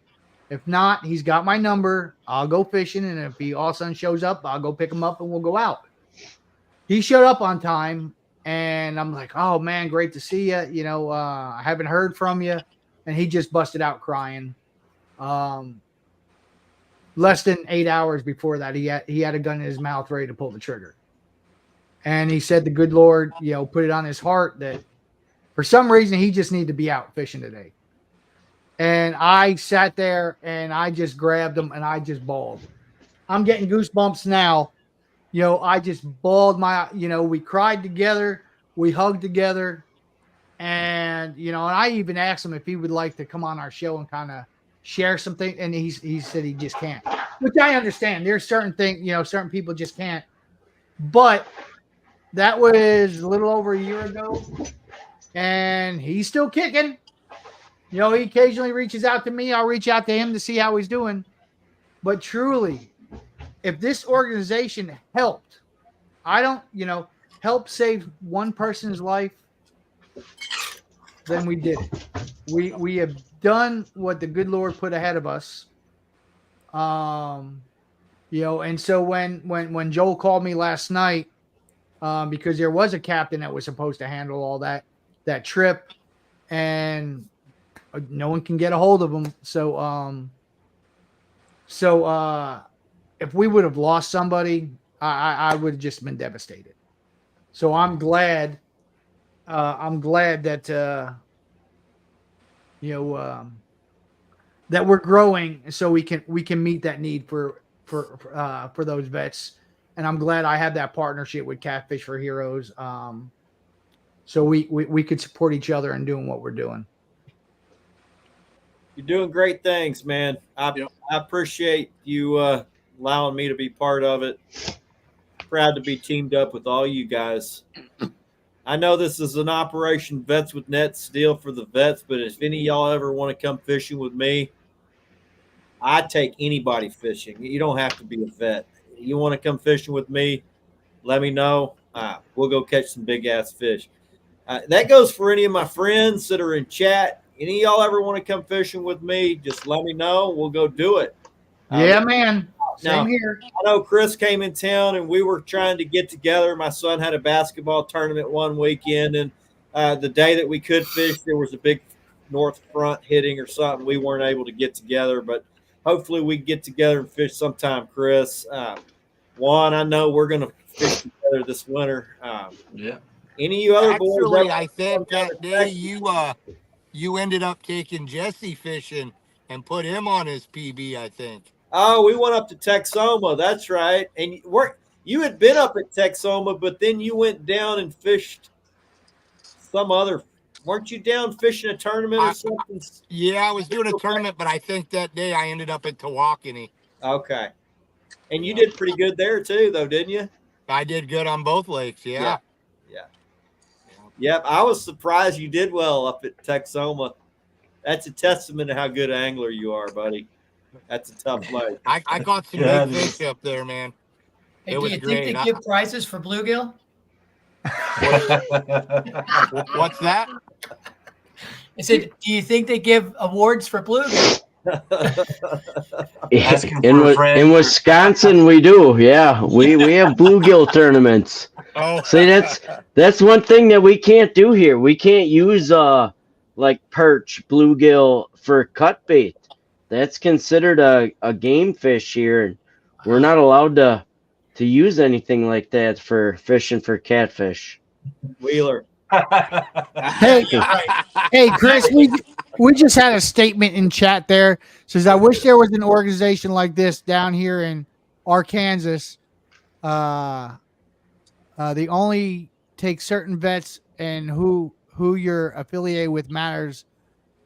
If not, he's got my number. I'll go fishing, and if he all of a sudden shows up, I'll go pick him up and we'll go out. He showed up on time, and I'm like, oh man, great to see you. I haven't heard from you. And he just busted out crying. Less than 8 hours before that, he had a gun in his mouth ready to pull the trigger. And he said the good Lord, put it on his heart that for some reason he just needed to be out fishing today. And I sat there and I just grabbed him and I just bawled. I'm getting goosebumps now. I just bawled we cried together, we hugged together, and and I even asked him if he would like to come on our show and kind of share something, and he said he just can't, which I understand. There's certain things, certain people just can't. But that was a little over a year ago, and he's still kicking. He occasionally reaches out to me. I'll reach out to him to see how he's doing. But truly, if this organization helped, help save one person's life, then we did it. We have done what the good Lord put ahead of us. And so when Joel called me last night, because there was a captain that was supposed to handle all that trip, and no one can get a hold of him. So if we would have lost somebody, I would have just been devastated. So I'm glad that that we're growing, so we can meet that need for those vets. And I'm glad I have that partnership with Catfish for Heroes, so we could support each other in doing what we're doing. You're doing great things, man. I appreciate you allowing me to be part of it. Proud to be teamed up with all you guys. I know this is an Operation Vets with Nets deal for the vets, but if any of y'all ever want to come fishing with me, I take anybody fishing. You don't have to be a vet. You want to come fishing with me, let me know. We'll go catch some big-ass fish. That goes for any of my friends that are in chat. Any of y'all ever want to come fishing with me, just let me know. We'll go do it. Yeah, man. Now, Same here. I know Chris came in town and we were trying to get together. My son had a basketball tournament one weekend, and the day that we could fish, there was a big north front hitting or something. We weren't able to get together, but hopefully we get together and fish sometime, Chris. Juan, I know we're going to fish together this winter. Yeah. Any of you other boys? Actually, I think that day you ended up taking Jesse fishing and put him on his PB, I think. Oh, we went up to Texoma. That's right. And you had been up at Texoma, but then you went down and fished some other. Weren't you down fishing a tournament or something? Yeah, I was doing a tournament, but I think that day I ended up at Tawakoni. Okay. And you did pretty good there too, though, didn't you? I did good on both lakes, yeah. Yep, I was surprised you did well up at Texoma. That's a testament to how good an angler you are, buddy. That's a tough lake. I caught some big fish up there, man. Hey, It do was you great. think they give prizes for bluegill? What's that? I said, do you think they give awards for bluegill? Asking for a friend. In Wisconsin, we do. Yeah, we have bluegill tournaments. Oh, See, that's one thing that we can't do here. We can't use like perch, bluegill for cut bait. That's considered a game fish here. We're not allowed to use anything like that for fishing for catfish. Wheeler. Hey, hey, Chris, we just had a statement in chat there. Says, I wish there was an organization like this down here in Arkansas. They only take certain vets, and who you're affiliated with matters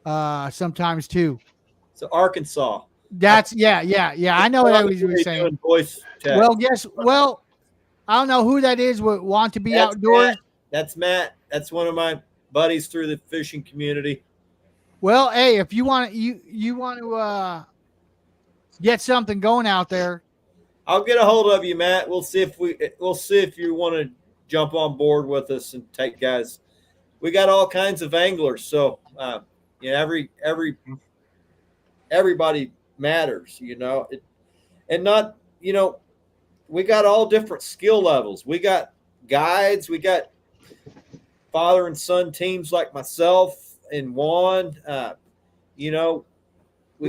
sometimes too. So Arkansas. That's yeah. I know what I was Doing saying. voice text. Well, guess well, I don't know who that is. Would want to be That's outdoors. Matt. That's Matt. That's one of my buddies through the fishing community. Well, hey, if you want you want to get something going out there, I'll get a hold of you, Matt. We'll see if you want to jump on board with us and take guys. We got all kinds of anglers, so everybody matters, and not we got all different skill levels. We got guides, we got father and son teams like myself and Juan. We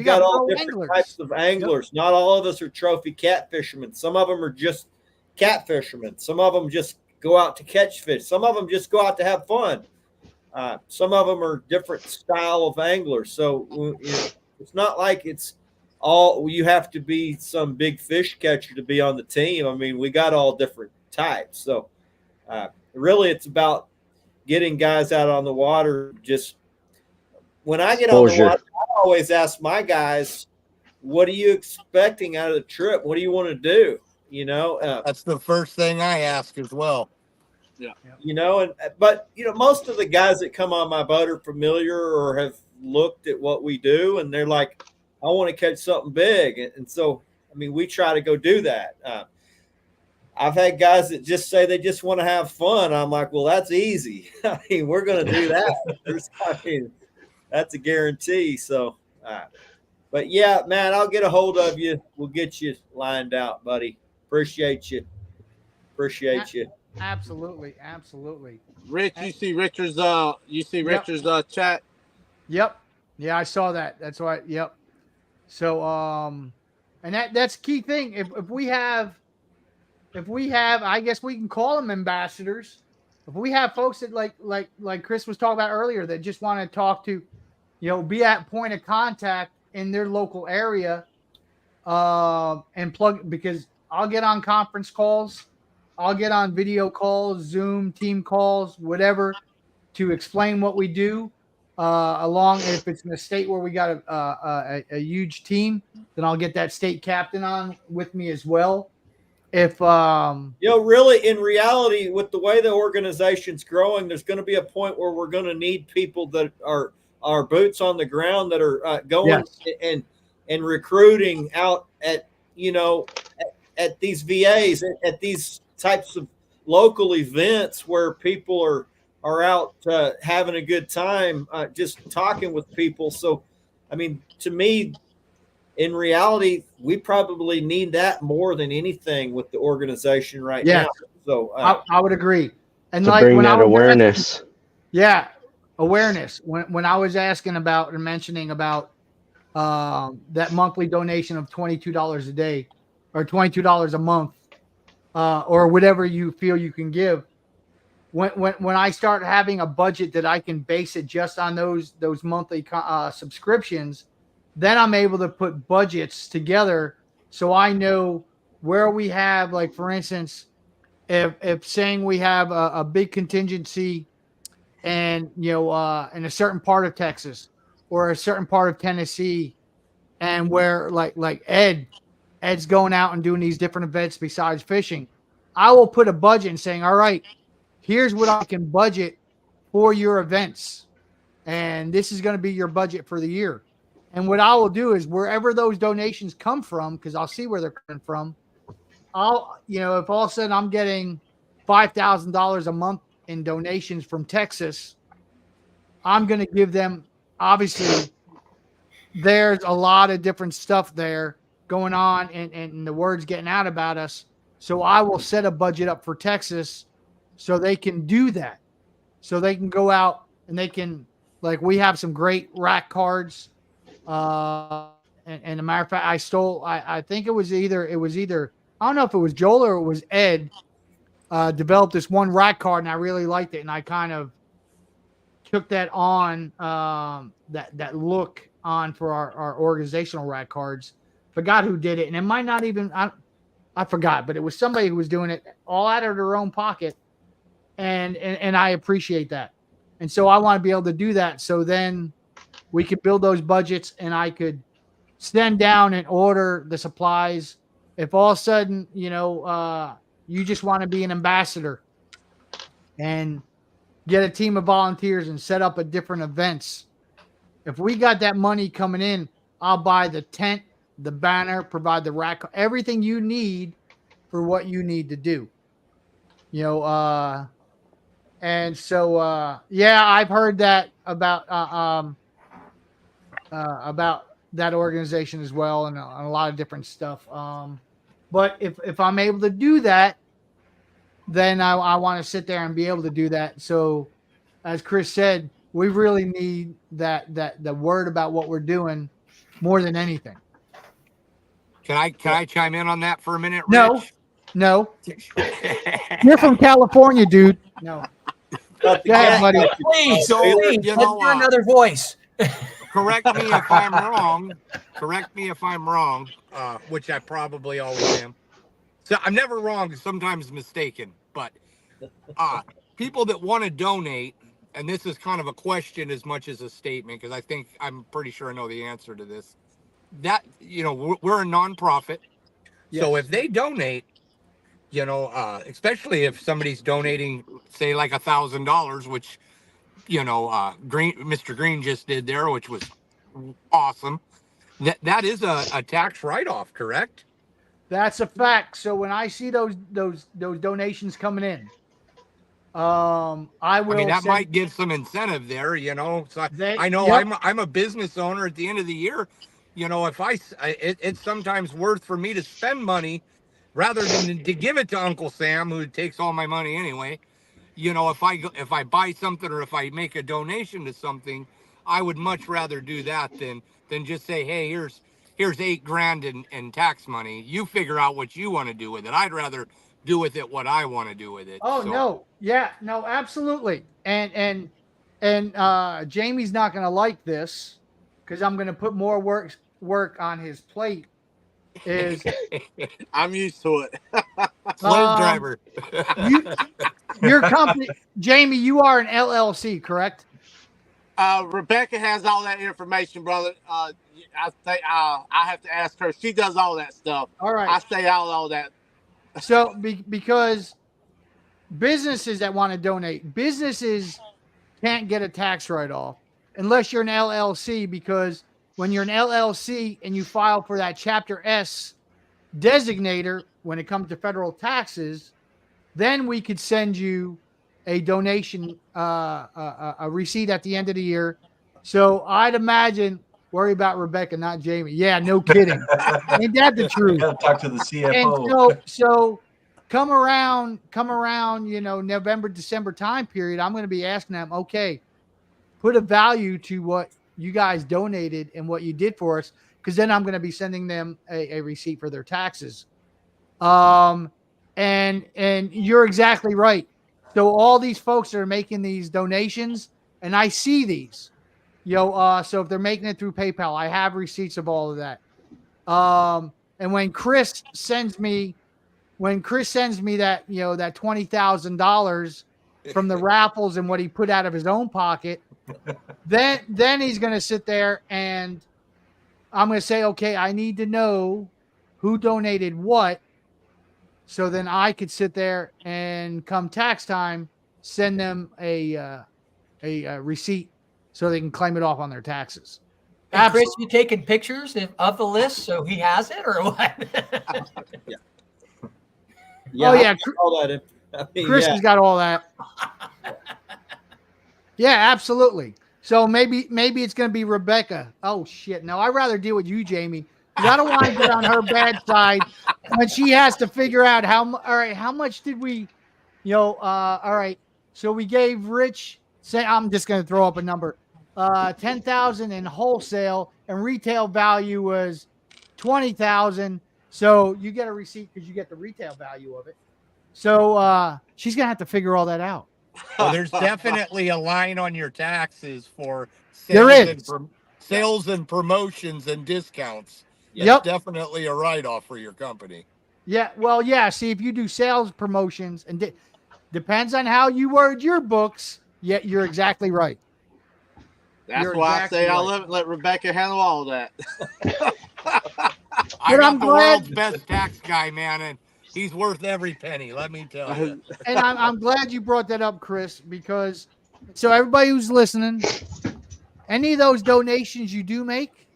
got all different anglers. types of anglers. Yep. Not all of us are trophy cat fishermen. Some of them are just cat fishermen. Some of them just go out to catch fish. Some of them just go out to have fun. Some of them are different style of anglers. So it's not like it's all you have to be some big fish catcher to be on the team. I mean, we got all different types. So really, it's about getting guys out on the water. Just when I get on the water, I always ask my guys, what are you expecting out of the trip? What do you want to do? That's the first thing I ask as well. Yeah. But most of the guys that come on my boat are familiar or have looked at what we do, and they're like, I want to catch something big. And so, I mean, we try to go do that. I've had guys that just say they just want to have fun. I'm like, well, that's easy. I mean, we're going to do that. That's a guarantee. So, but yeah, Matt, I'll get a hold of you. We'll get you lined out, buddy. Appreciate you. Absolutely. Rich, you see Richard's chat? Yep. Yeah, I saw that. That's why. Yep. So and that's key thing. If we have, I guess we can call them ambassadors. If we have folks that like Chris was talking about earlier that just want to talk to, be at point of contact in their local area, and plug, because I'll get on conference calls, I'll get on video calls, Zoom, team calls, whatever, to explain what we do. Along, if it's in a state where we got a huge team, then I'll get that state captain on with me as well. If really, in reality, with the way the organization's growing, there's going to be a point where we're going to need people that are boots on the ground, that are going and recruiting out at at these VAs, at these types of local events where people are out having a good time, just talking with people. So, I mean, to me, in reality, we probably need that more than anything with the organization right now. So I would agree. And to bring that awareness. Awareness. When I was asking about and mentioning about that monthly donation of $22 a day or $22 a month, or whatever you feel you can give. When I start having a budget that I can base it just on those monthly subscriptions, then I'm able to put budgets together so I know where we have, like, for instance, if saying we have a big contingency and in a certain part of Texas or a certain part of Tennessee, and where like Ed's going out and doing these different events besides fishing, I will put a budget and saying, all right, here's what I can budget for your events. And this is going to be your budget for the year. And what I will do is wherever those donations come from, because I'll see where they're coming from, I'll, if all of a sudden I'm getting $5,000 a month in donations from Texas, I'm going to give them, obviously, there's a lot of different stuff there going on and the word's getting out about us. So I will set a budget up for Texas so they can do that. So they can go out and they can, like, we have some great rack cards. And a matter of fact, I think it was either, I don't know if it was Joel or it was Ed, developed this one rack card and I really liked it. And I kind of took that on, that look on for our organizational rack cards. Forgot who did it. And it might not even, I forgot, but it was somebody who was doing it all out of their own pocket, and I appreciate that. And so I want to be able to do that. So then we could build those budgets, and I could send down and order the supplies. If all of a sudden, you just want to be an ambassador and get a team of volunteers and set up at different events. If we got that money coming in, I'll buy the tent, the banner, provide the rack, everything you need for what you need to do. And so yeah, I've heard that about that organization as well, and a lot of different stuff. But if I'm able to do that, then I want to sit there and be able to do that. So, as Chris said, we really need that the word about what we're doing more than anything. Can I chime in on that for a minute, No, no, Rich? you're from California, dude. No, go ahead, buddy. Please, So, please, you let's know, do another voice. Correct me if I'm wrong. Correct me if I'm wrong, which I probably always am. So I'm never wrong, sometimes mistaken. But people that want to donate, and this is kind of a question as much as a statement, because I'm pretty sure I know the answer to this. That, we're a nonprofit. Yes. So if they donate, especially if somebody's donating, say, like $1,000, which, Mr. Green just did there, which was awesome. That is a tax write-off, correct? That's a fact. So when I see those donations coming in, I will. That might give some incentive there, So I know yep. I'm a business owner at the end of the year. If it's sometimes worth for me to spend money rather than to give it to Uncle Sam, who takes all my money anyway. If I buy something or if I make a donation to something, I would much rather do that than just say, hey, here's $8,000 in tax money. You figure out what you want to do with it. I'd rather do with it what I want to do with it. Oh, no. Yeah, no, absolutely. And Jamie's not going to like this because I'm going to put more work on his plate. I'm used to it. Slave driver. Your company, Jamie, you are an LLC, correct? Rebecca has all that information, brother. I think I have to ask her. She does all that stuff. All right. I stay out of all that. So because businesses that want to donate, businesses can't get a tax write-off unless you're an LLC, because when you're an LLC and you file for that Chapter S designator when it comes to federal taxes, then we could send you a donation, a receipt at the end of the year. So I'd imagine, worry about Rebecca, not Jamie. Yeah, no kidding. Ain't that the truth? Gotta talk to the CFO. And so come around, November, December time period, I'm going to be asking them, okay, put a value to what you guys donated and what you did for us, because then I'm going to be sending them a receipt for their taxes. And you're exactly right. So all these folks that are making these donations, and I see these, so if they're making it through PayPal, I have receipts of all of that. And when Chris sends me that, that $20,000 from the raffles and what he put out of his own pocket, then he's going to sit there and I'm going to say, okay, I need to know who donated what. So then I could sit there and come tax time, send them a receipt so they can claim it off on their taxes. And Chris, you taking pictures of the list so he has it, or what? Oh yeah, all that. Chris has got all that. Yeah, absolutely. So maybe it's going to be Rebecca. Oh shit! No, I'd rather deal with you, Jamie. I don't want to get on her bad side when she has to figure out how much did we, all right. So we gave Rich, I'm just going to throw up a number, 10,000 in wholesale, and retail value was 20,000. So you get a receipt because you get the retail value of it. So she's going to have to figure all that out. Well, there's definitely a line on your taxes for sales and promotions and discounts. Yep. Definitely a write-off for your company. Yeah, well, yeah. See, if you do sales promotions, and depends on how you word your books. Yeah, you're exactly right. That's You're why exactly I right. let Rebecca handle all that. I But got I'm the glad, world's best tax guy, man, and he's worth every penny. Let me tell you. and I'm glad you brought that up, Chris, because so everybody who's listening, any of those donations you do make,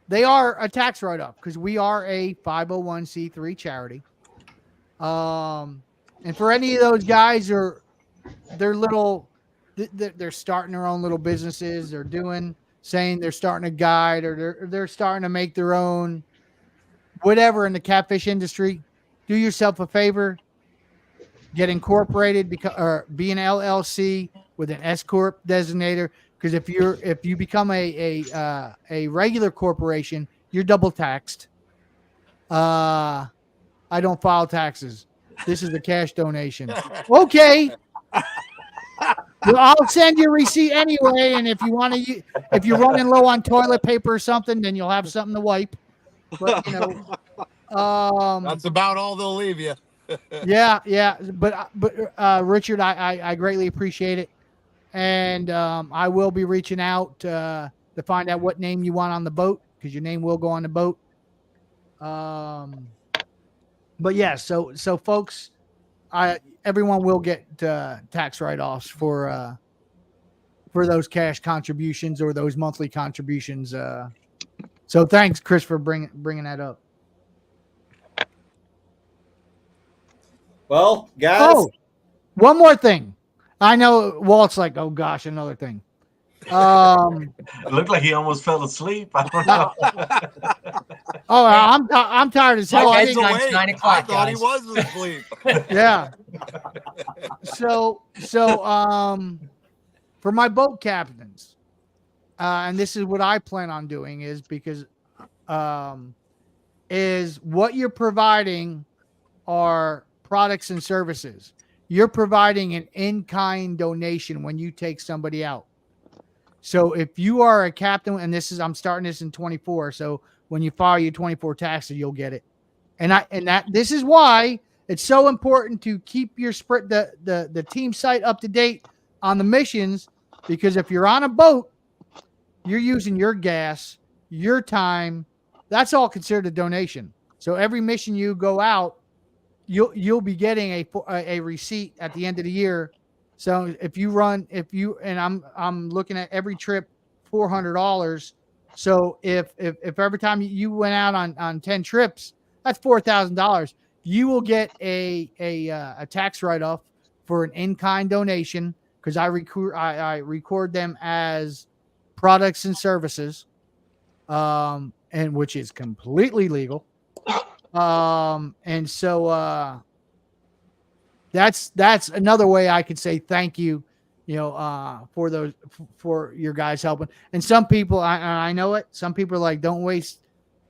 they are a tax write-off because we are a 501c3 charity. And for any of those guys or they're little, they're starting their own little businesses. They're saying they're starting a guide or they're starting to make their own whatever in the catfish industry. Do yourself a favor, get incorporated or be an LLC with an S corp designator. Because if you become a regular corporation, you're double taxed. I don't file taxes. This is a cash donation. Okay. Well, I'll send you a receipt anyway, and if you want to, if you're running low on toilet paper or something, then you'll have something to wipe. But That's about all they'll leave you. yeah. But Richard, I greatly appreciate it, and I will be reaching out to find out what name you want on the boat because your name will go on the boat. But yeah, so folks, everyone will get tax write-offs for those cash contributions or those monthly contributions. So thanks, Chris, for bringing that up. Well, guys. Oh, one more thing. I know Walt's like, oh gosh, another thing. It looked like he almost fell asleep. I don't know. Oh, I'm tired as hell. My He's bedtime's awake. 9 o'clock, I thought he guys. was asleep. Yeah. So for my boat captains, and this is what I plan on doing is because is what you're providing are products and services. You're providing an in-kind donation when you take somebody out. So if you are a captain, and I'm starting this in 24. So when you file your 24 taxes, you'll get it. This is why it's so important to keep your the team site up to date on the missions, because if you're on a boat, you're using your gas, your time. That's all considered a donation. So every mission you go out, you'll be getting a receipt at the end of the year. So I'm looking at every trip $400. So if every time you went out on 10 trips, that's $4,000. You will get a tax write-off for an in-kind donation because I record them as products and services, and which is completely legal. And so that's another way I could say thank you, for your guys helping. And some people, I know it. Some people are like, don't waste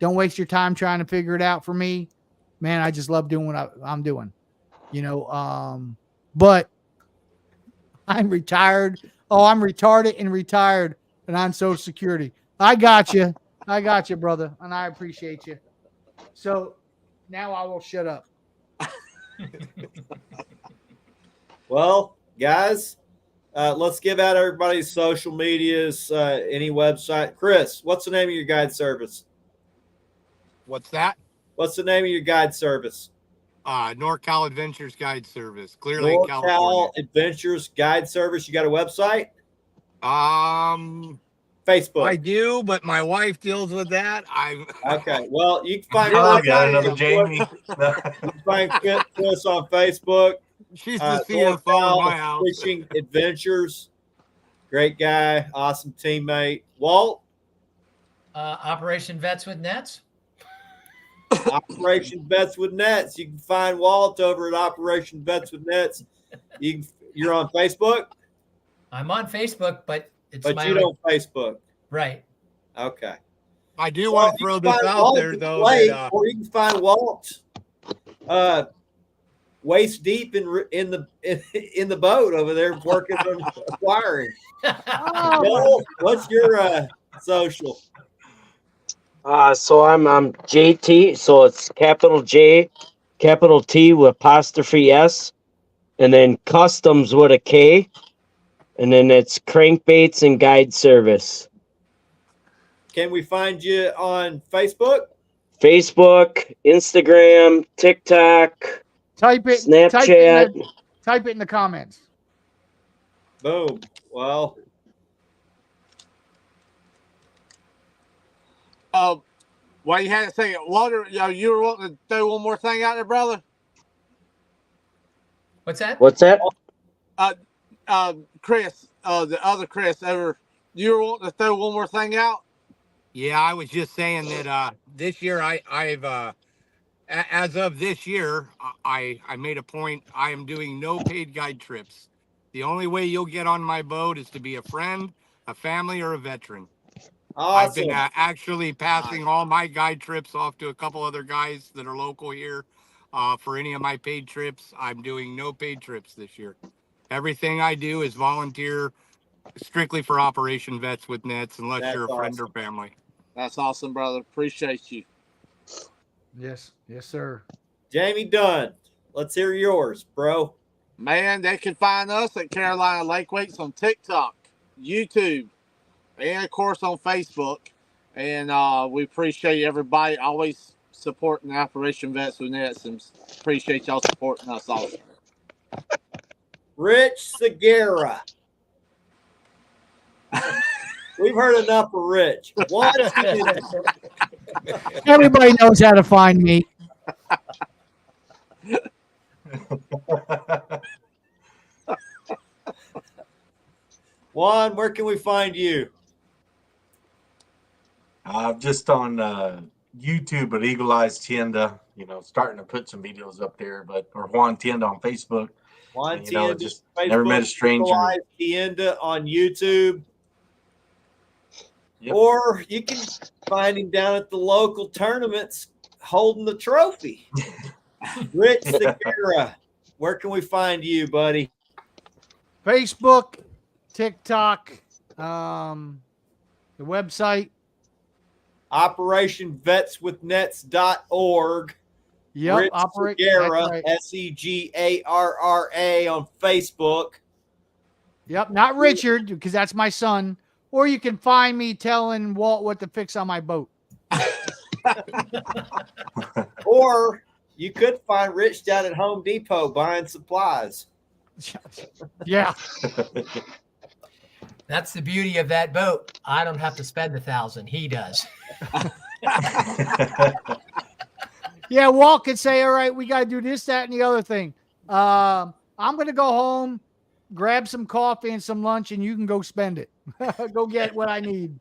your time trying to figure it out for me, man. I just love doing what I'm doing, but I'm retired. Oh, I'm retarded and retired and on Social Security. I got you, brother. And I appreciate you. So now I will shut up. Well, guys, let's give out everybody's social medias, any website. Chris, what's the name of your guide service? What's that? What's the name of your guide service? NorCal Adventures Guide Service, Clear Lake, NorCal California. Adventures Guide Service. You got a website? Facebook. I do, but my wife deals with that. Okay. Well, you can find I got another Jamie. You can find Chris on Facebook. She's the CFO of my house. Fishing Adventures. Great guy. Awesome teammate. Walt? Operation Vets with Nets. Operation Vets with Nets. You can find Walt over at Operation Vets with Nets. You're on Facebook? I'm on Facebook, but you don't Facebook. Right. Okay. I do want to throw this out there, though. Or you can find Walt waist deep in the boat over there working on acquiring. Walt, what's your social? So I'm JT. So it's capital J, capital T with apostrophe S, and then customs with a K, and then it's crankbaits and guide service. Can we find you on Facebook? Facebook, Instagram, TikTok, Type it. Snapchat. Type it in the comments. Boom. Well, Well, you had to say it. Walter, you were wanting to throw one more thing out there, brother? What's that? What's that? Chris, the other Chris over, you were wanting to throw one more thing out? Yeah, I was just saying that this year I've as of this year, I made a point. I am doing no paid guide trips. The only way you'll get on my boat is to be a friend, a family, or a veteran. awesome. I've been actually passing all my guide trips off to a couple other guys that are local here for any of my paid trips. I'm doing no paid trips this year. Everything I do is volunteer, strictly for Operation Vets with Nets, unless That's you're a friend or awesome. family. That's awesome, brother. Appreciate you. Yes, sir. Jamie Dunn, let's hear yours, bro. Man, they can find us at Carolina Lake Weights on TikTok, YouTube, and of course on Facebook. And we appreciate everybody always supporting Operation Vets with Nets, and appreciate y'all supporting us also. Rich Segura. We've heard enough of Rich. What? Everybody knows how to find me. Juan, where can we find you? Just on YouTube at Eagle Eyes Tienda, starting to put some videos up there, or Juan Tienda on Facebook. Juan And, Tienda, just Facebook, never met a stranger. Eagle Eyes Tienda on YouTube. Yep. Or you can find him down at the local tournaments holding the trophy. Rich Segura, where can we find you, buddy? Facebook, TikTok, the website. OperationVetsWithNets.org. Yep, Rich Segura, right. Segara on Facebook. Yep, not Richard, because that's my son. Or you can find me telling Walt what to fix on my boat. Or you could find Rich down at Home Depot buying supplies. Yeah. That's the beauty of that boat. I don't have to spend $1,000. He does. Yeah, Walt could say, all right, we got to do this, that, and the other thing. I'm going to go home, grab some coffee and some lunch, and you can go spend it. Go get what I need.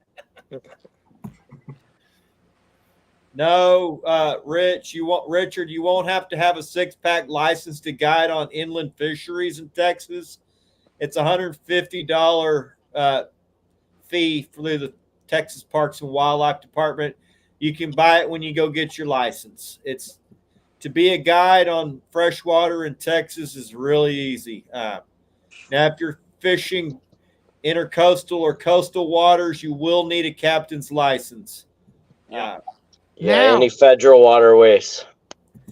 No, Richard, you won't have to have a 6-pack license to guide on inland fisheries in Texas. It's $150 fee through the Texas Parks and Wildlife Department. You can buy it when you go get your license. It's to be a guide on freshwater in Texas is really easy. Now, if you're fishing intercoastal or coastal waters, you will need a captain's license. Yeah, Now- any federal waterways.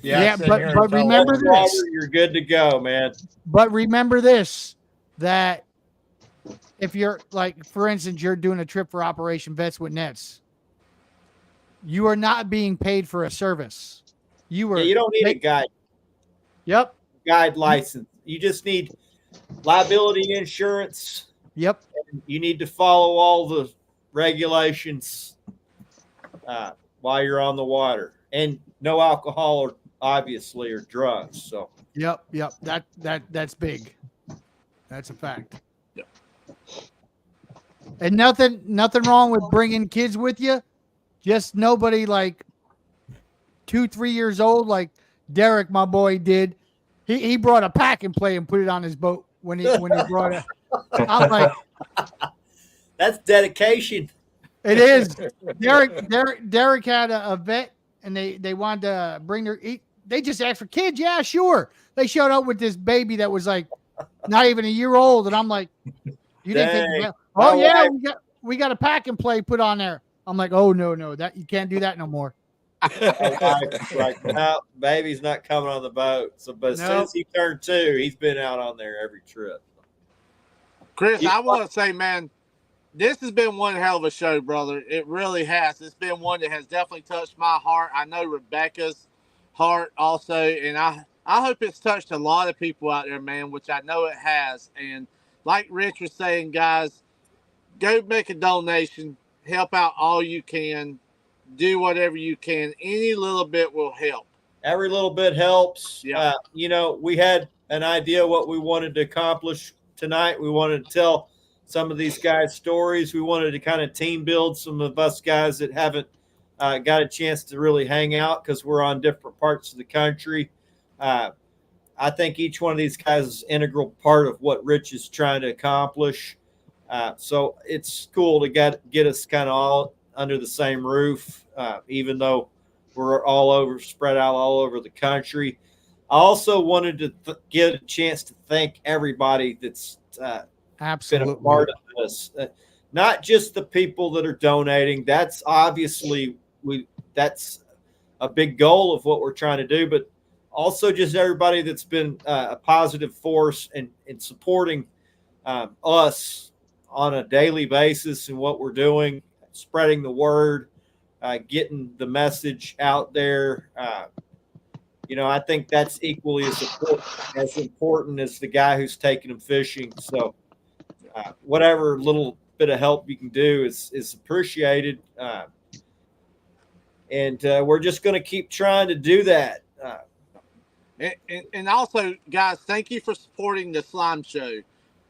Yeah, sit but here and tell remember us. this. You're good to go, man. But remember this, that if you're like, for instance, you're doing a trip for Operation Vets with Nets, you are not being paid for a service. You You don't need a guide license. You just need liability insurance. Yep. You need to follow all the regulations while you're on the water, and no alcohol or obviously or drugs. So Yep. That's big. That's a fact. Yep. And nothing wrong with bringing kids with you. Just nobody like 2-3 years old, like Derek, my boy, did. He brought a pack and play and put it on his boat when he brought it. I'm like, that's dedication. it is. Derek had a vet, and they wanted to bring they just asked for kids. Yeah, sure. They showed up with this baby that was like not even a year old, and I'm like, you didn't think? Oh yeah, we got a pack and play put on there. I'm like, oh no, that you can't do that no more. My wife's like, no, baby's not coming on the boat. So, but as soon Nope. as he turned 2, he's been out on there every trip. Chris, I want to say, man, this has been one hell of a show, brother. It really has. It's been one that has definitely touched my heart. I know Rebecca's heart also, and I hope it's touched a lot of people out there, man, which I know it has. And like Rich was saying, guys, go make a donation, help out all you can, do whatever you can. Any little bit will help. Every little bit helps. Yeah. We had an idea what we wanted to accomplish tonight. We wanted to tell some of these guys' stories. We wanted to kind of team build some of us guys that haven't got a chance to really hang out because we're on different parts of the country. I think each one of these guys is an integral part of what Rich is trying to accomplish. So it's cool to get us kind of all under the same roof, even though we're spread out all over the country. I also wanted to get a chance to thank everybody that's Absolutely been a part of this. Not just the people that are donating. That's obviously that's a big goal of what we're trying to do, but also just everybody that's been a positive force in supporting us on a daily basis and what we're doing, spreading the word, getting the message out there. I think that's equally as important as the guy who's taking them fishing. So whatever little bit of help you can do is appreciated. And we're just going to keep trying to do that. And also, guys, thank you for supporting the Slime Show.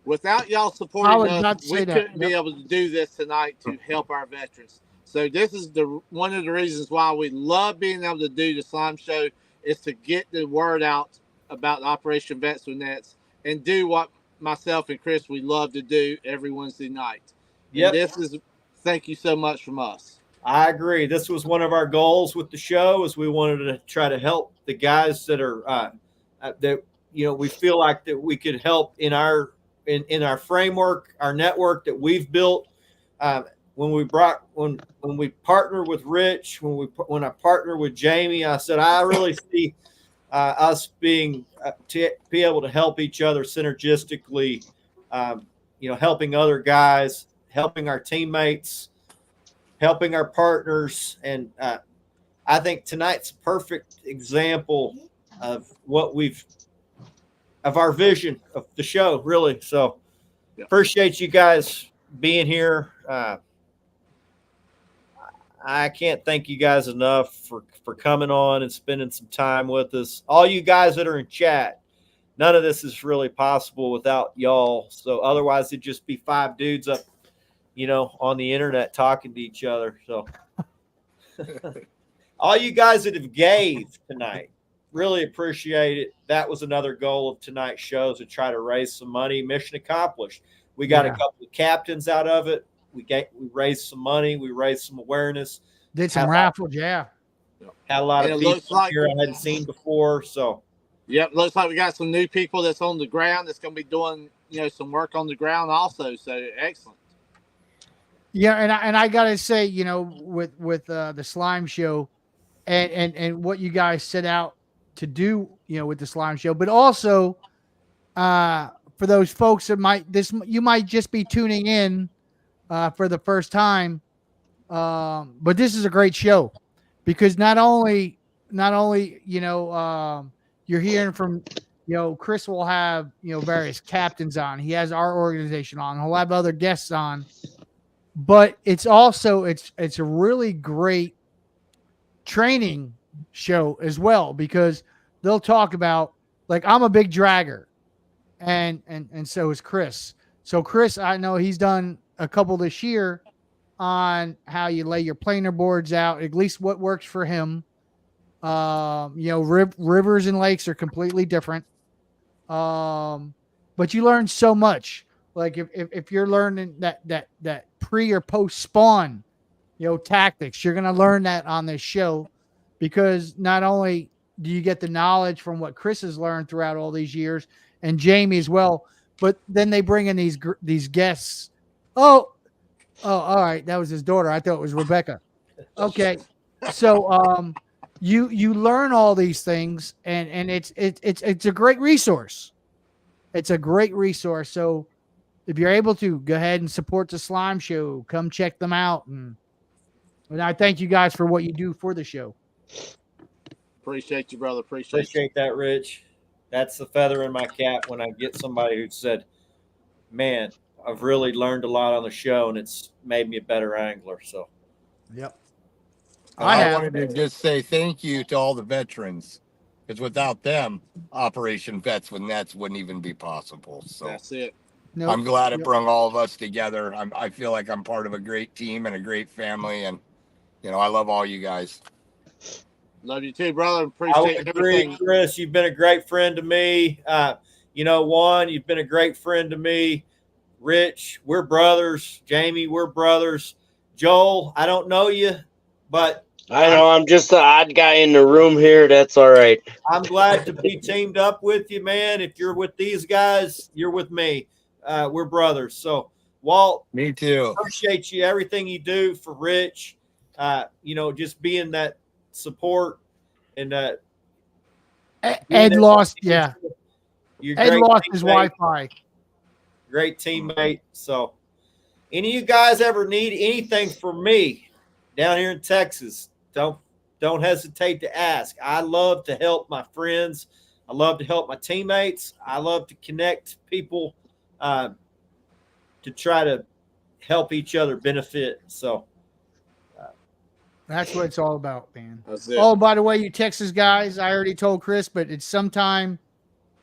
Without y'all I supporting was about us, to say we that. couldn't be able to do this tonight to help our veterans. So this is one of the reasons why we love being able to do the Slime Show is to get the word out about Operation Vets with Nets and do what myself and Chris we love to do every Wednesday night. Yep. And thank you so much from us. I agree. This was one of our goals with the show is we wanted to try to help the guys that are that we feel like that we could help in our framework, our network that we've built. When we partner with Rich, when I partner with Jamie, I said I really see us being to be able to help each other synergistically. Helping other guys, helping our teammates, helping our partners, and I think tonight's a perfect example of of our vision of the show, really. So appreciate you guys being here. I can't thank you guys enough for coming on and spending some time with us. All you guys that are in chat, none of this is really possible without y'all. So otherwise it'd just be 5 dudes up, on the internet talking to each other. So all you guys that have gave tonight, really appreciate it. That was another goal of tonight's show, to try to raise some money. Mission accomplished. We got a couple of captains out of it. We raised some money. We raised some awareness. Did some raffles, yeah. Had a lot of people here I hadn't seen before. So, looks like we got some new people that's on the ground that's going to be doing some work on the ground also. So excellent. Yeah, and I gotta say, with the Slime Show, and what you guys set out to do, with the Slime Show, but also for those folks that you might just be tuning in for the first time, but this is a great show because not only you're hearing from Chris will have various captains on. He has our organization on. He'll have other guests on. But it's also it's a really great training show as well because they'll talk about, like, I'm a big dragger, and so is Chris. So Chris, I know he's done a couple this year on how you lay your planer boards out, at least what works for him. Rivers and lakes are completely different, but you learn so much. Like if you're learning that pre or post spawn, tactics, you're gonna learn that on this show, because not only do you get the knowledge from what Chris has learned throughout all these years, and Jamie as well, but then they bring in these guests. Oh, Oh, all right. That was his daughter. I thought it was Rebecca. Okay. So you learn all these things, and it's a great resource. It's a great resource. So if you're able to, go ahead and support the Slime Show. Come check them out, and I thank you guys for what you do for the show. Appreciate you, brother. Appreciate you. Appreciate that, Rich. That's the feather in my cap when I get somebody who said, "Man, I've really learned a lot on the show, and it's made me a better angler." So, Yep. I wanted to just say thank you to all the veterans, because without them, Operation Vets with Nets wouldn't even be possible. So That's it. Nope. I'm glad it brought all of us together. I feel like I'm part of a great team and a great family, and I love all you guys. Love you too, brother. I Appreciate would agree, everything. Chris. You've been a great friend to me. Juan, you've been a great friend to me. Rich, we're brothers. Jamie, we're brothers. Joel, I don't know you, but I know I'm just the odd guy in the room here. That's all right. I'm glad to be teamed up with you, man. If you're with these guys, you're with me. We're brothers. So, Walt, Me too. appreciate you, everything you do for Rich. Just being that support and Ed lost. Yeah. You're Ed great lost his teammate. Wi-Fi. Great teammate. So, any of you guys ever need anything from me down here in Texas, don't hesitate to ask. I love to help my friends. I love to help my teammates. I love to connect people to try to help each other benefit. So, That's what it's all about, man. That's it. Oh, by the way, you Texas guys, I already told Chris, but it's sometime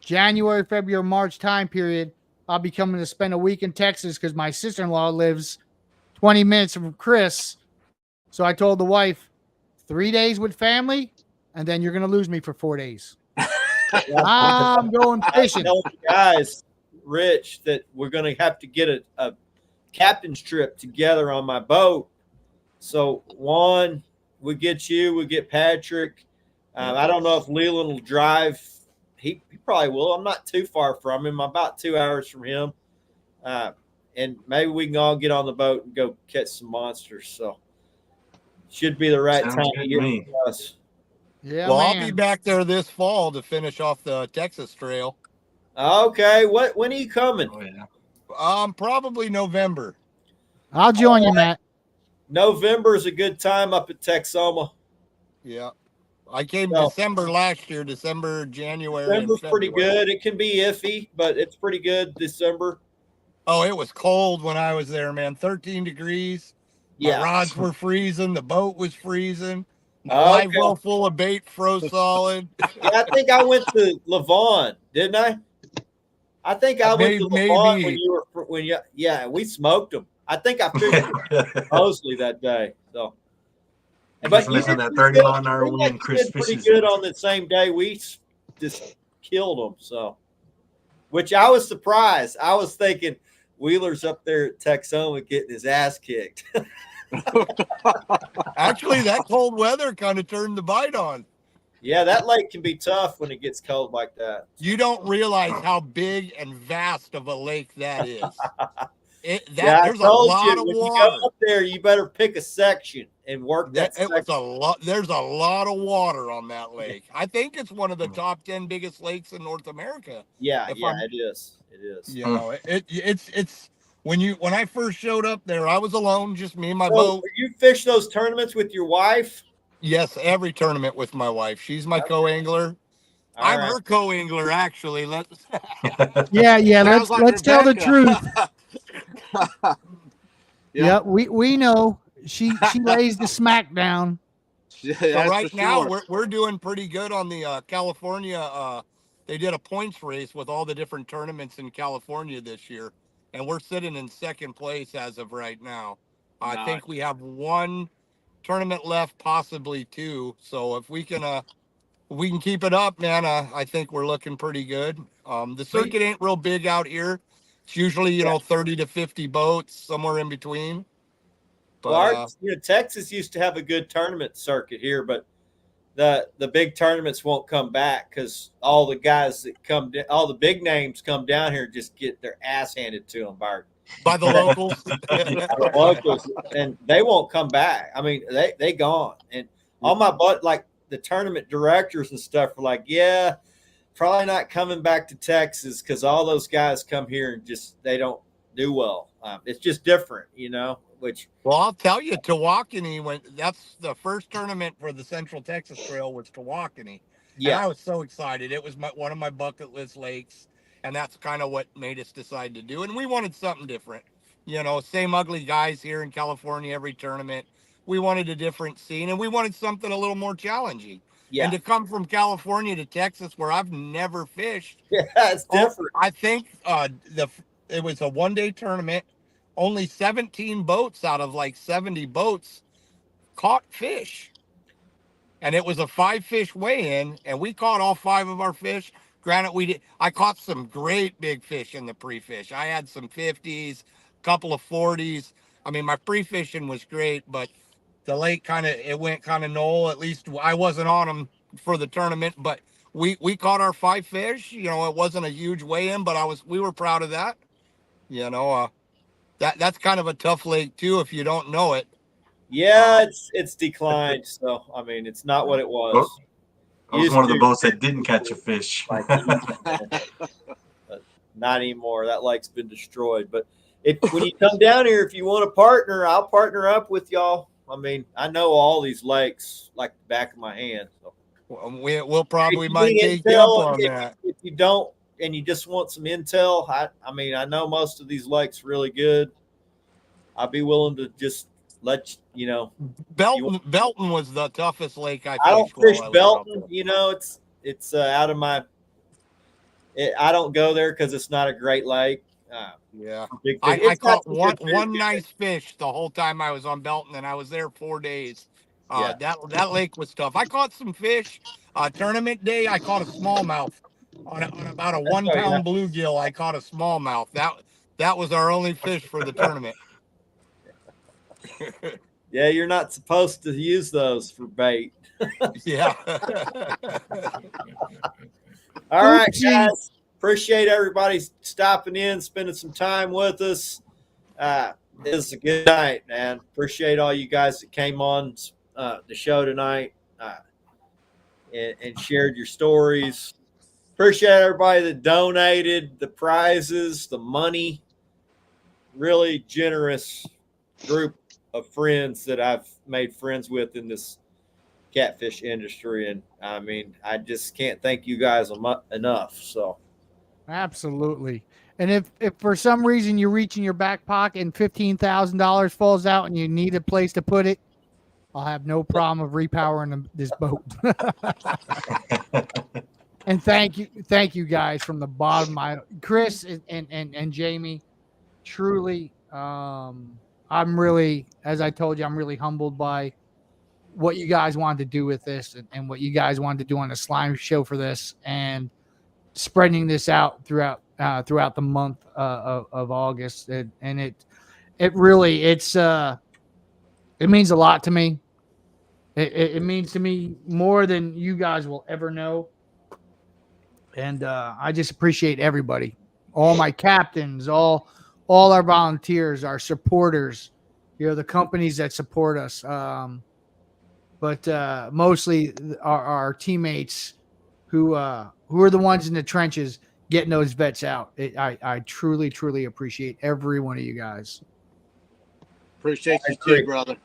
January, February, March time period. I'll be coming to spend a week in Texas because my sister-in-law lives 20 minutes from Chris. So I told the wife, 3 days with family, and then you're going to lose me for 4 days. I'm going fishing. I tell you guys, Rich, that we're going to have to get a captain's trip together on my boat. So, Juan, we get you, we get Patrick. I don't know if Leland will drive. He probably will. I'm not too far from him. I'm about 2 hours from him. And maybe we can all get on the boat and go catch some monsters. So, should be the right Sounds time good to to get me. for us. Yeah, Well, man. I'll be back there this fall to finish off the Texas Trail. Okay. When are you coming? Oh, yeah. Probably November. I'll join you, Matt. November is a good time up at Texoma. Yeah. I came No. December last year, December, January. and December's pretty February. good. It can be iffy, but it's pretty good December. Oh, it was cold when I was there, man. 13 degrees. My Yeah. rods were freezing. The boat was freezing. My Okay. live well full of bait froze solid. Yeah, I think I went to Levon, didn't I? I think I went to Levon Maybe. we smoked them. I think I fished mostly that day. So, Just you missing did that pretty 30 mile an hour good. wind, You Chris did pretty fishes. good on the same day. We just killed them. So, which I was surprised. I was thinking Wheeler's up there at Texoma getting his ass kicked. Actually, that cold weather kind of turned the bite on. Yeah, that lake can be tough when it gets cold like that. You don't realize how big and vast of a lake that is. I There's a told lot you, of when you water. go up there, you better pick a section and work that It was section. a lot. There's a lot of water on that lake. I think it's one of the top 10 biggest lakes in North America. Yeah, if yeah, I'm- it is. It is. You know, it's when I first showed up there, I was alone, just me and my So, boat. you fish those tournaments with your wife? Yes, every tournament with my wife. She's my co-angler. All I'm right. her co-angler, actually. Yeah. Sounds like Let's tell the Rebecca. truth. Yeah, we know she lays the smack down. Yeah, So that's right for now sure. we're doing pretty good on the California. They did a points race with all the different tournaments in California this year, and we're sitting in second place as of right now. I Nice. think we have one tournament left, possibly two. So if we can keep it up, man, I think we're looking pretty good. The circuit ain't real big out here. It's usually 30 to 50 boats, somewhere in between. But Texas used to have a good tournament circuit here, but the big tournaments won't come back because all the guys that all the big names come down here and just get their ass handed to them by by the locals. The locals, and they won't come back. I mean, they gone. And all my like the tournament directors and stuff are like, yeah, probably not coming back to Texas because all those guys come here and just they don't do well. It's just different, you know. Which Well, I'll tell you, Tawakoni, that's the first tournament for the Central Texas Trail was Tawakoni. And I was so excited. It was one of my bucket list lakes, and that's kind of what made us decide to do. And we wanted something different. You know, same ugly guys here in California every tournament. We wanted a different scene, and we wanted something a little more challenging. yeah, And to come from California to Texas, where I've never fished, yeah, it's different. I think it was a one-day tournament. Only 17 boats out of like 70 boats caught fish. And it was a 5-fish weigh-in, and we caught all 5 of our fish. Granted, I caught some great big fish in the pre-fish. I had some 50s, a couple of 40s. I mean, my pre-fishing was great, but the lake it went kind of null. At least I wasn't on them for the tournament, but we caught our 5 fish. You know, it wasn't a huge weigh-in, but we were proud of that. You know, that's kind of a tough lake too if you don't know it. Yeah, it's declined. So I mean, it's not what it was. I was one of the boats that didn't catch a fish. But not anymore. That lake's been destroyed. But when you come down here, if you want to partner, I'll partner up with y'all. I mean, I know all these lakes like the back of my hand. So. We'll probably might take you up on that. If you don't, and you just want some intel, I mean, I know most of these lakes really good. I'd be willing to just let you know. Belton was the toughest lake I fished. I don't fish Belton. You know, it's out of my. I don't go there because it's not a great lake. Yeah, I caught one nice fish the whole time I was on Belton, and I was there 4 days. That lake was tough. I caught some fish. Tournament day, I caught a smallmouth on about a 1 pound bluegill. I caught a smallmouth. That was our only fish for the tournament. Yeah, you're not supposed to use those for bait. Yeah. All right, guys. Appreciate everybody stopping in, spending some time with us. It was a good night, man. Appreciate all you guys that came on the show tonight and shared your stories. Appreciate everybody that donated the prizes, the money. Really generous group of friends that I've made friends with in this catfish industry. And I mean, I just can't thank you guys enough. So absolutely. And if for some reason you reach in your back pocket and $15,000 falls out and you need a place to put it, I'll have no problem of repowering this boat. And thank you guys from the bottom of my Chris and Jamie. Truly, I'm really, as I told you, I'm really humbled by what you guys wanted to do with this and what you guys wanted to do on the slime show for this and spreading this out throughout the month of August. And it really, it means a lot to me. It means to me more than you guys will ever know. And I just appreciate everybody, all my captains, all our volunteers, our supporters, the companies that support us. But mostly our teammates who are the ones in the trenches getting those vets out. I truly, truly appreciate every one of you guys. Appreciate you too, brother.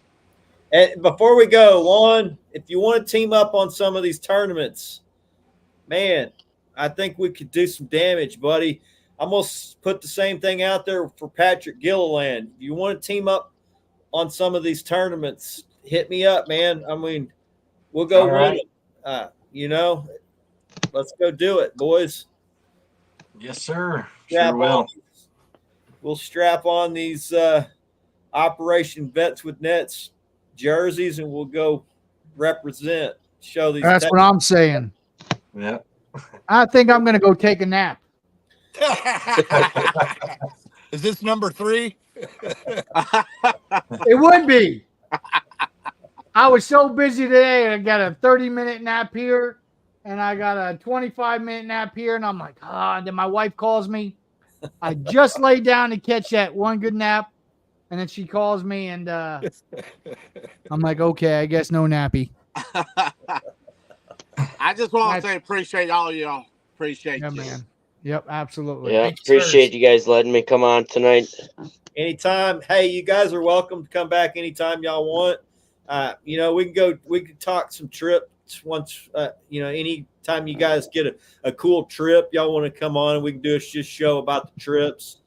And before we go, if you want to team up on some of these tournaments, man, I think we could do some damage, buddy. I'm going to put the same thing out there for Patrick Gilliland. If you want to team up on some of these tournaments, hit me up, man. I mean, we'll go win it. Let's go do it, boys. Yes, sir. Sure will. We'll strap on these Operation Vets with Nets jerseys, and we'll go represent. Show these. That's what I'm saying. Yeah. I think I'm going to go take a nap. Is this number 3? It would be. I was so busy today. I got a 30-minute nap here, and I got a 25-minute nap here, and I'm like, and then my wife calls me. I just laid down to catch that one good nap, and then she calls me, and I'm like, okay, I guess no nappy. I just want to That's- say appreciate all y'all. Appreciate Yeah, you. man. Yep, absolutely. Yeah, Thanks, appreciate sirs. you guys letting me come on tonight. Anytime. Hey, you guys are welcome to come back anytime y'all want. We can talk some trips once, anytime you guys get a cool trip, y'all want to come on and we can do a just show about the trips.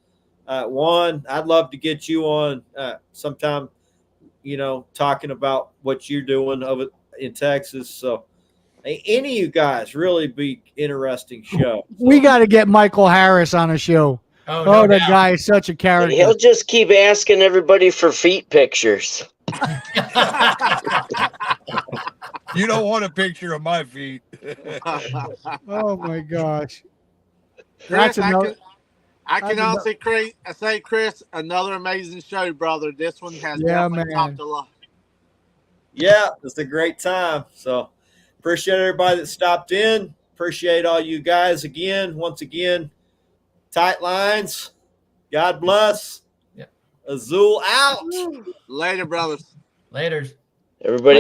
Juan, I'd love to get you on sometime, talking about what you're doing over in Texas. So any of you guys really be interesting show. We got to get Michael Harris on a show. Oh, Oh, no that doubt. guy is such a character. He'll just keep asking everybody for feet pictures. You don't want a picture of my feet. Oh my gosh. Chris, another- I can that's honestly say, Chris, another amazing show, brother. This one has Yeah, definitely man. topped a lot. Yeah, it's a great time. So appreciate everybody that stopped in. Appreciate all you guys once again. Tight lines. God bless. Yeah. Azul out. Later, brothers. Later. Everybody